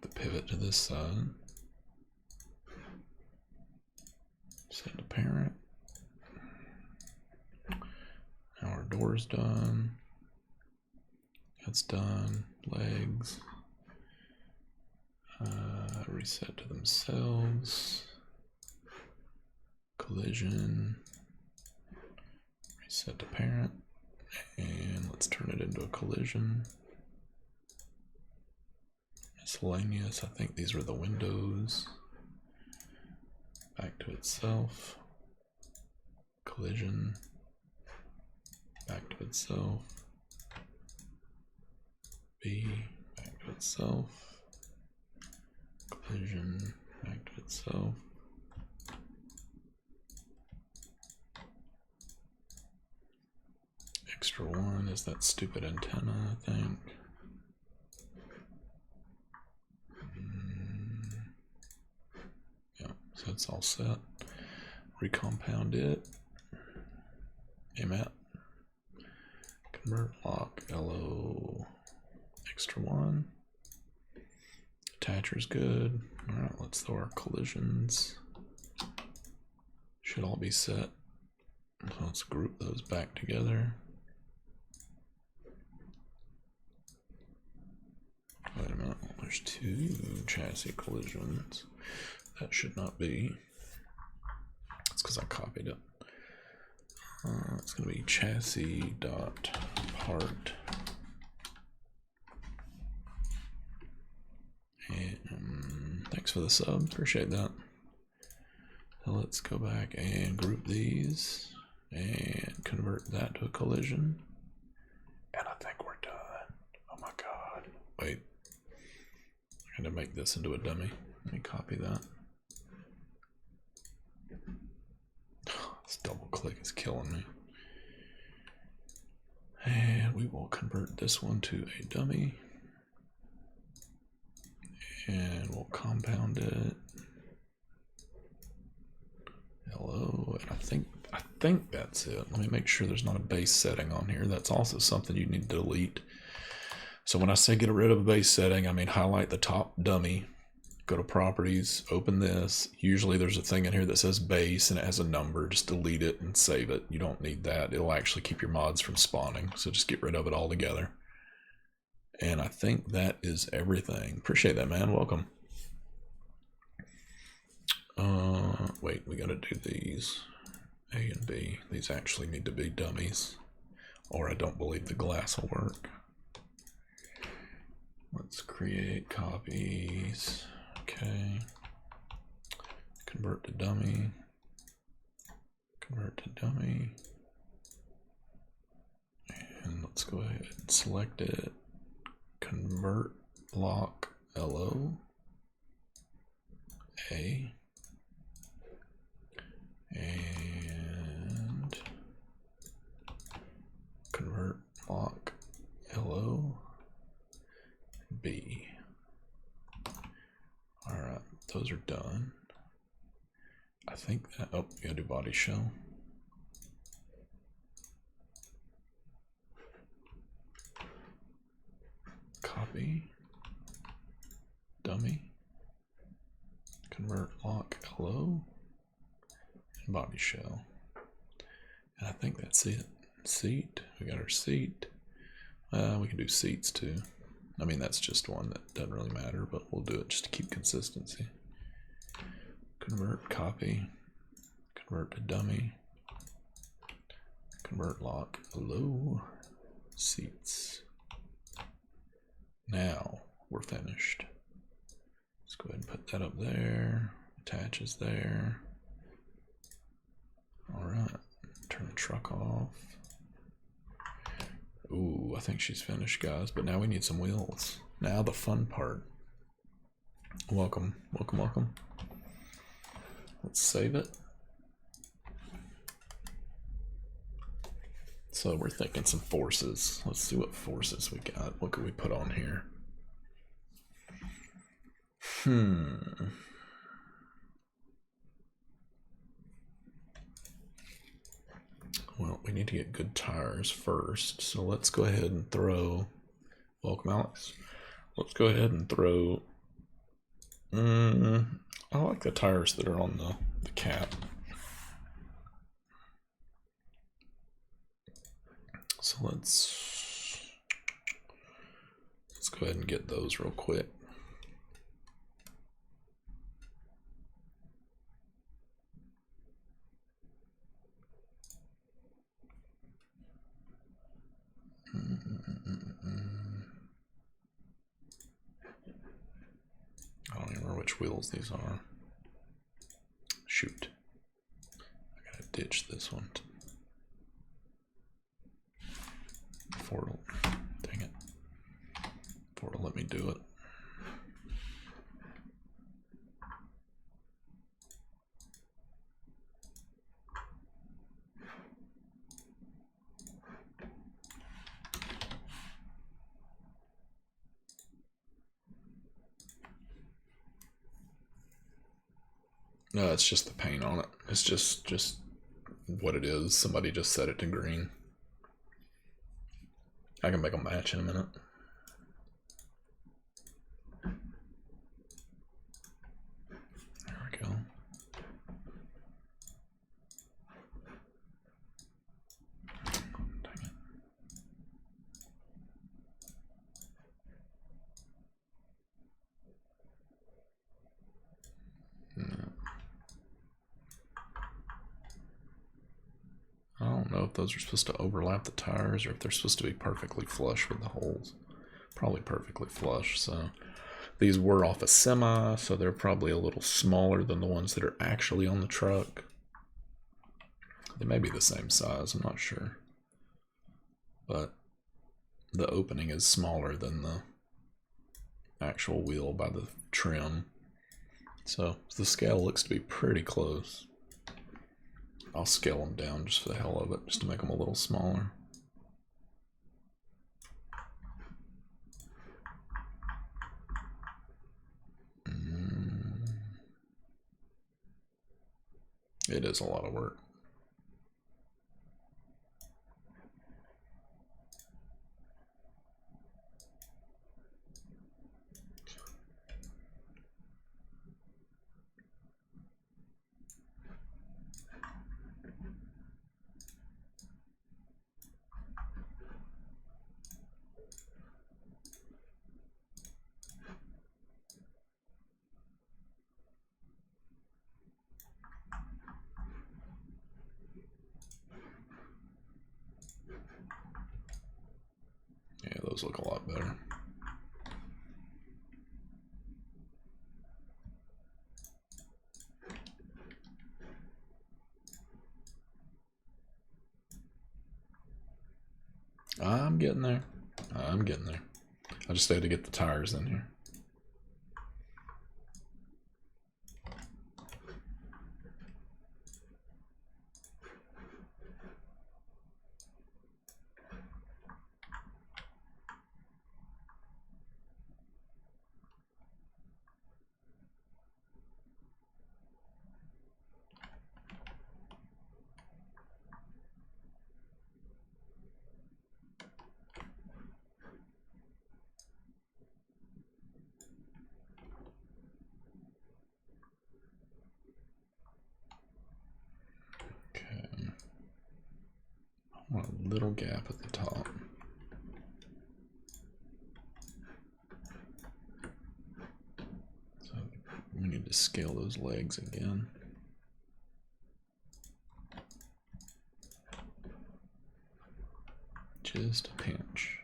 The pivot to this side. Set to parent. Now our door's done. That's done. Legs. Reset to themselves. Collision. Reset to parent. And let's turn it into a collision. Miscellaneous, I think these were the windows. Back to itself. Collision. Back to itself. B, back to itself. Collision, back to itself. Extra one is that stupid antenna, I think. Yeah, so it's all set. Recompound it. AMAT. Convert lock LO extra one. Attacher's good. Alright, let's throw our collisions. Should all be set. So let's group those back together. Wait a minute, there's two chassis collisions. That should not be. It's because I copied it. It's going to be chassis dot part. And thanks for the sub, appreciate that. So let's go back and group these and convert that to a collision. And I think we're done. Oh my god. Wait. I'm going to make this into a dummy. Let me copy that. This double click is killing me. And we will convert this one to a dummy. And we'll compound it. Hello, and I think that's it. Let me make sure there's not a base setting on here. That's also something you need to delete. So when I say get rid of a base setting, I mean highlight the top dummy, go to properties, open this. Usually there's a thing in here that says base and it has a number. Just delete it and save it. You don't need that. It'll actually keep your mods from spawning. So just get rid of it altogether. And I think that is everything. Appreciate that, man. Welcome. Wait, we gotta do these A and B. These actually need to be dummies, or I don't believe the glass will work. Let's create copies. Okay. Convert to dummy. Convert to dummy. And let's go ahead and select it. Convert lock LO A and convert lock LO B. Alright, those are done. I think that, oh, we gotta do body shell. Copy, dummy, convert lock LO, and body shell. And I think that's it. Seat, we got our seat. We can do seats too. I mean, that's just one that doesn't really matter, but we'll do it just to keep consistency. Convert, copy, convert to dummy, convert lock LO, seats. Now we're finished. go ahead and put that up there. Attaches there. Alright. Turn the truck off. Ooh, I think she's finished, guys. But now we need some wheels. Now the fun part. Welcome, welcome, welcome. Let's save it. So we're thinking some forces. Let's see what forces we got. What could we put on here? Well, we need to get good tires first. So let's go ahead and throw... Welcome, Alex. Let's go ahead and throw... I like the tires that are on the cap. So let's go ahead and get those real quick. I don't even remember which wheels these are. Shoot. I gotta ditch this one. Ford will, dang it. Ford will let me do it. No, it's just the paint on it. It's just what it is. Somebody just set it to green. I can make a match in a minute. There we go. Dang it. No. I don't know if those are supposed to overlap the tires or if they're supposed to be perfectly flush with the holes. Probably perfectly flush, so these were off a SEMA, so they're probably a little smaller than the ones that are actually on the truck. They may be the same size, I'm not sure. But the opening is smaller than the actual wheel by the trim. So the scale looks to be pretty close. I'll scale them down just for the hell of it, just to make them a little smaller. It is a lot of work. Yeah, those look a lot better. I'm getting there. I'm getting there. I just had to get the tires in here. I want a little gap at the top. So we need to scale those legs again. Just a pinch.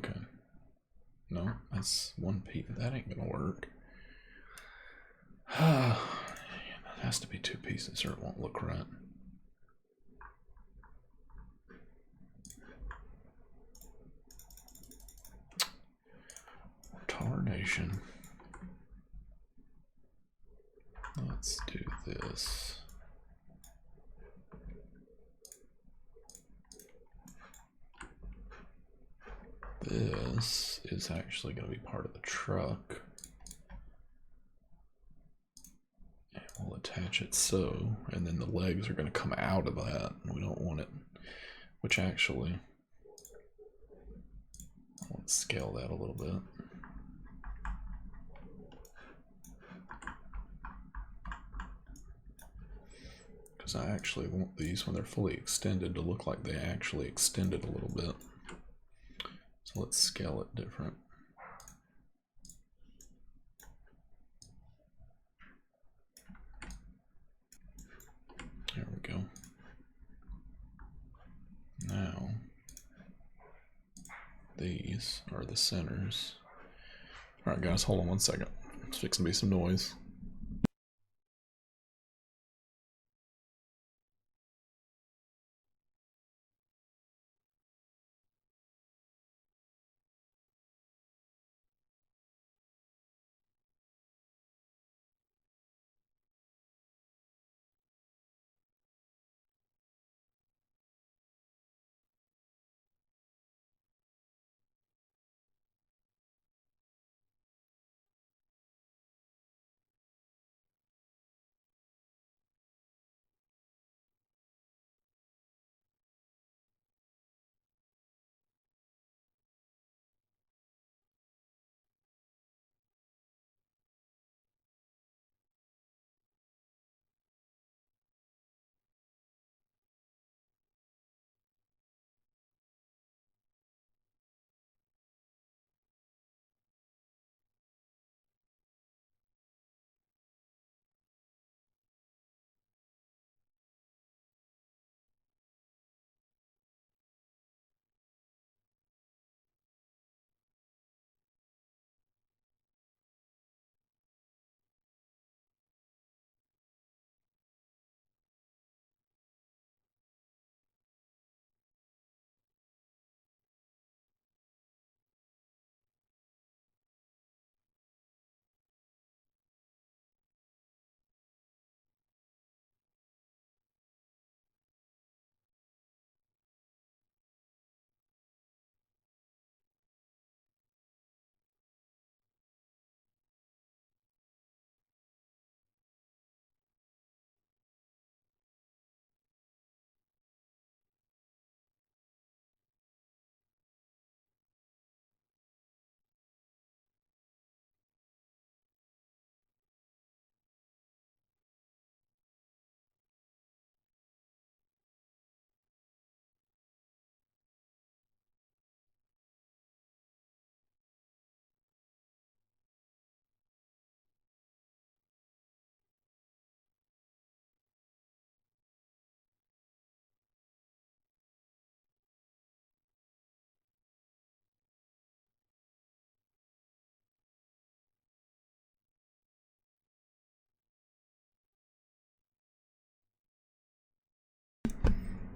Okay. No, that's one piece. That ain't gonna work. That has to be two pieces or it won't look right. Tarnation. Let's do this. This is actually going to be part of the truck. And we'll attach it so, and then the legs are going to come out of that. We don't want it, which actually, let's scale that a little bit. Because I actually want these, when they're fully extended, to look like they actually extended a little bit. So let's scale it different. There we go. Now, these are the centers. Alright guys, hold on one second. It's fixing to be some noise.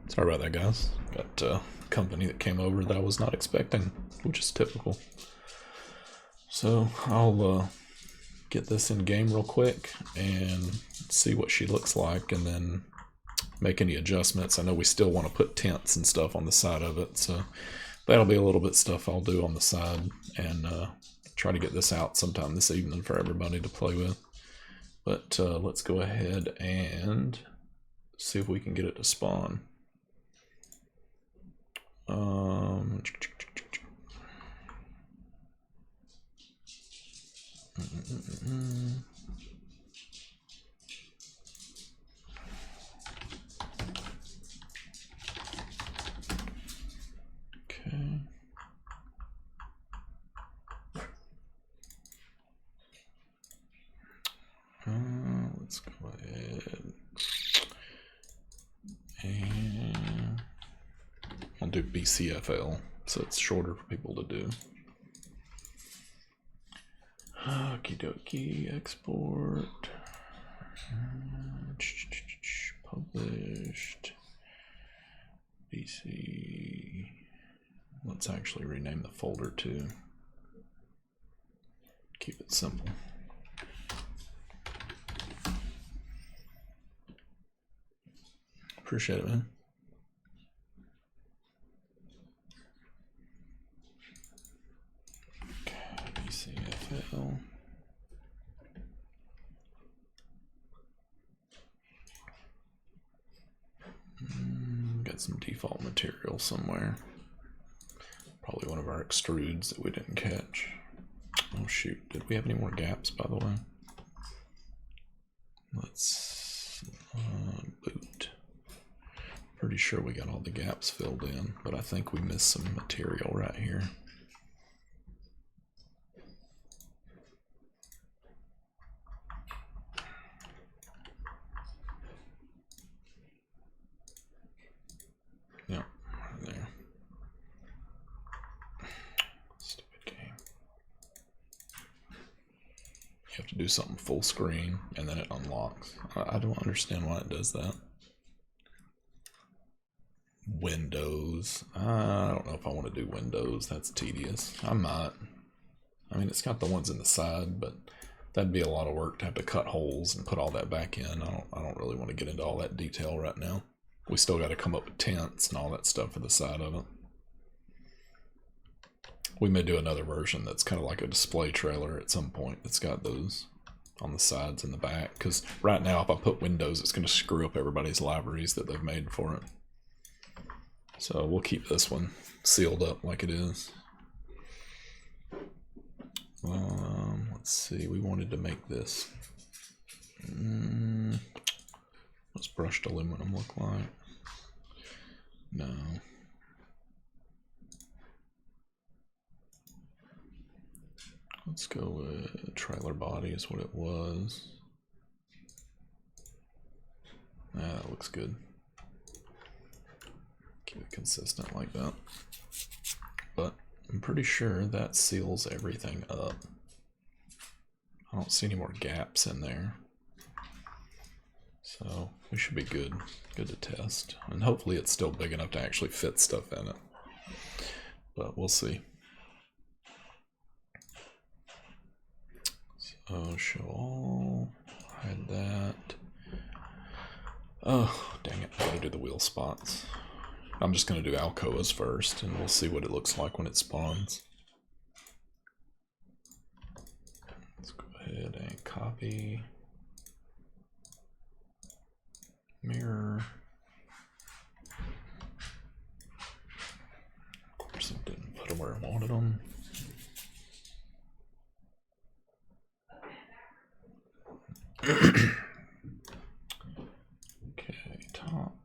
Sorry about that, guys. Got a company that came over that I was not expecting, which is typical. So I'll get this in game real quick and see what she looks like, and then make any adjustments. I know we still want to put tents and stuff on the side of it, so that'll be a little bit stuff I'll do on the side, and try to get this out sometime this evening for everybody to play with. But let's go ahead and see if we can get it to spawn. Okay. Let's go ahead and I'll do BCFL so it's shorter for people to do. Okie dokie, export. Published. BC. Let's actually rename the folder too. Keep it simple. Appreciate it, man. Okay, BCFL. Got some default material somewhere. Probably one of our extrudes that we didn't catch. Oh shoot, did we have any more gaps, by the way? Let's boot. Pretty sure we got all the gaps filled in, but I think we missed some material right here. Yep, right there. Stupid game. You have to do something full screen and then it unlocks. I don't understand why it does that. Windows. I don't know if I want to do Windows. That's tedious. I might. I mean, it's got the ones in the side, but that'd be a lot of work to have to cut holes and put all that back in. I don't really want to get into all that detail right now. We still got to come up with tents and all that stuff for the side of it. We may do another version that's kind of like a display trailer at some point that's got those on the sides and the back, because right now if I put windows it's going to screw up everybody's libraries that they've made for it. So we'll keep this one sealed up like it is. Let's see, we wanted to make this. What's brushed aluminum look like? No. Let's go with trailer body is what it was. That looks good. Keep it consistent like that. But I'm pretty sure that seals everything up. I don't see any more gaps in there. So we should be good. Good to test. And hopefully it's still big enough to actually fit stuff in it. But we'll see. So show all. Hide that. Oh, dang it. I gotta do the wheel spots. I'm just gonna do Alcoas first and we'll see what it looks like when it spawns. Let's go ahead and copy. Mirror. Of course I didn't put them where I wanted them. Okay, top.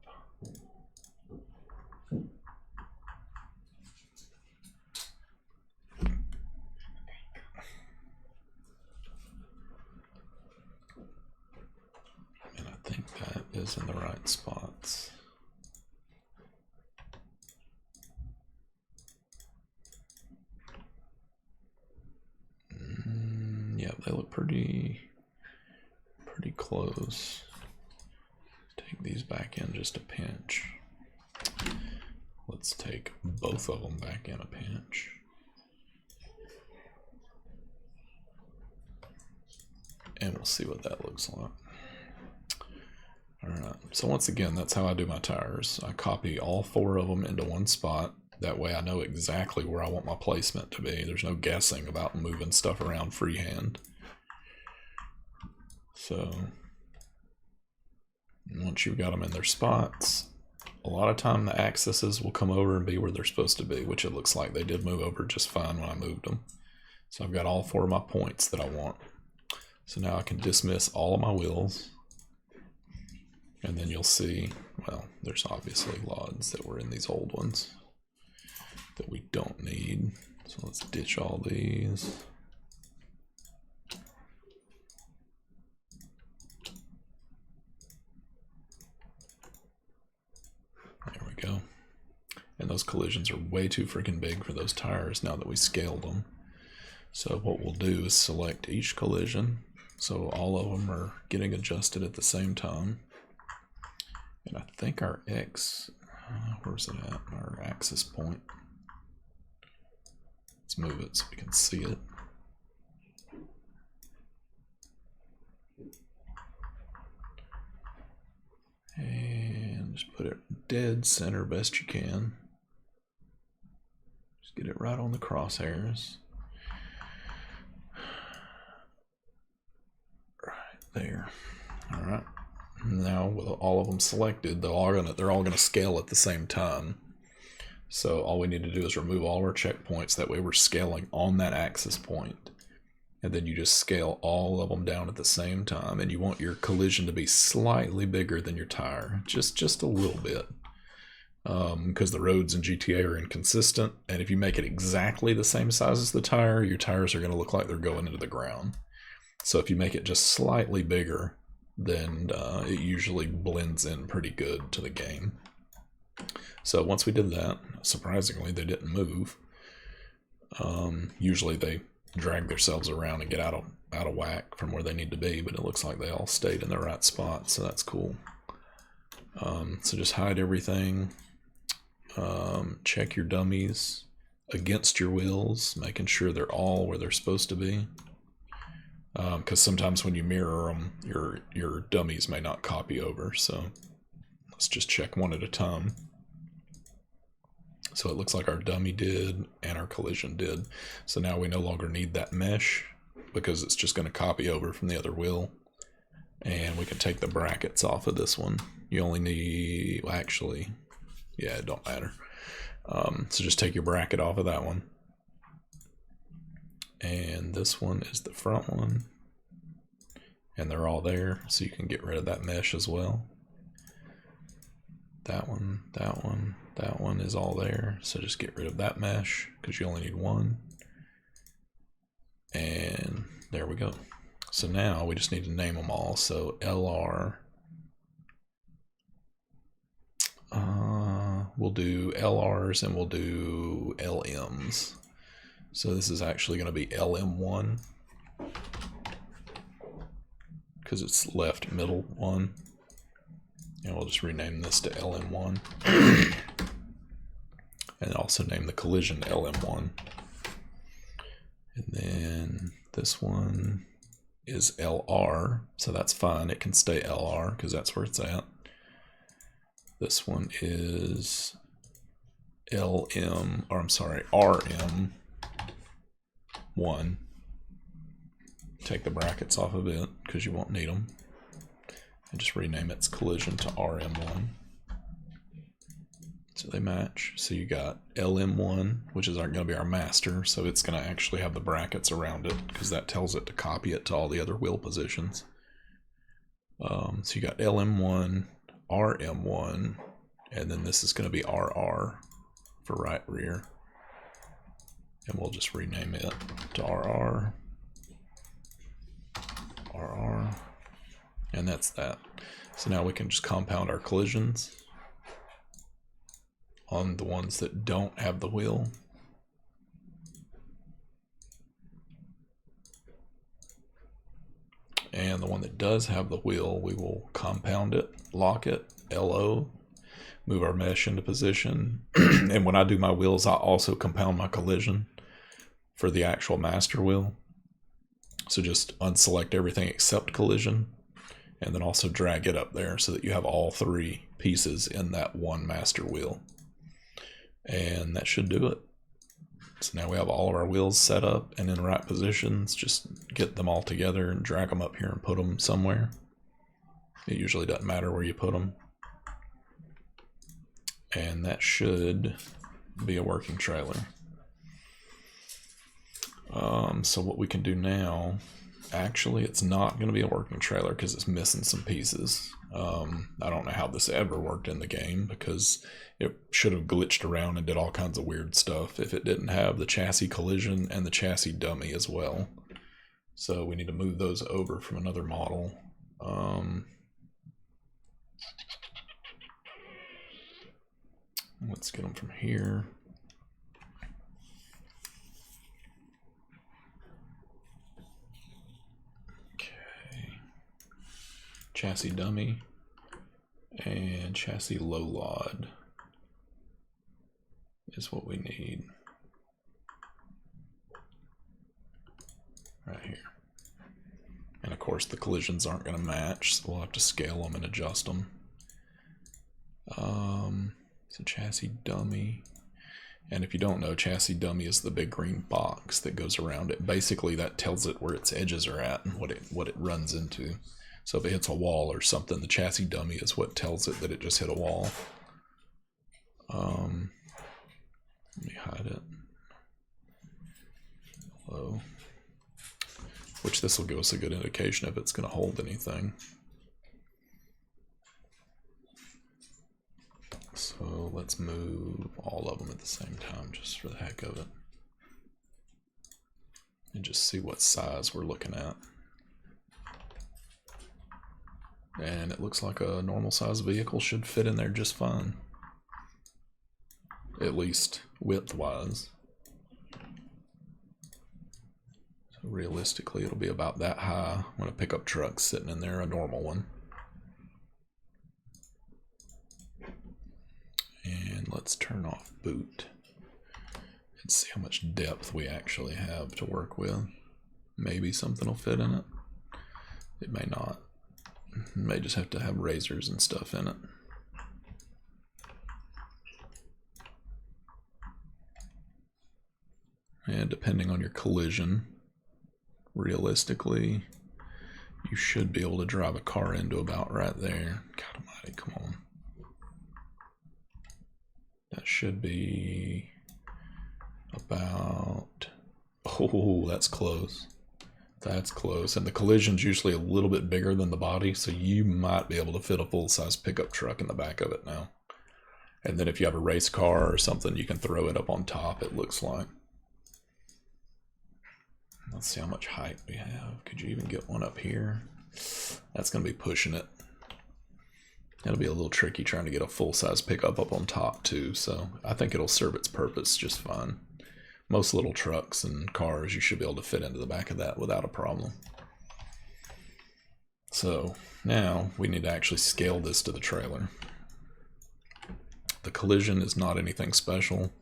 And I think that is in the right spots. Yeah, they look pretty close. Take these back in just a pinch. Let's take both of them back in a pinch. And we'll see what that looks like. Alright, so once again, that's how I do my tires. I copy all 4 of them into one spot. That way I know exactly where I want my placement to be. There's no guessing about moving stuff around freehand. So once you've got them in their spots, a lot of time the axes will come over and be where they're supposed to be, which it looks like they did move over just fine when I moved them. So I've got all 4 of my points that I want. So now I can dismiss all of my wheels. And then you'll see, well, there's obviously LODs that were in these old ones that we don't need. So let's ditch all these. There we go. And those collisions are way too freaking big for those tires now that we scaled them. So what we'll do is select each collision, so all of them are getting adjusted at the same time. And I think our X, where's it at? Our axis point. Let's move it so we can see it. And just put it dead center best you can. Just get it right on the crosshairs. Right there. All right. Now with all of them selected, they're all gonna scale at the same time. So all we need to do is remove all our checkpoints. That way we're scaling on that axis point. And then you just scale all of them down at the same time. And you want your collision to be slightly bigger than your tire. Just a little bit. Because the roads in GTA are inconsistent. And if you make it exactly the same size as the tire, your tires are going to look like they're going into the ground. So if you make it just slightly bigger, then it usually blends in pretty good to the game. So once we did that, surprisingly, they didn't move. Usually they drag themselves around and get out of whack from where they need to be, but it looks like they all stayed in the right spot, so that's cool. So just hide everything. Check your dummies against your wheels, making sure they're all where they're supposed to be. Because sometimes when you mirror them, your dummies may not copy over, so let's just check one at a time. So it looks like our dummy did and our collision did. So now we no longer need that mesh because it's just going to copy over from the other wheel. And we can take the brackets off of this one. You only need, well, actually, yeah, it don't matter. So just take your bracket off of that one. And this one is the front one. And they're all there, so you can get rid of that mesh as well. That one, that one, that one is all there, so just get rid of that mesh because you only need one. And there we go. So now we just need to name them all. So LR, we'll do LRs and we'll do LMs. So this is actually going to be LM1 because it's left middle one. And we'll just rename this to LM1. And also name the collision LM1. And then this one is LR, so that's fine. It can stay LR because that's where it's at. This one is LM, or I'm sorry, RM1. Take the brackets off of it because you won't need them. And just rename its collision to RM1. So they match. So you got LM1, which is going to be our master. So it's going to actually have the brackets around it because that tells it to copy it to all the other wheel positions. So you got LM1, RM1, and then this is going to be RR for right rear. And we'll just rename it to RR. RR. And that's that. So now we can just compound our collisions on the ones that don't have the wheel. And the one that does have the wheel, we will compound it, lock it, LO, move our mesh into position. And when I do my wheels, I also compound my collision for the actual master wheel. So just unselect everything except collision. And then also drag it up there so that you have all three pieces in that one master wheel. And that should do it. So now we have all of our wheels set up and in the right positions. Just get them all together and drag them up here and put them somewhere. It usually doesn't matter where you put them. And that should be a working trailer. So what we can do now, actually it's not going to be a working trailer because it's missing some pieces. I don't know how this ever worked in the game because it should have glitched around and did all kinds of weird stuff if it didn't have the chassis collision and the chassis dummy as well. So we need to move those over from another model. Let's get them from here. Okay. Chassis dummy and chassis low lod is what we need. Right here. And of course the collisions aren't going to match, so we'll have to scale them and adjust them. So chassis dummy. And if you don't know, chassis dummy is the big green box that goes around it. Basically that tells it where its edges are at and what it runs into. So if it hits a wall or something, the chassis dummy is what tells it that it just hit a wall. Let me hide it. Hello. Which this will give us a good indication if it's going to hold anything. So let's move all of them at the same time just for the heck of it. And just see what size we're looking at. And it looks like a normal size vehicle should fit in there just fine. At least width-wise. So realistically it'll be about that high when a pickup truck's sitting in there, a normal one. And let's turn off boot and see how much depth we actually have to work with. Maybe something will fit in it. It may not. It may just have to have razors and stuff in it. And depending on your collision, realistically, you should be able to drive a car into about right there. God almighty, come on. That should be about, oh, that's close. That's close. And the collision's usually a little bit bigger than the body, so you might be able to fit a full-size pickup truck in the back of it now. And then if you have a race car or something, you can throw it up on top, it looks like. Let's see how much height we have. Could you even get one up here? That's going to be pushing it. It'll be a little tricky trying to get a full-size pickup up on top too, so I think it'll serve its purpose just fine. Most little trucks and cars, you should be able to fit into the back of that without a problem. So now we need to actually scale this to the trailer. The collision is not anything special.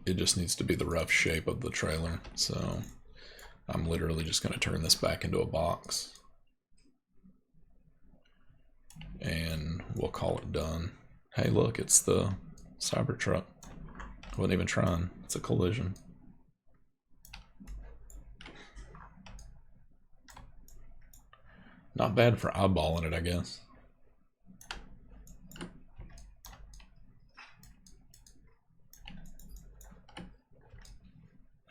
It just needs to be the rough shape of the trailer, so I'm literally just going to turn this back into a box. And we'll call it done. Hey, look, it's the Cybertruck. I wasn't even trying. It's a collision. Not bad for eyeballing it, I guess.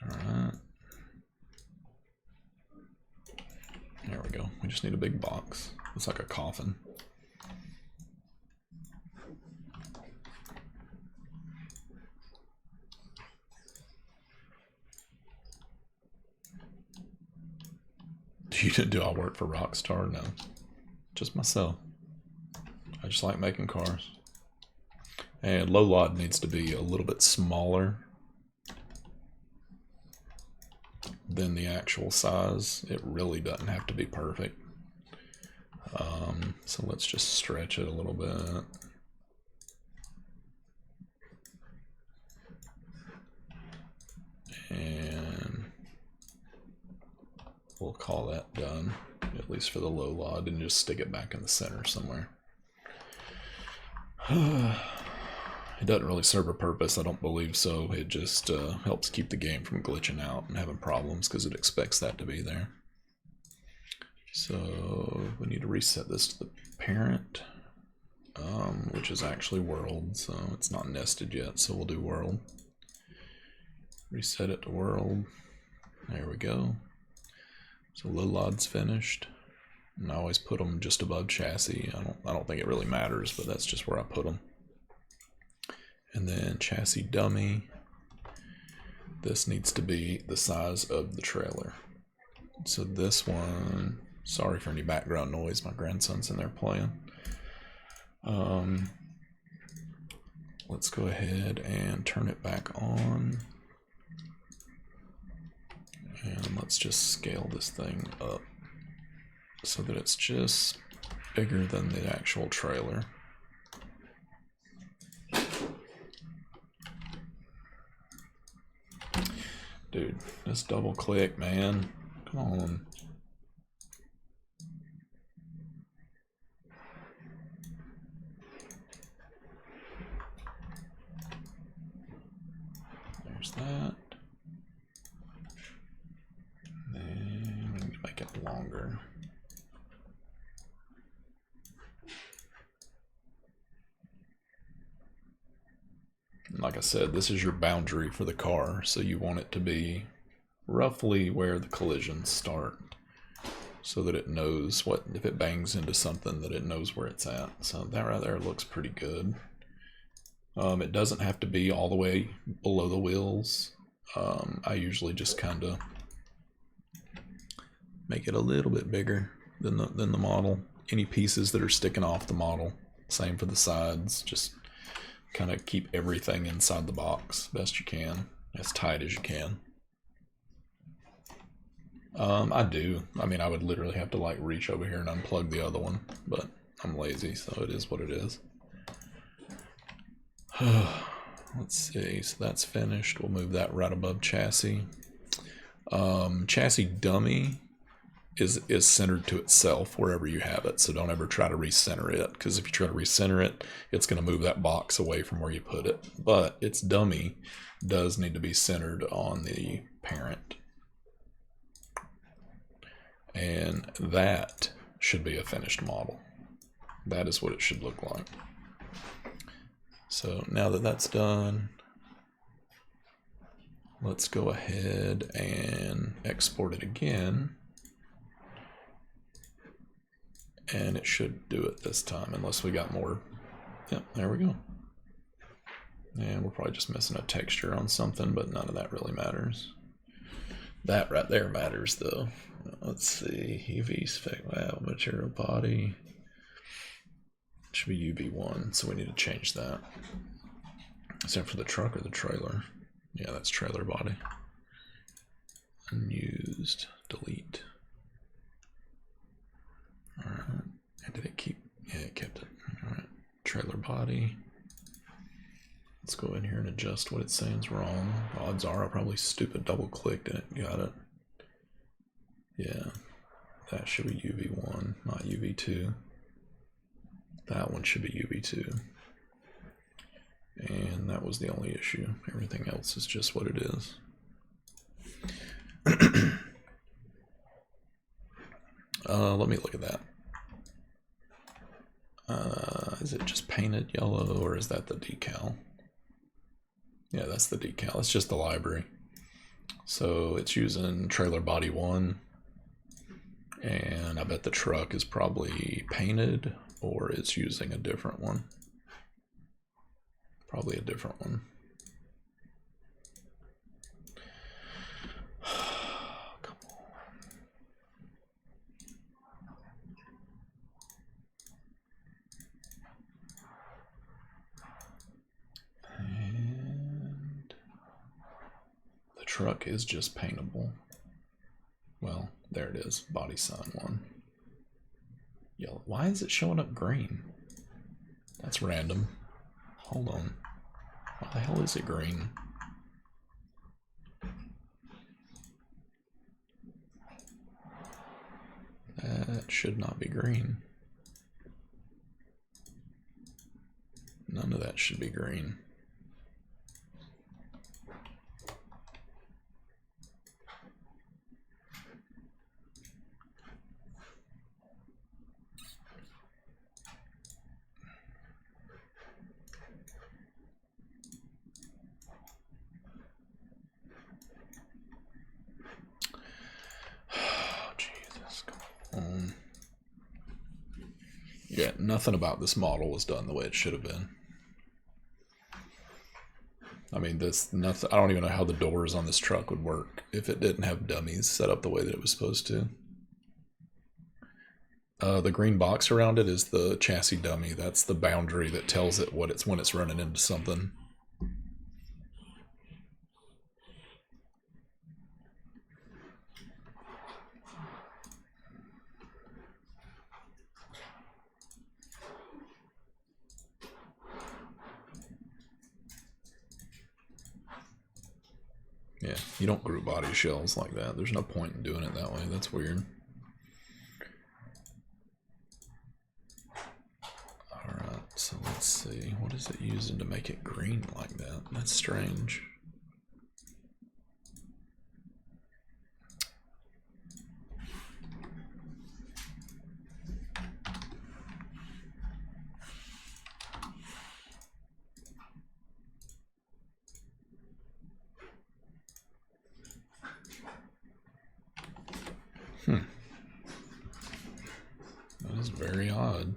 Alright. There we go. We just need a big box. It's like a coffin. Do I work for Rockstar? No. Just myself. I just like making cars. And low lot needs to be a little bit smaller than the actual size. It really doesn't have to be perfect. So let's just stretch it a little bit. And we'll call that done, at least for the low lot, and just stick it back in the center somewhere. It doesn't really serve a purpose, I don't believe so. It just helps keep the game from glitching out and having problems because it expects that to be there. So we need to reset this to the parent, which is actually world, so it's not nested yet, so we'll do world. Reset it to world. There we go. So low lod's finished. And I always put them just above chassis. I don't think it really matters, but that's just where I put them. And then chassis dummy. This needs to be the size of the trailer. So this one, sorry for any background noise, my grandson's in there playing. let's go ahead and turn it back on. And let's just scale this thing up so that it's just bigger than the actual trailer. Dude, just double click, man. Come on. There's that. Then we need to make it longer. Like I said, this is your boundary for the car, so you want it to be roughly where the collisions start, so that it knows what, if it bangs into something, that it knows where it's at. So that right there looks pretty good. It doesn't have to be all the way below the wheels. I usually just kind of make it a little bit bigger than the model. Any pieces that are sticking off the model, same for the sides. Just kind of keep everything inside the box best you can, as tight as you can. I do. I mean, I would literally have to like reach over here and unplug the other one, but I'm lazy, so it is what it is. Let's see, so that's finished. We'll move that right above chassis. Chassis dummy is centered to itself wherever you have it, so don't ever try to recenter it, because if you try to recenter it, it's going to move that box away from where you put it. But its dummy does need to be centered on the parent, and that should be a finished model. That is what it should look like. So now that that's done, let's go ahead and export it again. And it should do it this time, unless we got more. Yep, there we go. And we're probably just missing a texture on something, but none of that really matters. That right there matters, though. Let's see, UV spec, wow, material body. It should be UV1, so we need to change that. Is that for the truck or the trailer? Yeah, that's trailer body. Unused, delete. Alright, and did it keep, yeah, it kept it. Alright, trailer body. Let's go in here and adjust what it's saying is wrong. Odds are I probably stupid double clicked and it got it. Yeah, that should be UV1, not UV2. That one should be UV2. And that was the only issue. Everything else is just what it is. Let me look at that. Is it just painted yellow, or is that the decal? Yeah, that's the decal. It's just the library. So it's using trailer body 1. And I bet the truck is probably painted, or it's using a different one. Probably a different one. Come on. And the truck is just paintable. Well, there it is. Body sign 1. Yellow. Why is it showing up green? That's random. Hold on. Why the hell is it green? That should not be green. None of that should be green. Yeah, nothing about this model was done the way it should have been. I mean, nothing. I don't even know how the doors on this truck would work if it didn't have dummies set up the way that it was supposed to. The green box around it is the chassis dummy. That's the boundary that tells it what it's when it's running into something. Yeah, you don't group body shells like that. There's no point in doing it that way. That's weird. Alright, so let's see. What is it using to make it green like that? That's strange. That is very odd.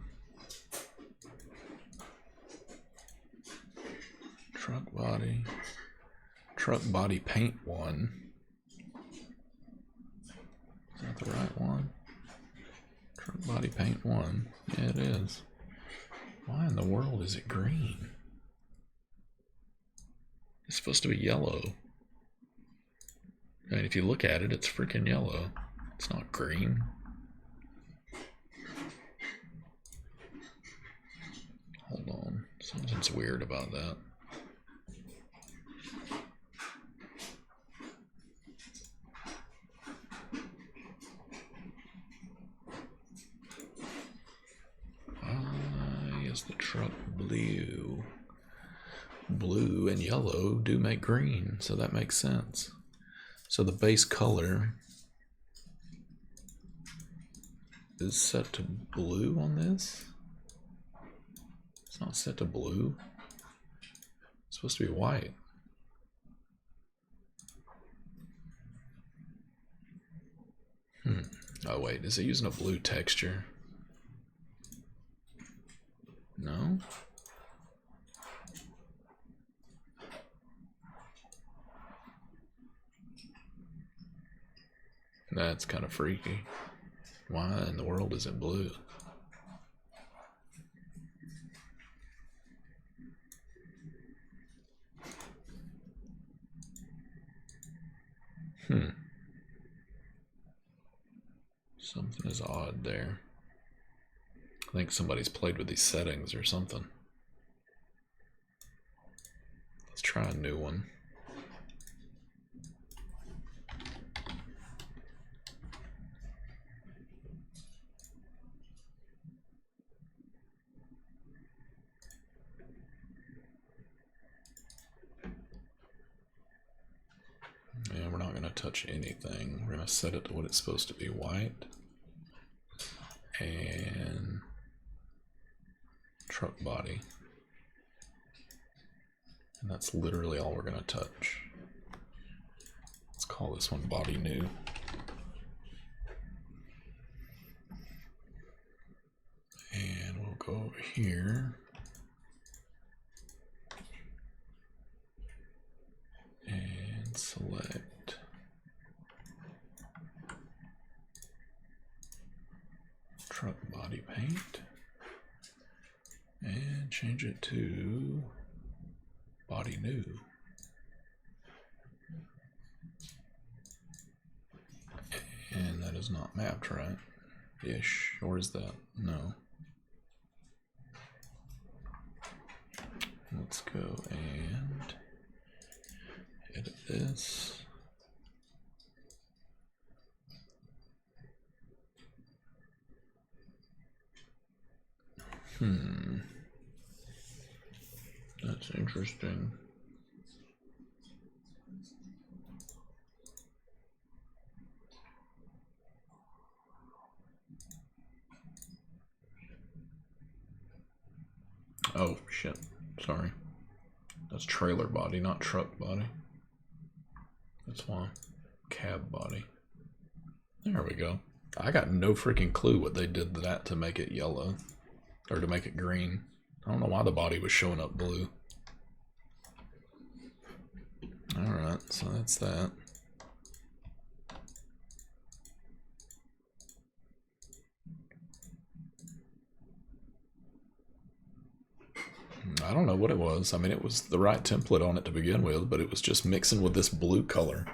Truck body paint 1. Is that the right one? Truck body paint 1. Yeah, it is. Why in the world is it green? It's supposed to be yellow. I mean, if you look at it, it's freaking yellow. It's not green. Hold on. Something's weird about that. Is the truck blue? Blue and yellow do make green, so that makes sense. So the base color is set to blue on this? It's not set to blue. It's supposed to be white. Oh wait, is it using a blue texture? No? That's kind of freaky. Why in the world is it blue? Something is odd there. I think somebody's played with these settings or something. Let's try a new one. Yeah, we're not going to touch anything. We're going to set it to what it's supposed to be, white. And truck body. And that's literally all we're going to touch. Let's call this one body new. And we'll go over here. And select truck body paint. And change it to body new. And that is not mapped, right? Ish. Or is that? No. Let's go and edit this. That's interesting. Oh, shit. Sorry. That's trailer body, not truck body. That's why. Cab body. There we go. I got no freaking clue what they did to that to make it yellow. Or to make it green. I don't know why the body was showing up blue. Alright, so that's that. I don't know what it was. I mean, it was the right template on it to begin with, but it was just mixing with this blue color.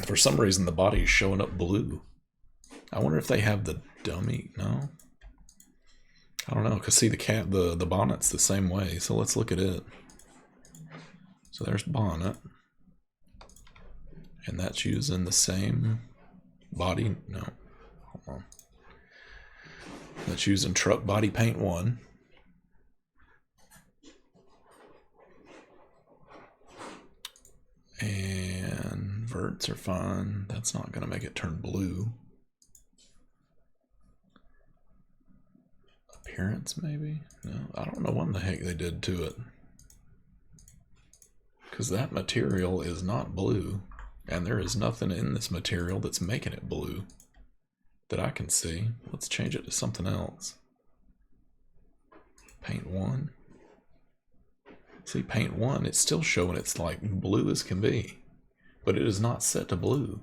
For some reason, the body is showing up blue. I wonder if they have the dummy. No, I don't know. Cause see, the bonnet's the same way. So let's look at it. So there's bonnet, and that's using the same body. No, hold on. That's using truck body paint 1. And verts are fine. That's not going to make it turn blue. Appearance, maybe? No, I don't know what the heck they did to it. Because that material is not blue. And there is nothing in this material that's making it blue that I can see. Let's change it to something else. Paint 1. See, paint 1, it's still showing it's like blue as can be, but it is not set to blue.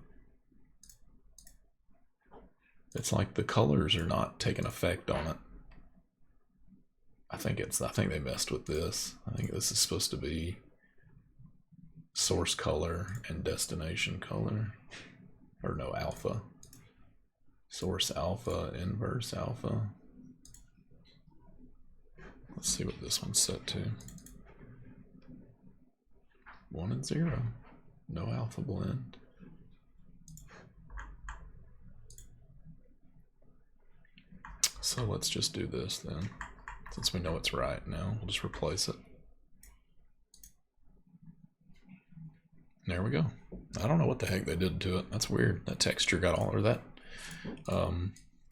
It's like the colors are not taking effect on it. I think they messed with this. I think this is supposed to be source color and destination color. Or no, alpha. Source alpha, inverse alpha. Let's see what this one's set to. 1 and 0. No alpha blend. So let's just do this then. Since we know it's right now, we'll just replace it. There we go. I don't know what the heck they did to it. That's weird. That texture got all, or that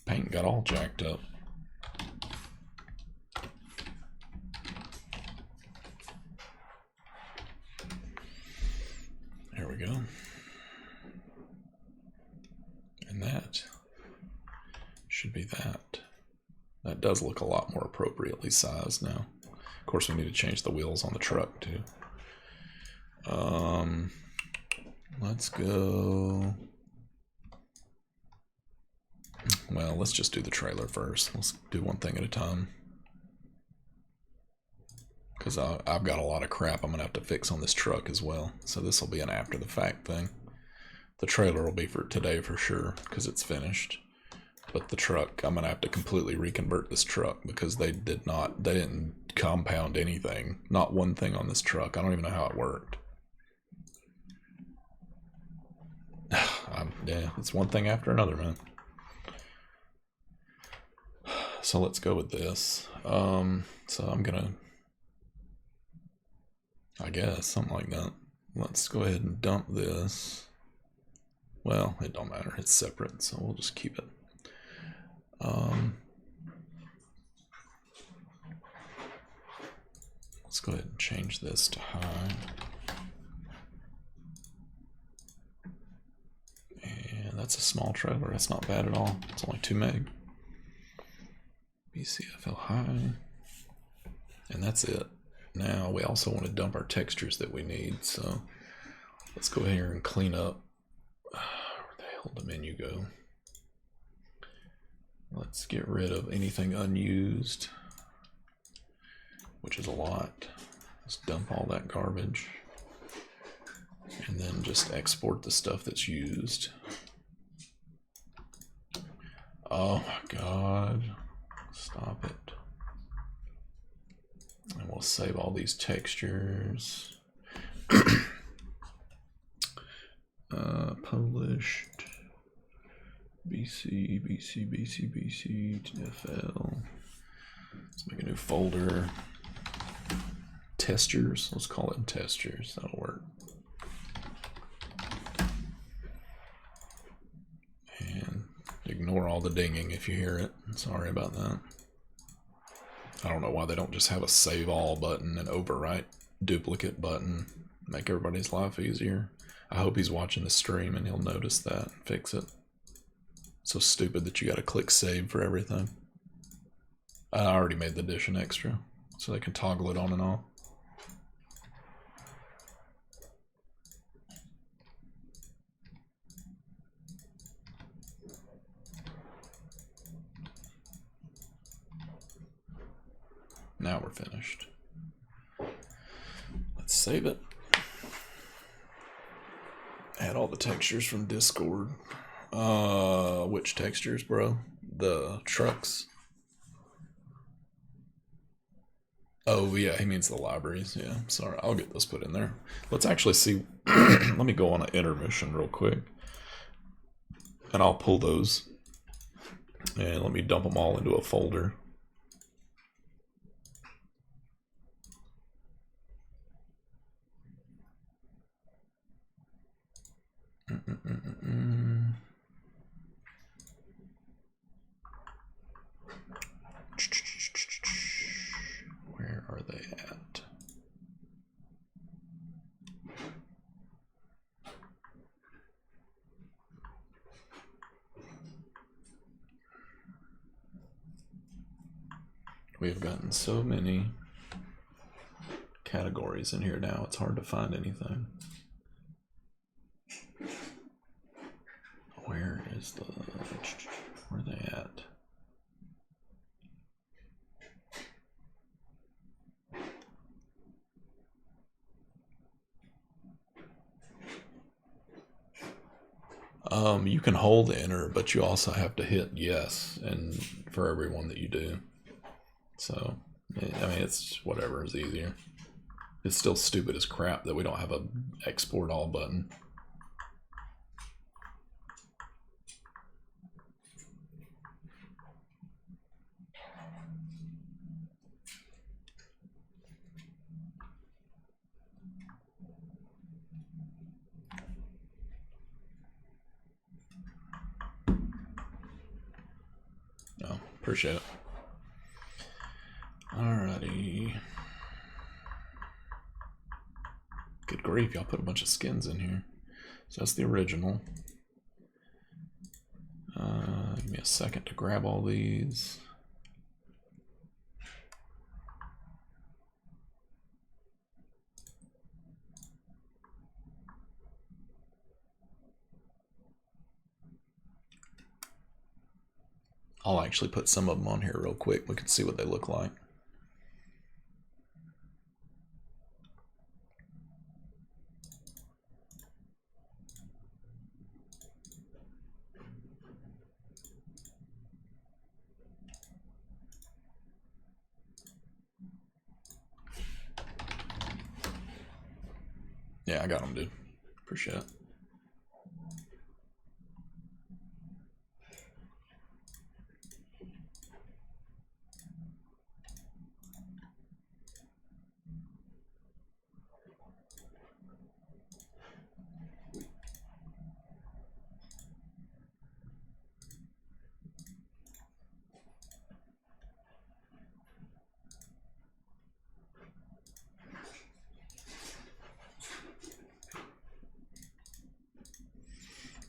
paint got all jacked up. There we go. And that should be that. That does look a lot more appropriately sized now. Of course, we need to change the wheels on the truck too. Let's go. Well, let's just do the trailer first. Let's do one thing at a time. Because I've got a lot of crap I'm going to have to fix on this truck as well. So this will be an after the fact thing. The trailer will be for today for sure, because it's finished. But the truck, I'm going to have to completely reconvert this truck because they didn't compound anything. Not one thing on this truck. I don't even know how it worked. Yeah, it's one thing after another, man. So let's go with this. So I'm going to, I guess, something like that. Let's go ahead and dump this. Well, it don't matter. It's separate, so we'll just keep it. Let's go ahead and change this to high. And that's a small trailer. That's not bad at all. It's only 2 meg. BCFL high. And that's it. Now we also want to dump our textures that we need. So let's go here and clean up. Where the hell did the menu go? Let's get rid of anything unused, which is a lot. Let's dump all that garbage. And then just export the stuff that's used. Oh my God. Stop it. And we'll save all these textures. Published. BC, TFL. Let's make a new folder. Textures. Let's call it textures. That'll work. And ignore all the dinging if you hear it. Sorry about that. I don't know why they don't just have a save all button and overwrite duplicate button. Make everybody's life easier. I hope he's watching the stream and he'll notice that and fix it. So stupid that you gotta click save for everything. I already made the addition extra, so they can toggle it on and off. Now we're finished. Save it. Add all the textures from Discord. Which textures, bro? The trucks. Oh yeah, he means the libraries. Yeah, sorry, I'll get those put in there. Let's actually see. Let me go on an intermission real quick, and I'll pull those, and let me dump them all into a folder. Where are they at? We have gotten so many categories in here now, it's hard to find anything. Where is the... where are they at? You can hold enter, but you also have to hit yes, and for every one that you do. So, I mean, it's whatever is easier. It's still stupid as crap that we don't have a export all button. Oh, appreciate it. Alrighty. Good grief, y'all put a bunch of skins in here. So that's the original. Give me a second to grab all these. I'll actually put some of them on here real quick. We can see what they look like. Yeah, I got them, dude. Appreciate it.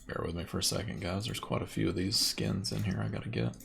Bear with me for a second, guys. There's quite a few of these skins in here I gotta get.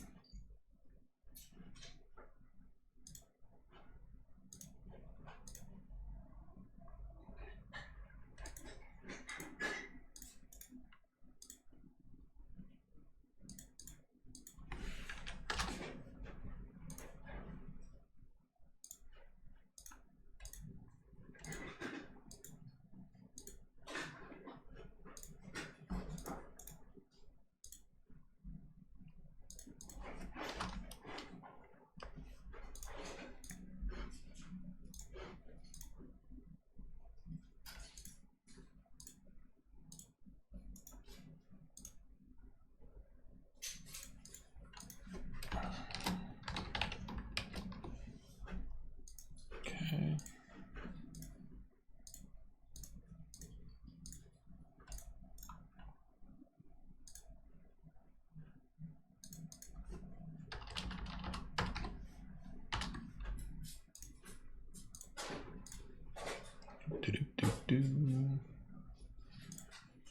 Okay.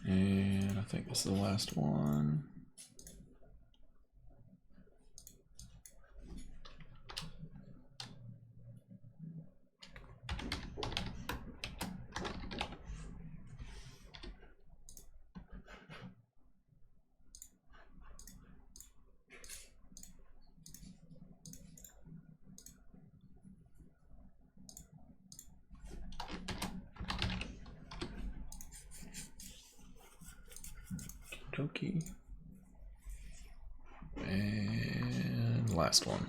And I think this is the last one. Okie dokie. And last one.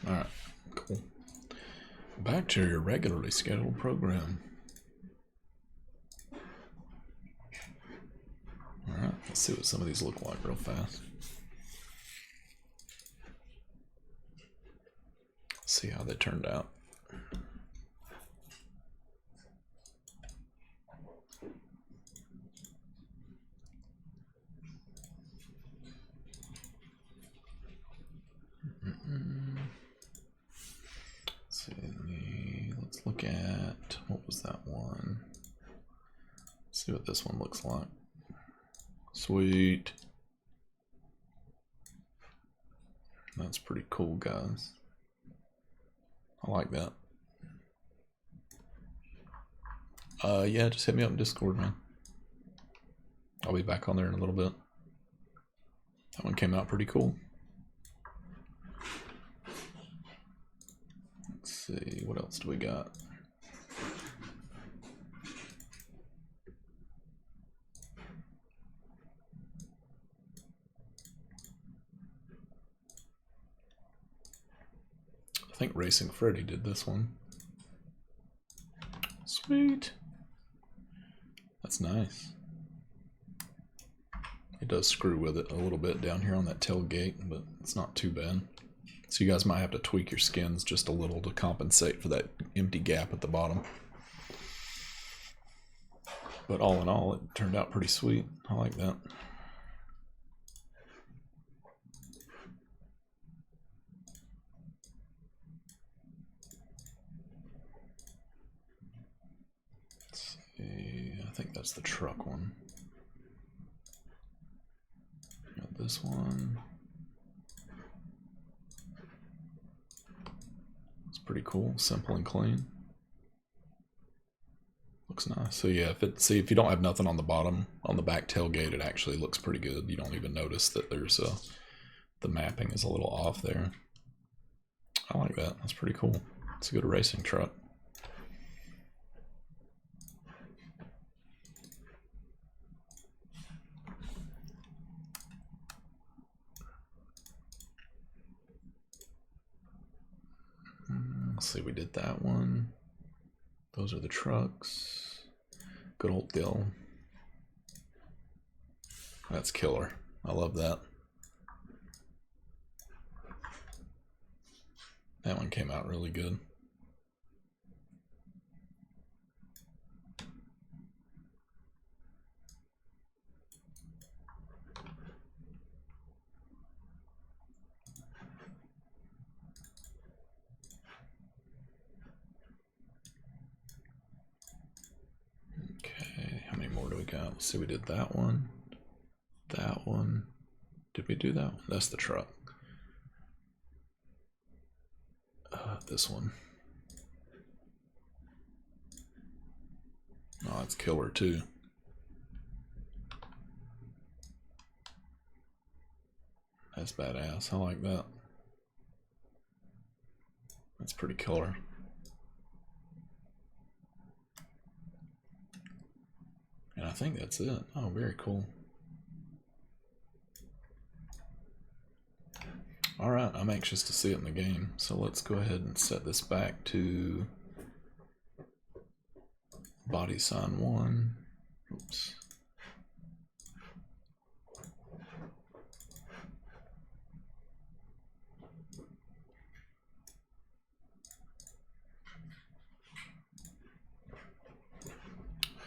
Alright, cool. Back to your regularly scheduled program. Alright, let's see what some of these look like real fast. See how they turned out. Let's look at, what was that one? Let's see what this one looks like. Sweet. That's pretty cool, guys. I like that. Yeah, just hit me up in Discord, man. I'll be back on there in a little bit. That one came out pretty cool. Let's see, what else do we got? I think Racing Freddy did this one. Sweet. That's nice. It does screw with it a little bit down here on that tailgate, but it's not too bad. So you guys might have to tweak your skins just a little to compensate for that empty gap at the bottom. But all in all, it turned out pretty sweet. I like that. Let's see, I think that's the truck one. Got this one. It's pretty cool, simple and clean. Looks nice. So yeah, if you don't have nothing on the bottom, on the back tailgate, it actually looks pretty good. You don't even notice that there's the mapping is a little off there. I like that. That's pretty cool. It's a good racing truck. Let's see, we did that one. Those are the trucks. Good old Dill. That's killer. I love that. That one came out really good. Let's see, we did that one. That one. Did we do that one? That's the truck. This one. Oh, it's killer too. That's badass. I like that. That's pretty killer. And I think that's it. Oh, very cool. Alright, I'm anxious to see it in the game. So let's go ahead and set this back to body sign 1. Oops.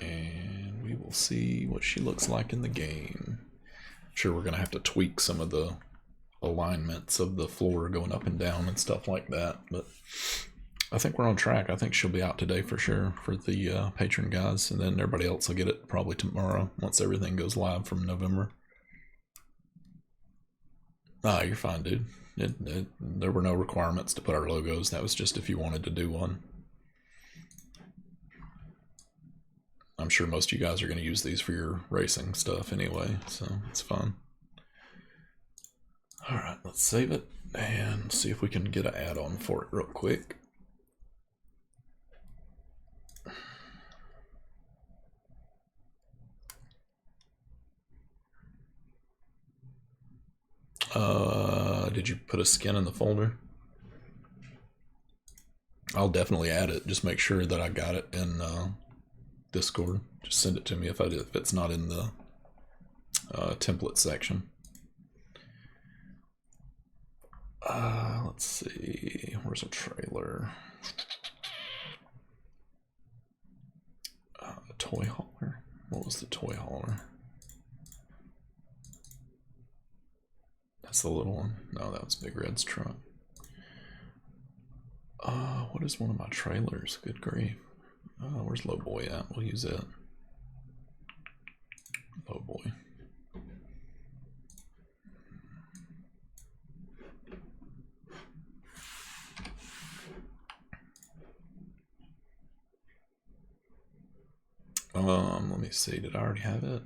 And we will see what she looks like in the game. I'm sure we're going to have to tweak some of the alignments of the floor going up and down and stuff like that, but I think we're on track. I think she'll be out today for sure for the Patron guys, and then everybody else will get it probably tomorrow once everything goes live from November. Ah, you're fine, dude. There were no requirements to put our logos. That was just if you wanted to do one. I'm sure most of you guys are going to use these for your racing stuff anyway, so it's fun. Alright, let's save it and see if we can get an add-on for it real quick. Did you put a skin in the folder? I'll definitely add it. Just make sure that I got it in Discord. Just send it to me if it's not in the template section. Let's see. Where's a trailer? A toy hauler. What was the toy hauler? That's the little one. No, that was Big Red's truck. What is one of my trailers? Good grief. Where's Low Boy at? We'll use it. Low Boy. Let me see. Did I already have it?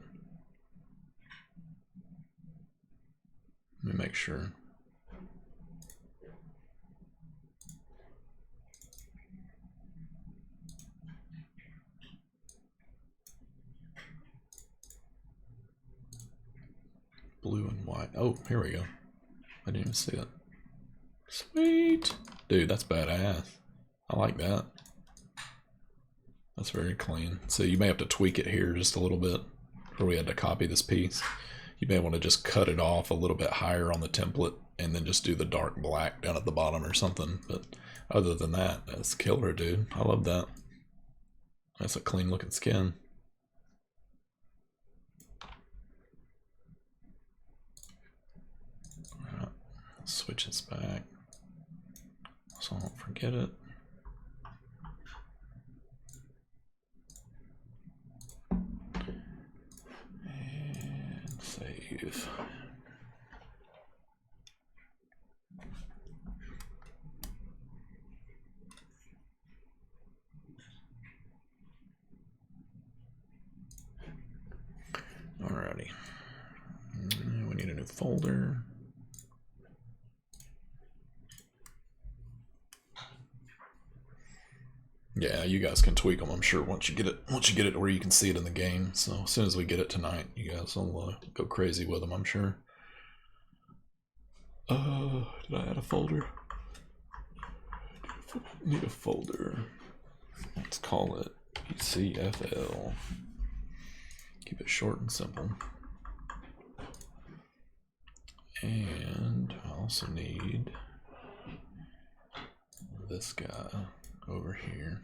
Let me make sure. Blue and white. Oh, here we go. I didn't even see it. Sweet. Dude, that's badass. I like that. That's very clean. So you may have to tweak it here just a little bit, where we had to copy this piece. You may want to just cut it off a little bit higher on the template and then just do the dark black down at the bottom or something. But other than that, that's killer, dude. I love that. That's a clean looking skin. Alright, switch this back so I don't forget it. And save. Alrighty. We need a new folder. Yeah, you guys can tweak them, I'm sure, once you get it where you can see it in the game. So as soon as we get it tonight, you guys will go crazy with them, I'm sure. Did I add a folder? Need a folder. Let's call it PCFL. Keep it short and simple. And I also need this guy over here.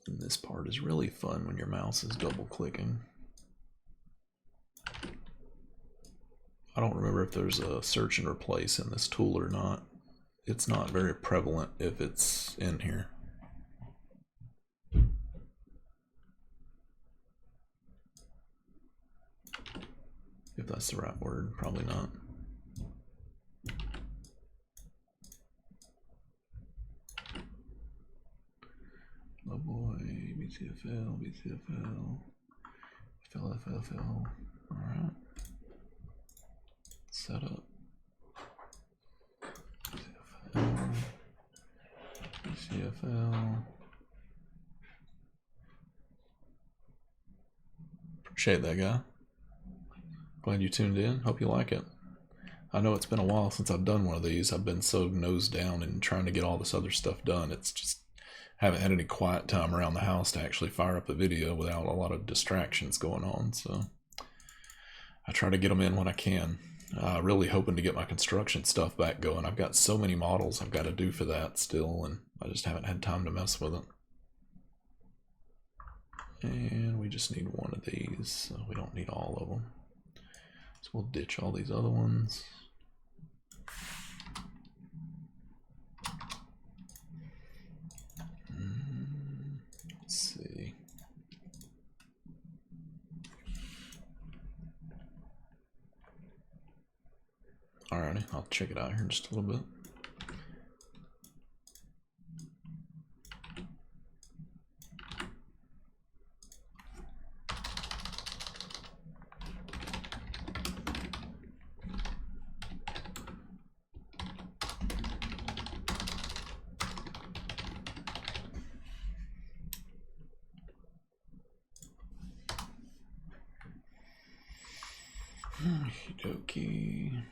And this part is really fun when your mouse is double clicking. I don't remember if there's a search and replace in this tool or not. It's not very prevalent if it's in here. If that's the right word, probably not. Oh boy, BCFL, BCFL, FLFFL. Alright. Setup. BCFL. BCFL. Appreciate that, guy. Glad you tuned in. Hope you like it. I know it's been a while since I've done one of these. I've been so nosed down and trying to get all this other stuff done. It's just haven't had any quiet time around the house to actually fire up a video without a lot of distractions going on. So I try to get them in when I can. Really hoping to get my construction stuff back going. I've got so many models I've got to do for that still, and I just haven't had time to mess with it. And we just need one of these, so we don't need all of them. So we'll ditch all these other ones. Alrighty, I'll check it out here in just a little bit. Okey-dokey.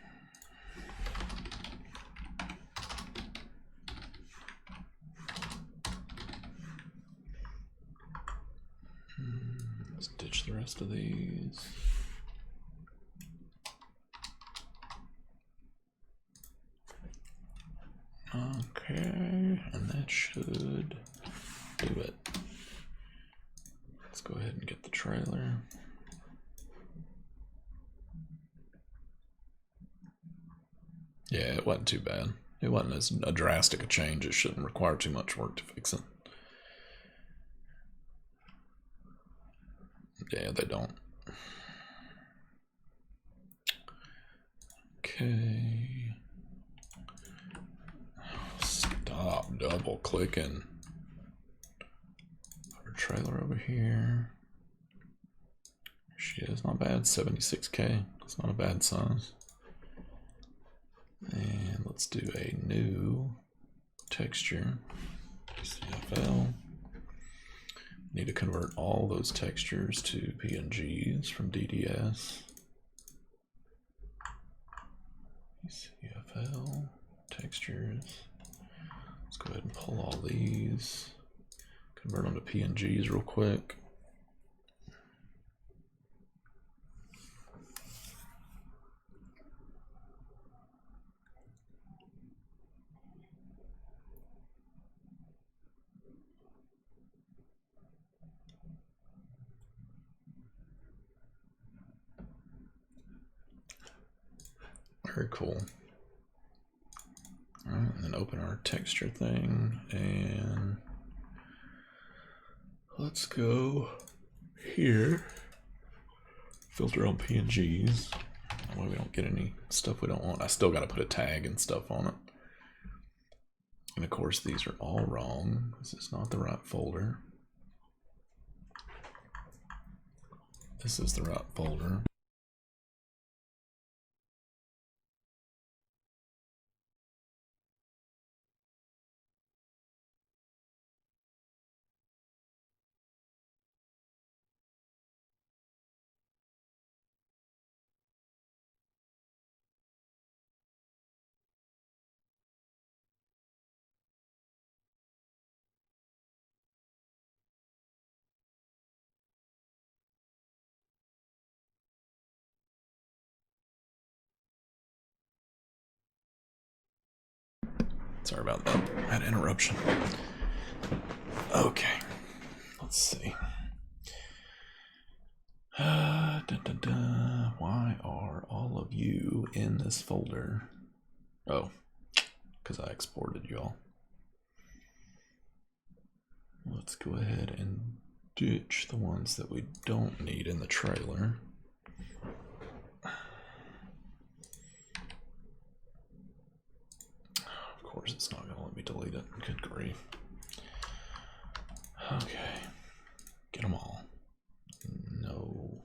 Let's ditch the rest of these. Okay, and that should do it. Let's go ahead and get the trailer. Yeah, it wasn't too bad. It wasn't as a drastic a change. It shouldn't require too much work to fix it. Yeah, they don't. Okay. Stop double clicking. Put her trailer over here. She is not bad. 76K. It's not a bad size. And let's do a new texture. CFL. Need to convert all those textures to PNGs from DDS. CFL textures. Let's go ahead and pull all these. Convert them to PNGs real quick. Very cool. All right, and then open our texture thing, and let's go here. Filter on PNGs. That way we don't get any stuff we don't want. I still got to put a tag and stuff on it. And of course, these are all wrong. This is not the right folder. This is the right folder. Sorry about that interruption. Okay, let's see. Why are all of you in this folder? Oh, because I exported you all. Let's go ahead and ditch the ones that we don't need in the trailer. Of course, it's not going to let me delete it. Good grief. Okay, get them all. No.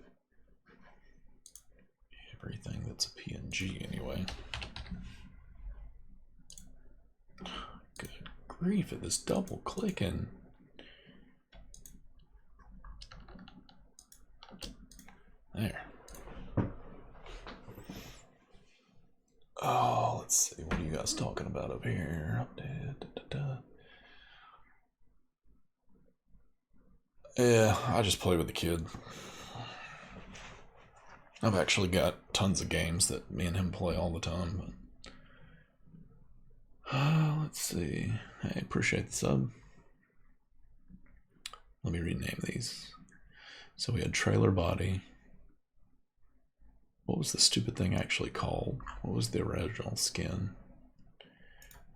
Everything that's a PNG anyway. Good grief at this double clicking. There. Oh, let's see. What are you guys talking about up here? Yeah, I just play with the kid. I've actually got tons of games that me and him play all the time. But let's see. Hey, appreciate the sub. Let me rename these. So we had trailer body. What was the stupid thing actually called? What was the original skin?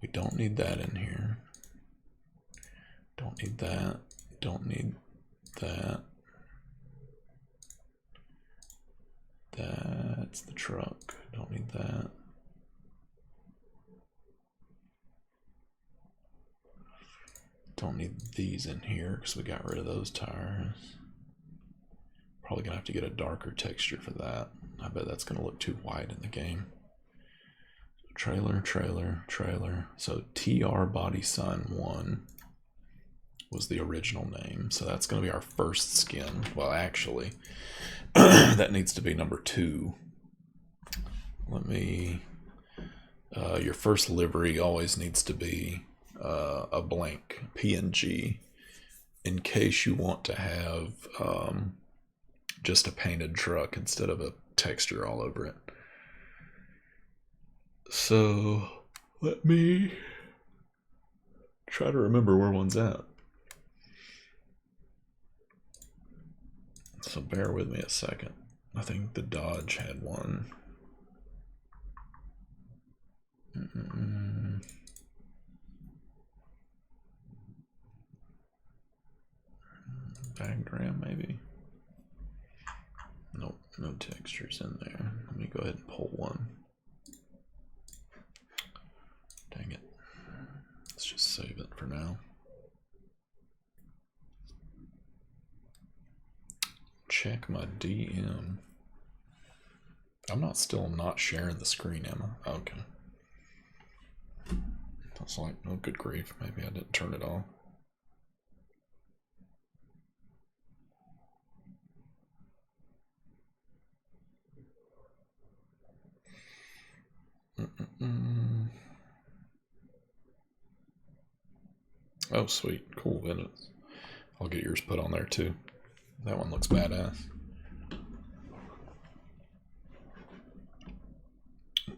We don't need that in here. Don't need that. Don't need that. That's the truck. Don't need that. Don't need these in here because we got rid of those tires. Probably gonna have to get a darker texture for that. I bet that's gonna look too white in the game. Trailer, trailer, trailer. So TR Body Sign 1 was the original name. So that's gonna be our first skin. Well, actually, that needs to be number 2. Let me, your first livery always needs to be a blank PNG in case you want to have just a painted truck instead of a texture all over it. So let me try to remember where one's at. So bear with me a second. I think the Dodge had one. Diagram maybe? Nope, no textures in there. Let me go ahead and pull one. Dang it. Let's just save it for now. Check my DM. I'm still not sharing the screen, am I? Okay. That's like, oh good grief, maybe I didn't turn it off. Oh sweet, cool, it is. I'll get yours put on there too. That one looks badass.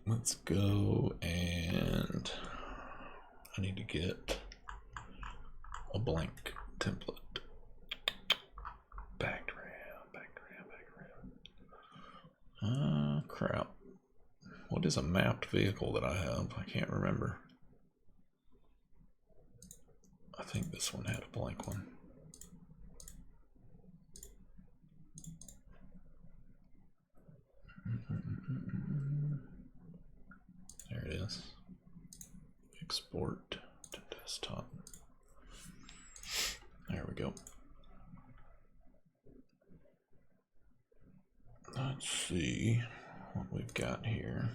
Let's go, and I need to get a blank template. Background. Crap. What is a mapped vehicle that I have? I can't remember. I think this one had a blank one. There it is. Export to desktop. There we go. Let's see what we've got here.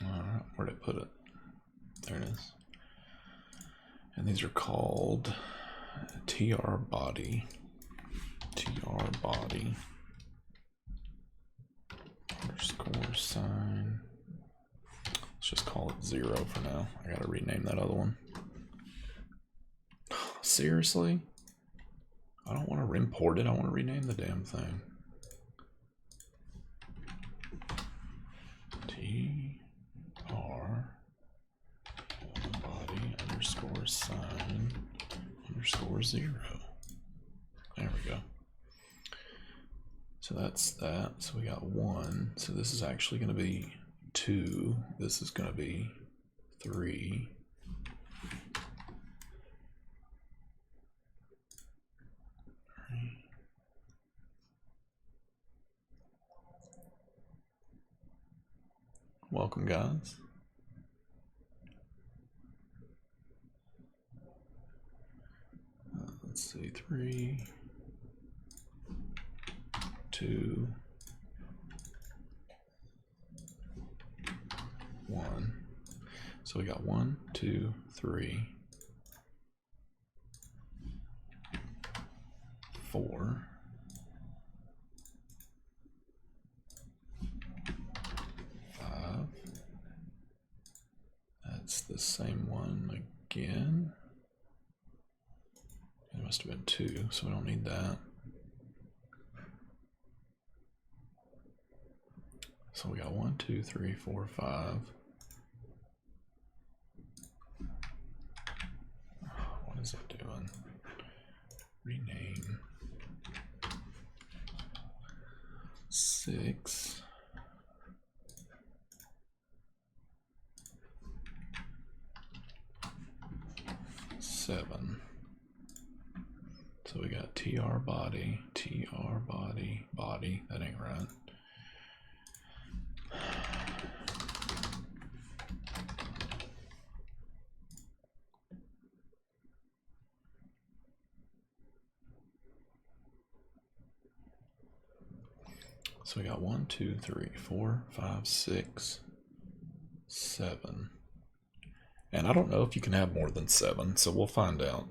Alright, where'd I put it? There it is. And these are called TR Body. Underscore sign. Let's just call it 0 for now. I gotta rename that other one. Seriously? I don't want to import it, I want to rename the damn thing. TR Body underscore sign underscore 0. There we go. So that's that. So we got 1. So this is actually going to be 2. This is going to be 3. Welcome, guys. Let's see, 3, 2, 1. So we got 1, 2, 3, 4, 5. That's the same one again. It must have been 2, so we don't need that. So we got 1, 2, 3, 4, 5. What is it doing? Rename. 6. So we got TR body, body. That ain't right. So we got 1, 2, 3, 4, 5, 6, 7. And I don't know if you can have more than 7, so we'll find out.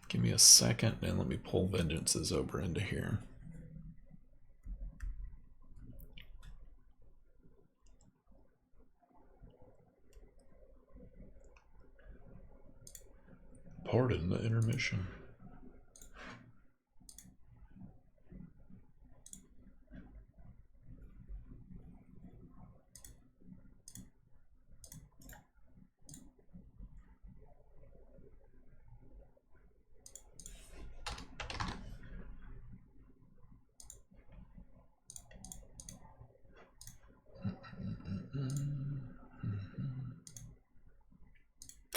Give me a second and let me pull vengeances over into here. Pardon the intermission.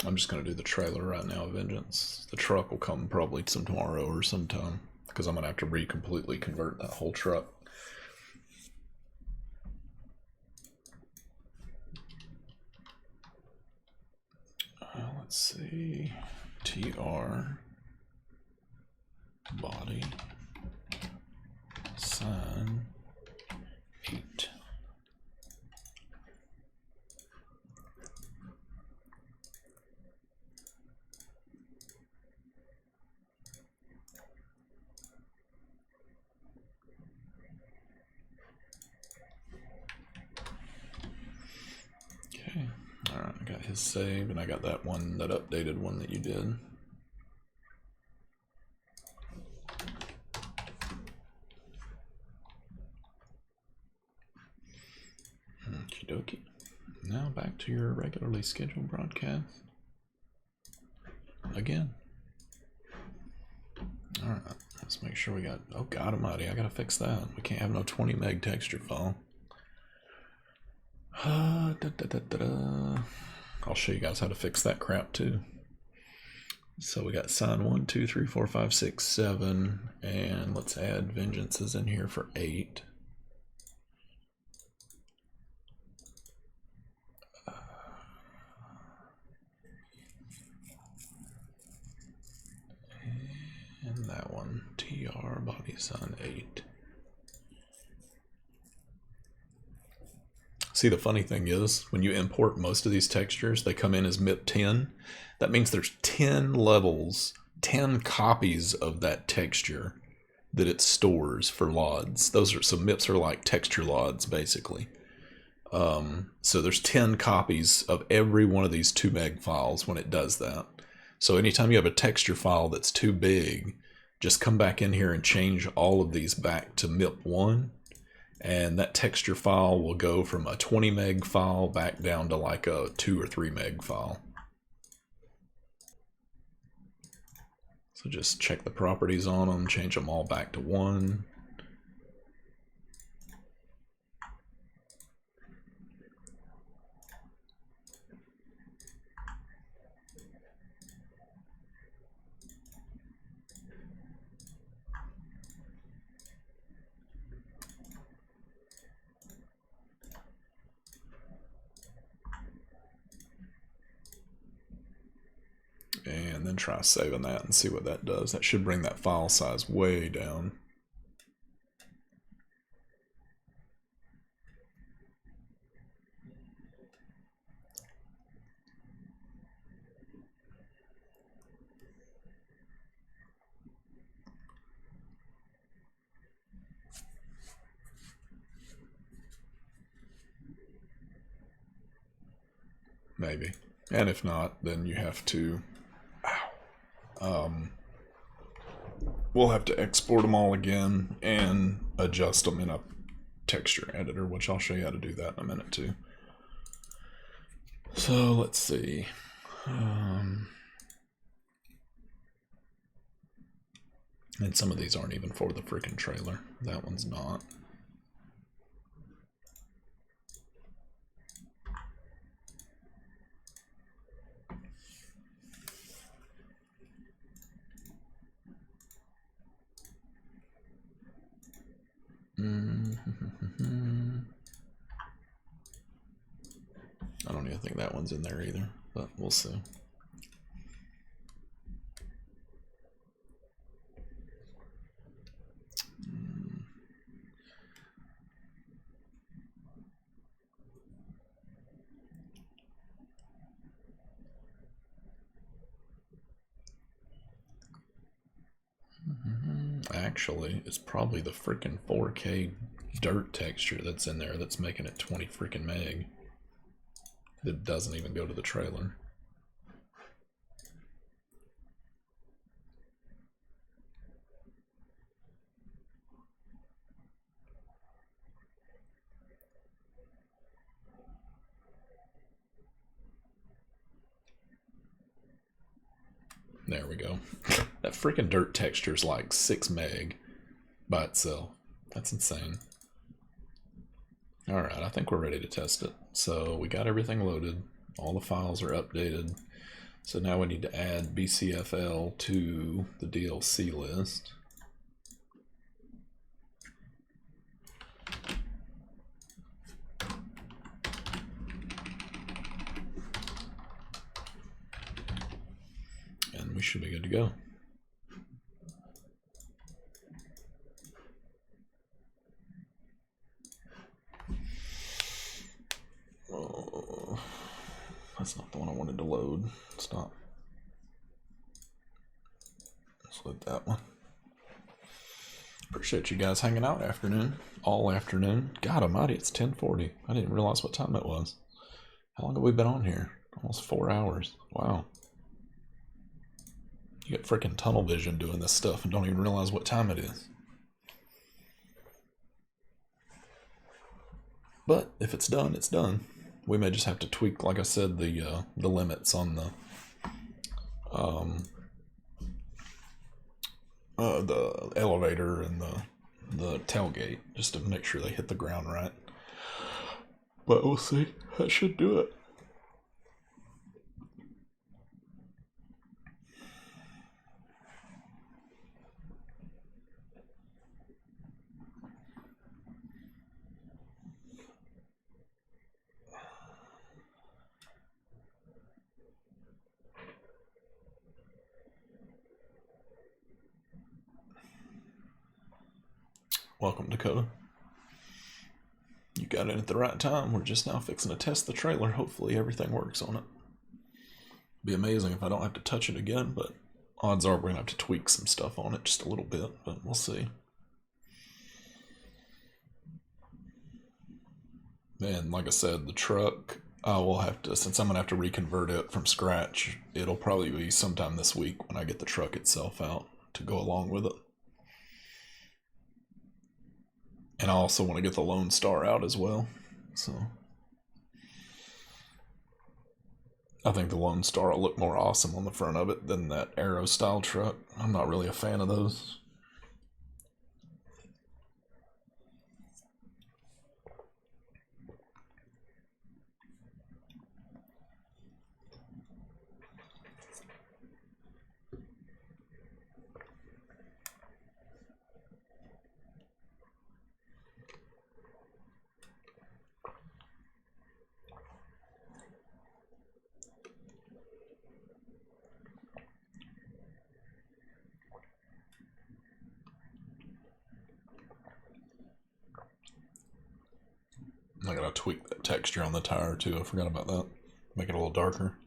I'm just going to do the trailer right now, Vengeance. The truck will come probably some tomorrow or sometime, because I'm going to have to completely convert that whole truck. Let's see. TR body sign 8. Okay, alright, I got his save, and I got that one, that updated one that you did. Okie dokie. Now back to your regularly scheduled broadcast. Again. Alright, let's make sure we got... Oh god almighty, I gotta fix that. We can't have no 20 meg texture file. I'll show you guys how to fix that crap too. So we got sign 1, 2, 3, 4, 5, 6, 7, and let's add vengeances in here for 8. And that one, TR body sign 8. See, the funny thing is, when you import most of these textures, they come in as MIP 10. That means there's 10 levels, 10 copies of that texture that it stores for LODs. Those are, so MIPs are like texture LODs, basically. So there's 10 copies of every one of these 2 meg files when it does that. So anytime you have a texture file that's too big, just come back in here and change all of these back to MIP 1. And that texture file will go from a 20 meg file back down to like a 2 or 3 meg file. So just check the properties on them, change them all back to 1. And then try saving that and see what that does. That should bring that file size way down. Maybe. And if not, then you have to... we'll have to export them all again and adjust them in a texture editor, which I'll show you how to do that in a minute too. So let's see. And some of these aren't even for the freaking trailer. That one's not. even think that one's in there either, but we'll see. Actually, it's probably the freaking 4K dirt texture that's in there that's making it 20 freaking meg. That doesn't even go to the trailer. There we go. That freaking dirt texture is like 6 meg by itself. That's insane. Alright, I think we're ready to test it. So we got everything loaded. All the files are updated. So now we need to add BCFL to the DLC list. And we should be good to go. Oh, that's not the one I wanted to load. Stop. Let's load that one. Appreciate you guys hanging out all afternoon. God almighty, it's 10:40. I didn't realize what time it was. How long have we been on here? Almost 4 hours. Wow. You get freaking tunnel vision doing this stuff and don't even realize what time it is. But if it's done, it's done. We may just have to tweak, like I said, the limits on the elevator and the tailgate, just to make sure they hit the ground right. But we'll see. That should do it. Welcome, Dakota. You got in at the right time. We're just now fixing to test the trailer. Hopefully everything works on it. Be amazing if I don't have to touch it again, but odds are we're going to have to tweak some stuff on it just a little bit, but we'll see. And like I said, the truck, I will have to, since I'm going to have to reconvert it from scratch, it'll probably be sometime this week when I get the truck itself out to go along with it. And I also want to get the Lone Star out as well. So I think the Lone Star will look more awesome on the front of it than that Aero style truck. I'm not really a fan of those. I gotta tweak that texture on the tire too. I forgot about that. Make it a little darker.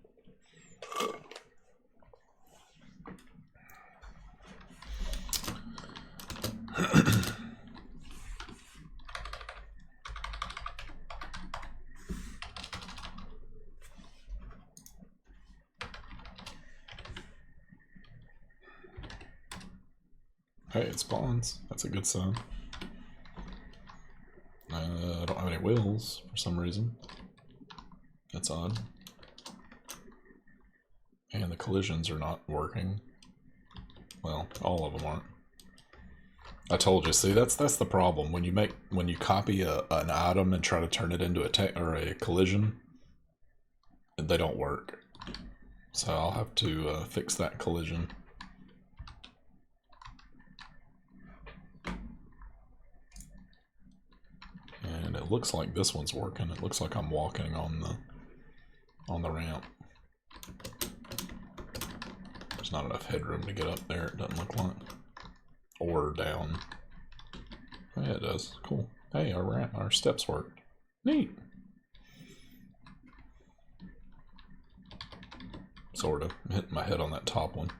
Hey, it spawns. That's a good sign. I don't have any wheels for some reason. That's odd. And the collisions are not working. Well, all of them aren't. I told you. See, that's the problem. When you copy an item and try to turn it into a collision, they don't work. So I'll have to fix that collision. And it looks like this one's working. It looks like I'm walking on on the ramp. There's not enough headroom to get up there, it doesn't look like. Or down. Oh, yeah, it does. Cool. Hey, our steps worked. Neat. Sort of. I'm hitting my head on that top one.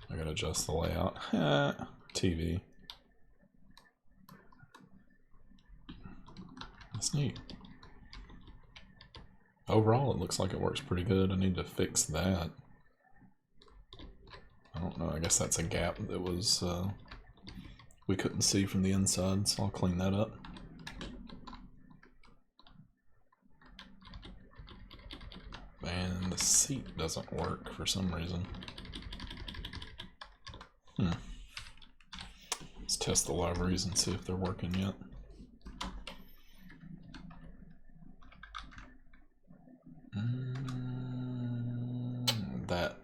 I gotta adjust the layout. TV. That's neat. Overall, it looks like it works pretty good. I need to fix that. I don't know, I guess that's a gap that was we couldn't see from the inside, so I'll clean that up. And the seat doesn't work for some reason. Let's test the libraries and see if they're working yet. That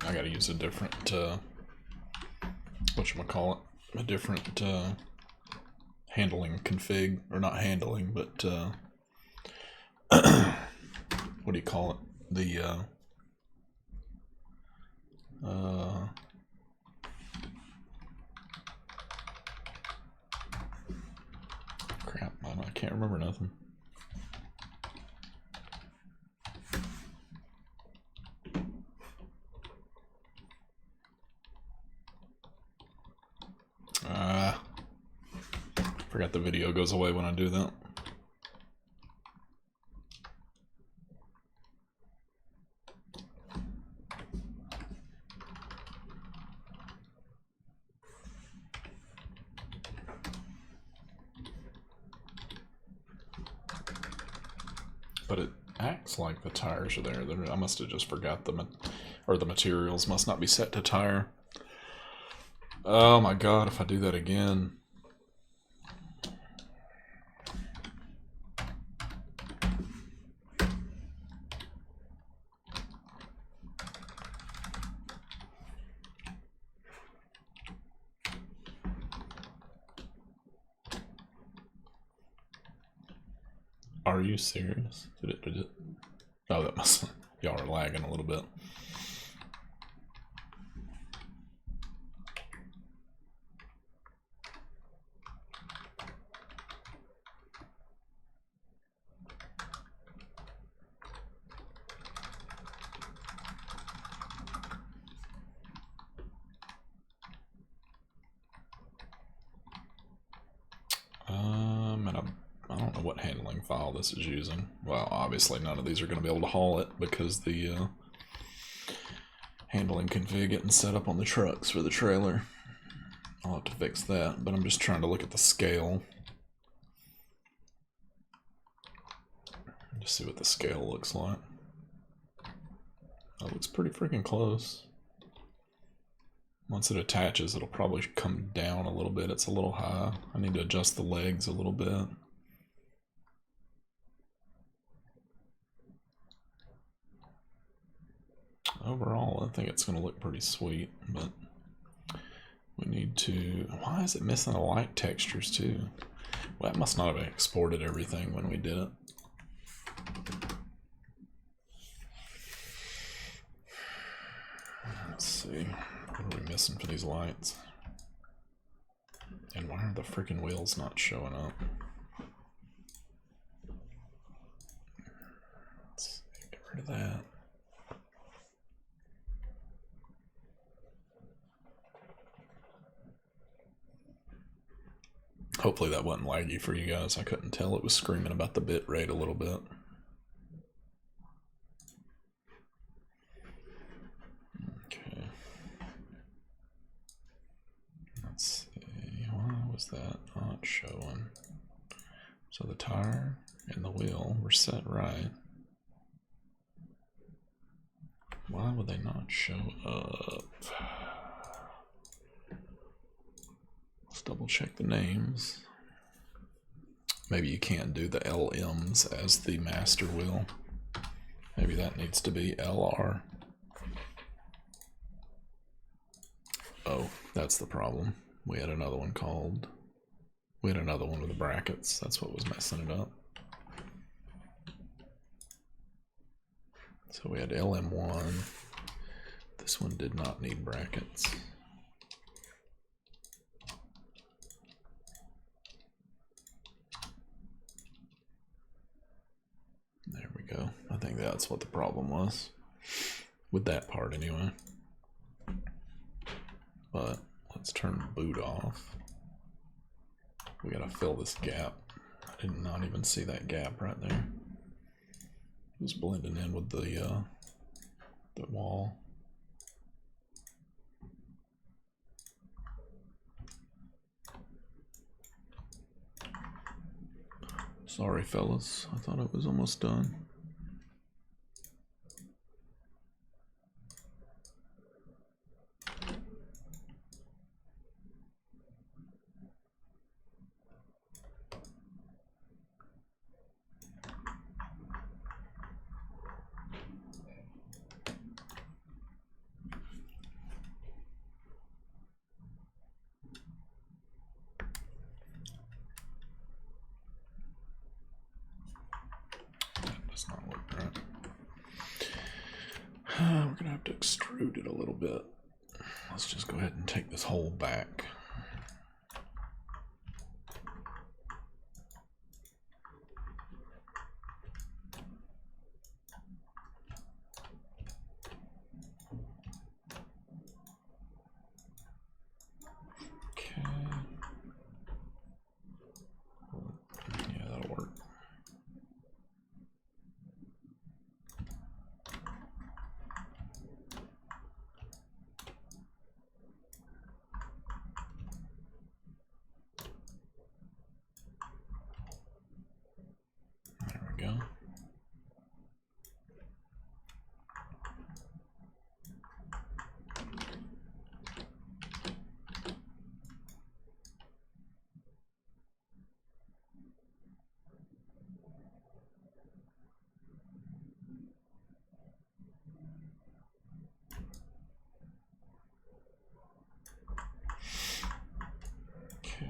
I gotta use a different whatchamacallit, a different handling config, or not handling, but what do you call it? The crap, I can't remember nothing. Forgot the video goes away when I do that. But it acts like the tires are there. I must have just forgot the materials must not be set to tire. Oh my god, if I do that again. Are you serious? Did it? Oh, that must. Y'all are lagging a little bit. I don't know what handling file this is using. Well, obviously none of these are going to be able to haul it because the handling config getting set up on the trucks for the trailer. I'll have to fix that, but I'm just trying to look at the scale. Just see what the scale looks like. That looks pretty freaking close. Once it attaches, it'll probably come down a little bit. It's a little high. I need to adjust the legs a little bit. Overall, I think it's going to look pretty sweet, but we need to... Why is it missing the light textures too? Well, that must not have exported everything when we did it. Let's see. What are we missing for these lights? And why are the freaking wheels not showing up? Let's get rid of that. Hopefully that wasn't laggy for you guys. I couldn't tell. It was screaming about the bit rate a little bit. Okay. Let's see. Why was that not showing? So the tire and the wheel were set right. Why would they not show up? Let's double check the names. Maybe you can't do the LMs as the master wheel. Maybe that needs to be LR. Oh, that's the problem. We had another one called We had another one with the brackets. That's what was messing it up. So we had LM1. This one did not need brackets. There we go. I think that's what the problem was. With that part anyway. But let's turn boot off. We gotta fill this gap. I did not even see that gap right there. It was blending in with the wall. Sorry, fellas. I thought it was almost done. Does not look right. We're gonna have to extrude it a little bit. Let's just go ahead and take this hole back. Okay. Yeah, that'll work. There we go. Okay.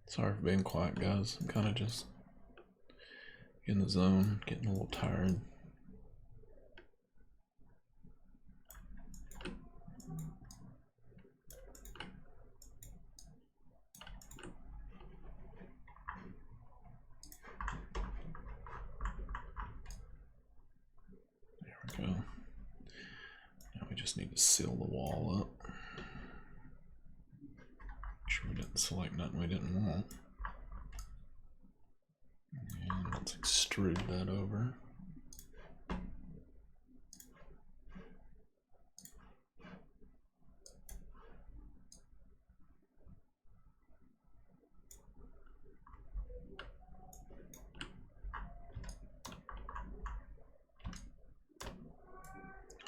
Sorry for being quiet, guys. I'm kind of just in the zone, getting a little tired. There we go. Now we just need to seal the wall up. Make sure we didn't select nothing we didn't want. And let's extrude that over.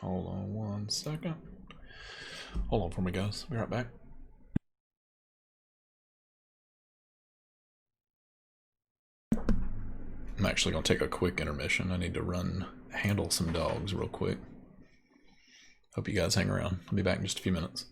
Hold on 1 second. Hold on for me, guys. Be right back. I'm actually going to take a quick intermission. I need to handle some dogs real quick. Hope you guys hang around. I'll be back in just a few minutes.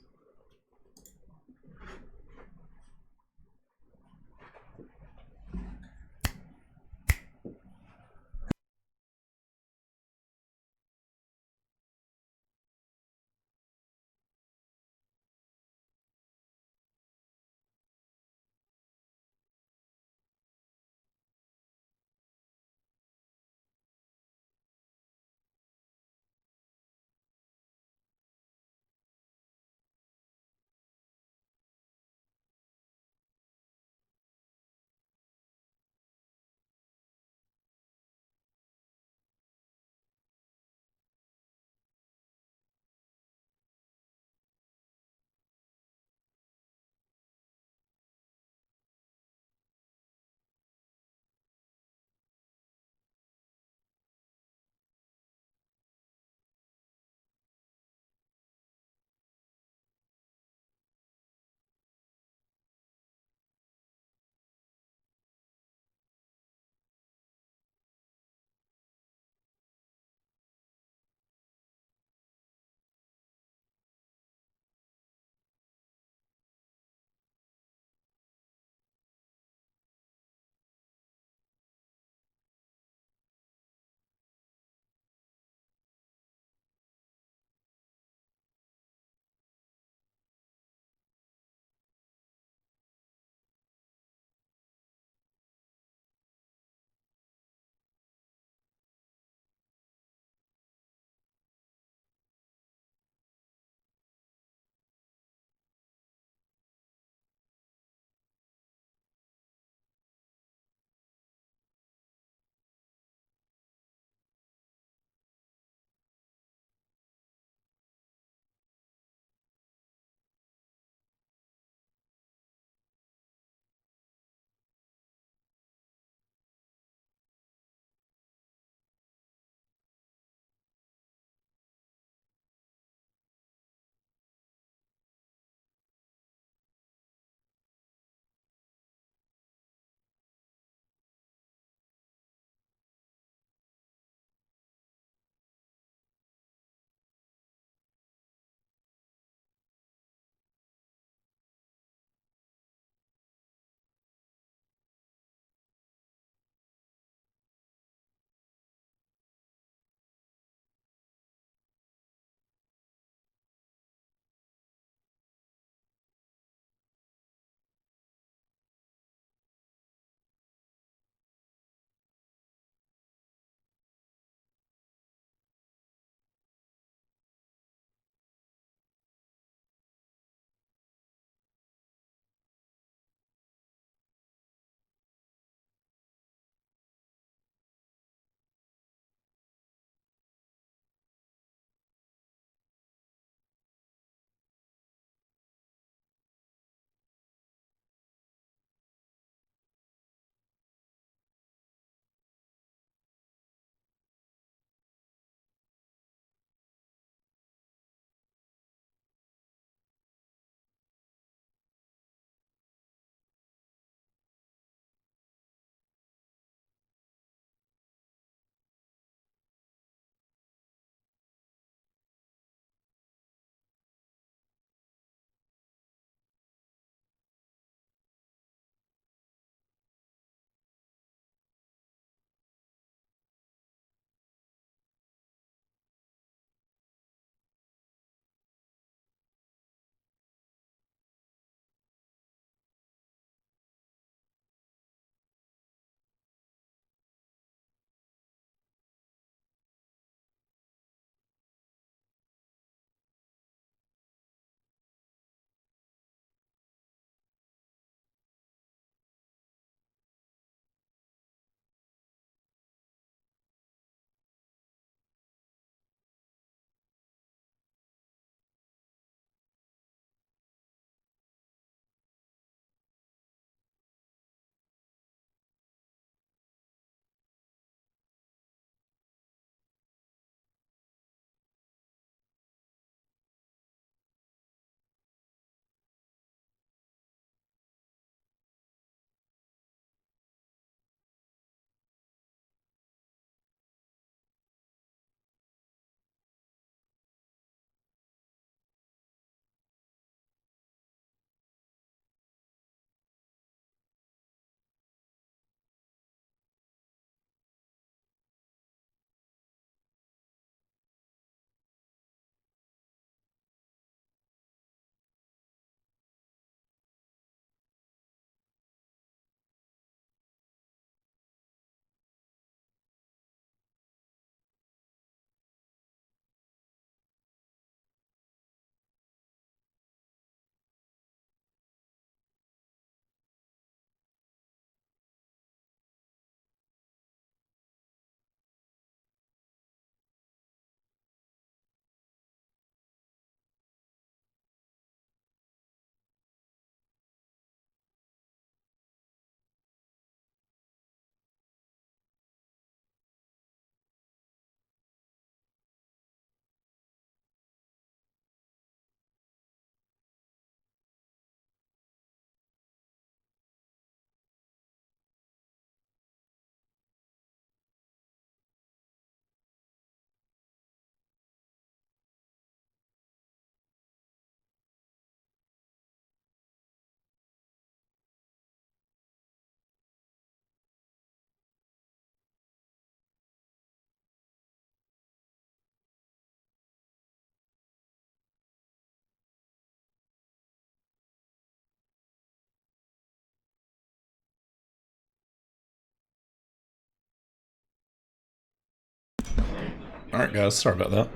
Alright guys, sorry about that.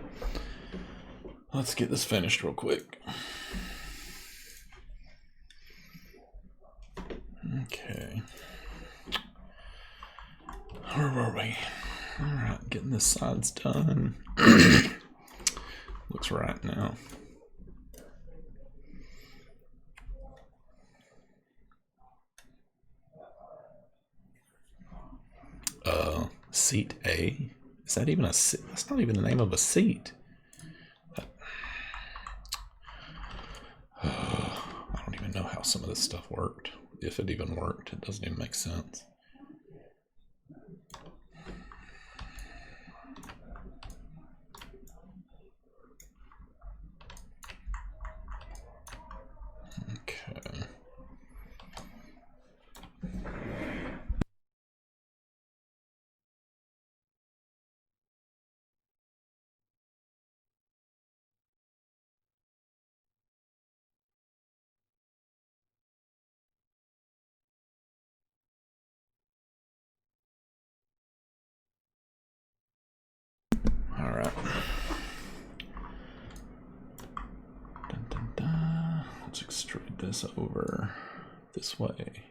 Let's get this finished real quick. Okay. Where were we? Alright, getting the sides done. Looks right now. Seat A? Is that even a seat? That's not even the name of a seat. I don't even know how some of this stuff worked. If it even worked, it doesn't even make sense. Okay. All right. Dun, dun, dun. Let's extrude this over this way.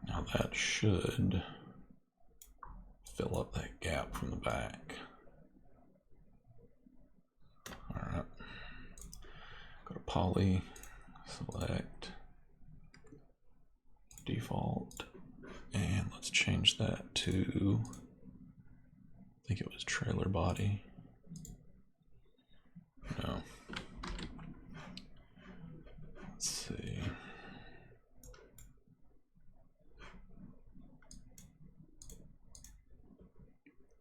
Now that should fill up that gap from the back. All right. Go to poly, select default, and let's change that to, I think it was trailer body. No. Let's see.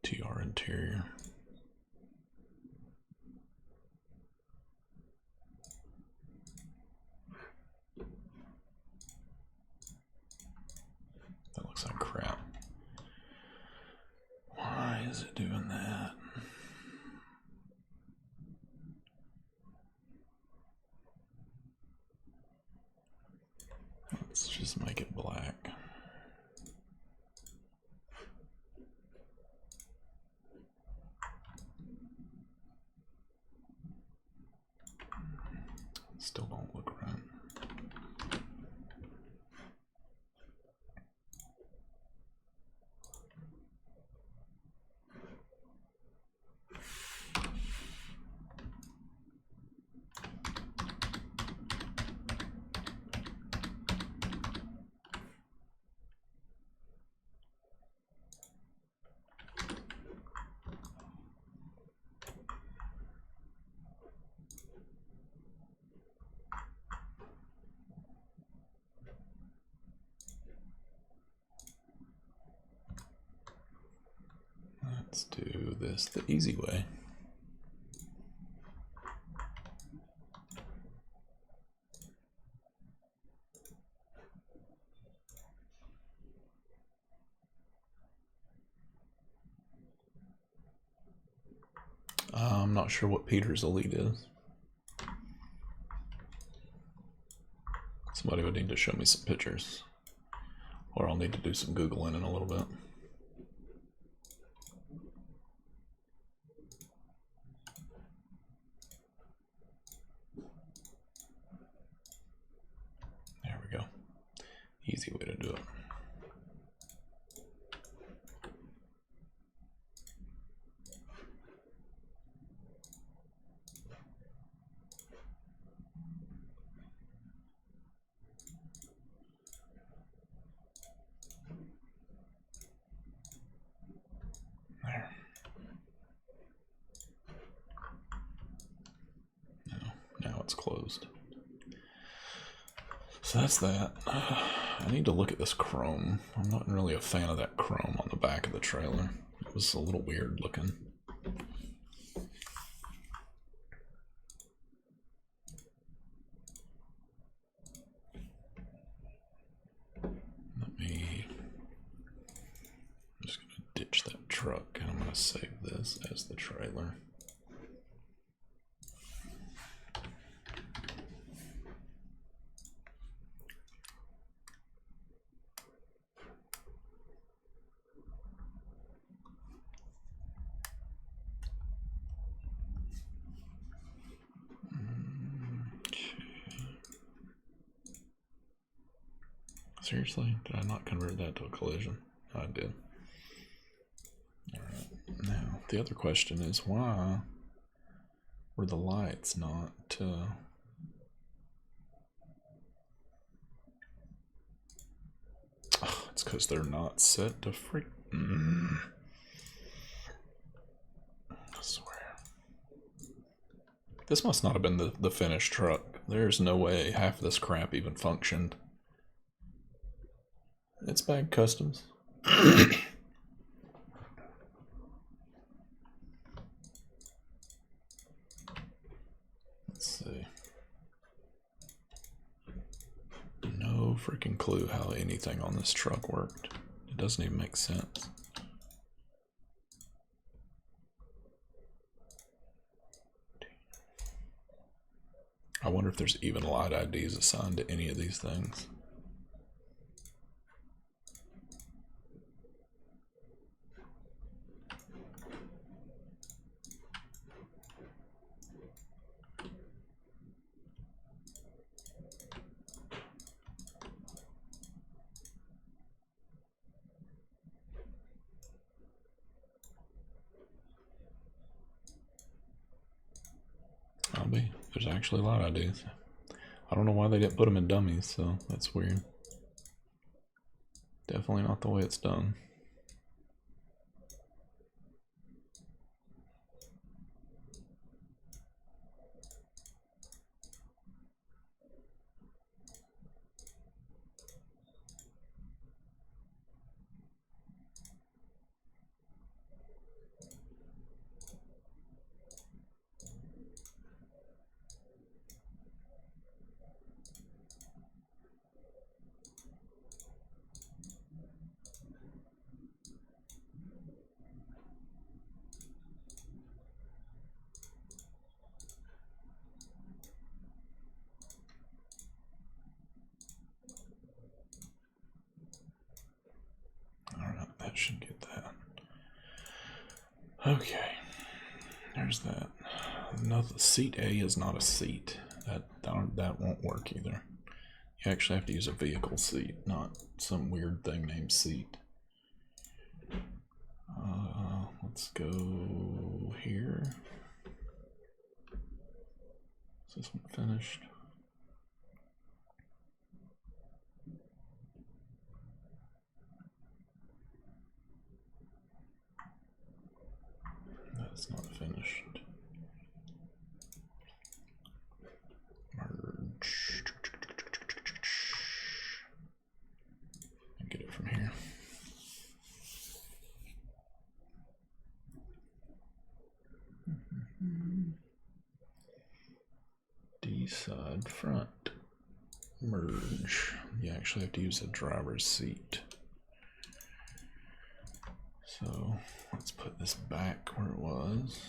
TR interior. That looks like crap. Why is it doing that? Let's just make it black. Still don't look right. Let's do this the easy way. I'm not sure what Peter's elite is. Somebody would need to show me some pictures, or I'll need to do some Googling in a little bit. There we go. Easy way to do it. There. Now it's closed. So that's that. I need to look at this chrome. I'm not really a fan of that chrome on the back of the trailer. It was a little weird looking. I'm just going to ditch that truck and I'm going to save this as the trailer. Seriously? Did I not convert that to a collision? I did. Alright, now the other question is why were the lights not oh, it's because they're not set to freak. I swear. This must not have been the finished truck. There's no way half of this crap even functioned. It's BaggedCustoms. Let's see. No freaking clue how anything on this truck worked. It doesn't even make sense. I wonder if there's even light IDs assigned to any of these things. There's actually light IDs. I don't know why they didn't put them in dummies, so that's weird. Definitely not the way it's done. That should get that. Okay, there's that. Another seat A is not a seat. That won't work either. You actually have to use a vehicle seat, not some weird thing named seat. Let's go here. Is this one finished? That's not finished. Merge. And get it from here. D side front. Merge. You actually have to use a driver's seat. So let's put this back where it was.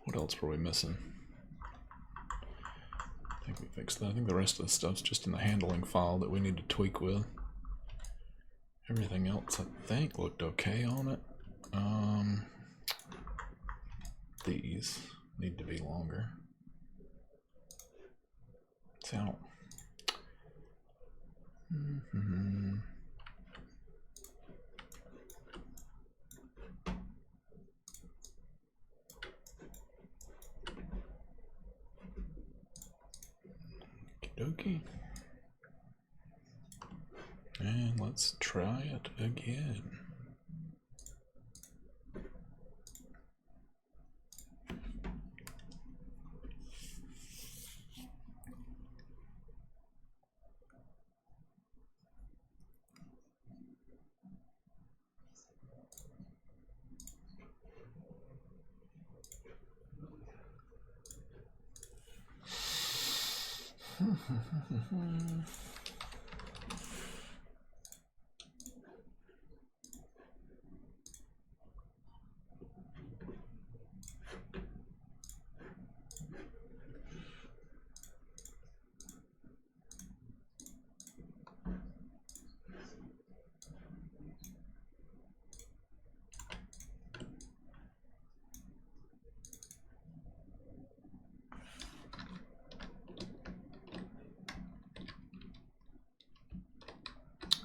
What else were we missing? I think we fixed that. I think the rest of the stuff's just in the handling file that we need to tweak with. Everything else I think looked okay on it. These need to be longer. See, I don't... Okey-dokey. And let's try it again.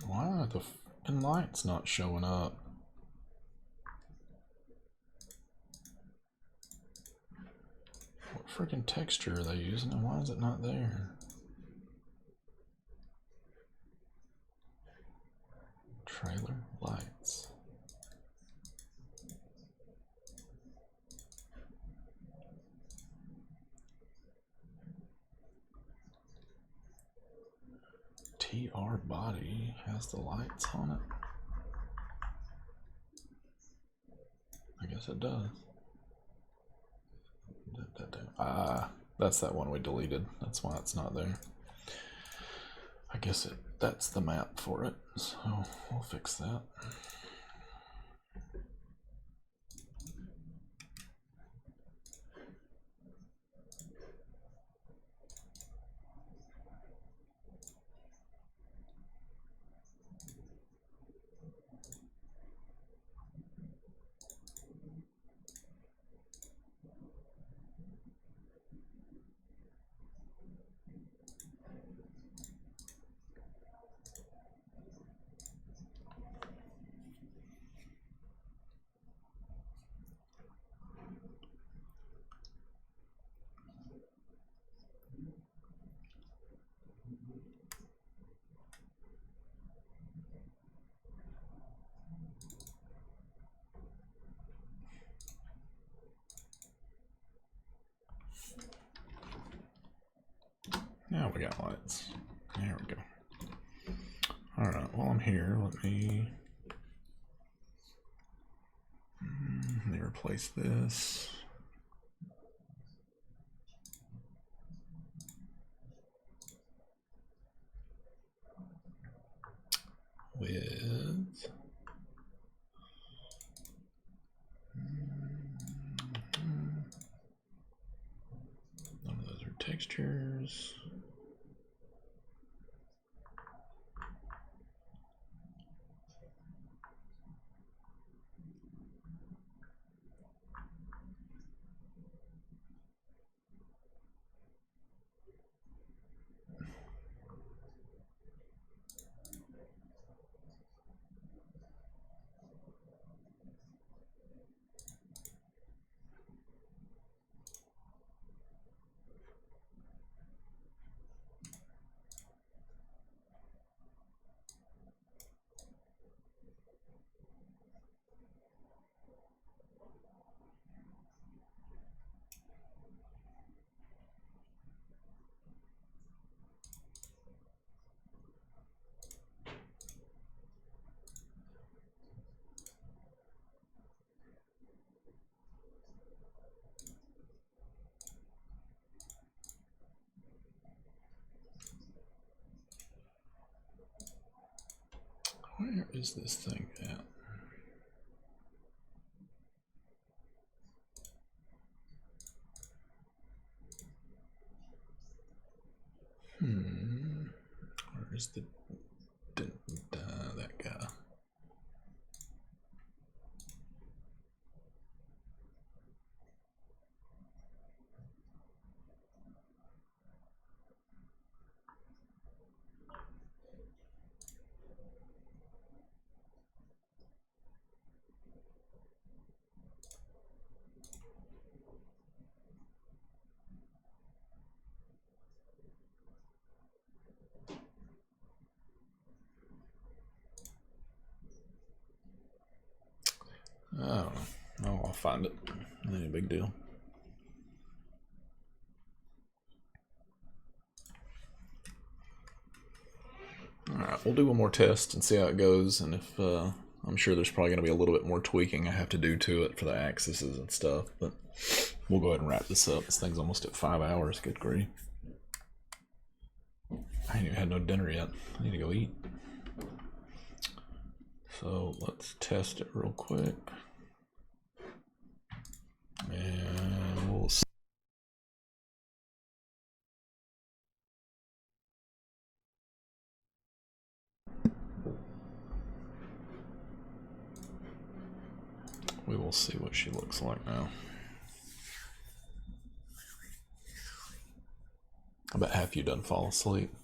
Why are the f***ing lights not showing up? What freaking texture are they using and why is it not there? Trailer lights. TR body has the lights on it. I guess it does. Ah, that's that one we deleted. That's why it's not there. I guess that's the map for it, so we'll fix that. Now we got lights. There we go. Alright, while I'm here, let me replace this. With none of those are textures. Where is this thing at? Where's the that guy? I don't know. Oh, I'll find it. Ain't a big deal. Alright, we'll do one more test and see how it goes, and if I'm sure there's probably going to be a little bit more tweaking I have to do to it for the axes and stuff, but we'll go ahead and wrap this up. This thing's almost at 5 hours, good grief. ain't even had no dinner yet. I need to go eat. So let's test it real quick. And we'll see. We will see what she looks like now. I bet half you done fall asleep.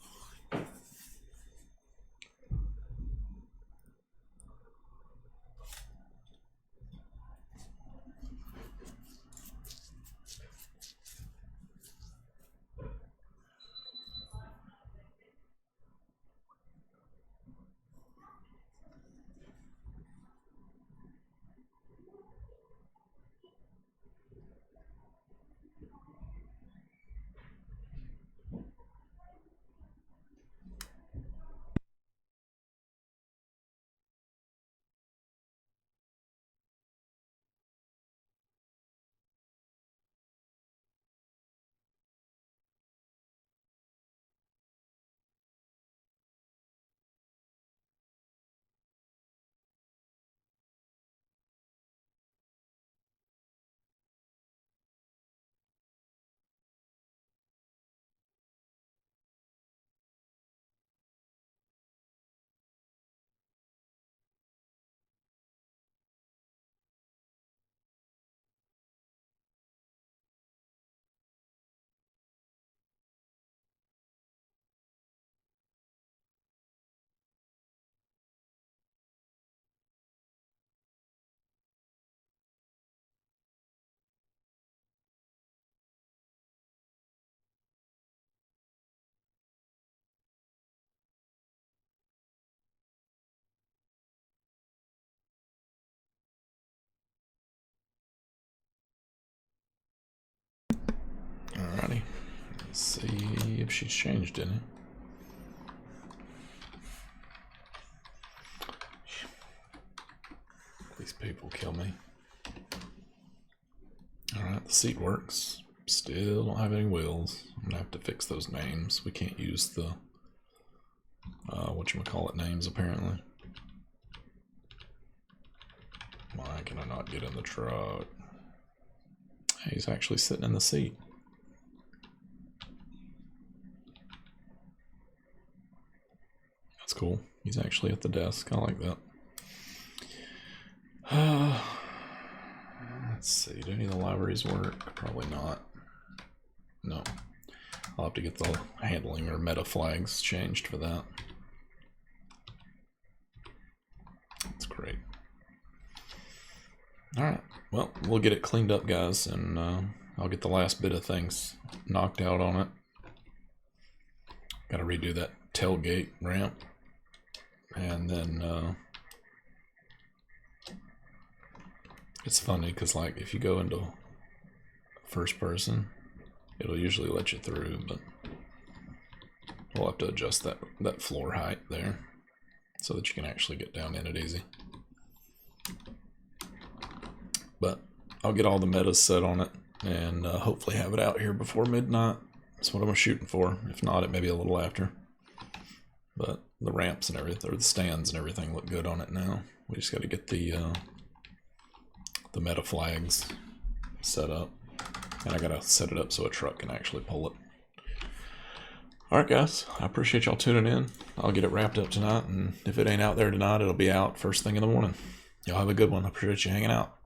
Alrighty. Let's see if she's changed any. These people kill me. Alright, the seat works. Still don't have any wheels. I'm gonna have to fix those names. We can't use the whatchamacallit names apparently. Why can I not get in the truck? Hey, he's actually sitting in the seat. That's cool. He's actually at the desk. I like that. Let's see. Do any of the libraries work? Probably not. No. I'll have to get the handling or meta flags changed for that. That's great. Alright. Well, we'll get it cleaned up, guys, and I'll get the last bit of things knocked out on it. Gotta redo that tailgate ramp. And then it's funny because, like, if you go into first person, it'll usually let you through, but we'll have to adjust that floor height there so that you can actually get down in it easy. But I'll get all the metas set on it and hopefully have it out here before midnight. That's what I'm shooting for. If not, it may be a little after. But the ramps and everything, or the stands and everything, look good on it now. We just got to get the meta flags set up, and I gotta set it up so a truck can actually pull it. Alright guys, I appreciate y'all tuning in. I'll get it wrapped up tonight, and if it ain't out there tonight, it'll be out first thing in the morning. Y'all have a good one. I appreciate you hanging out.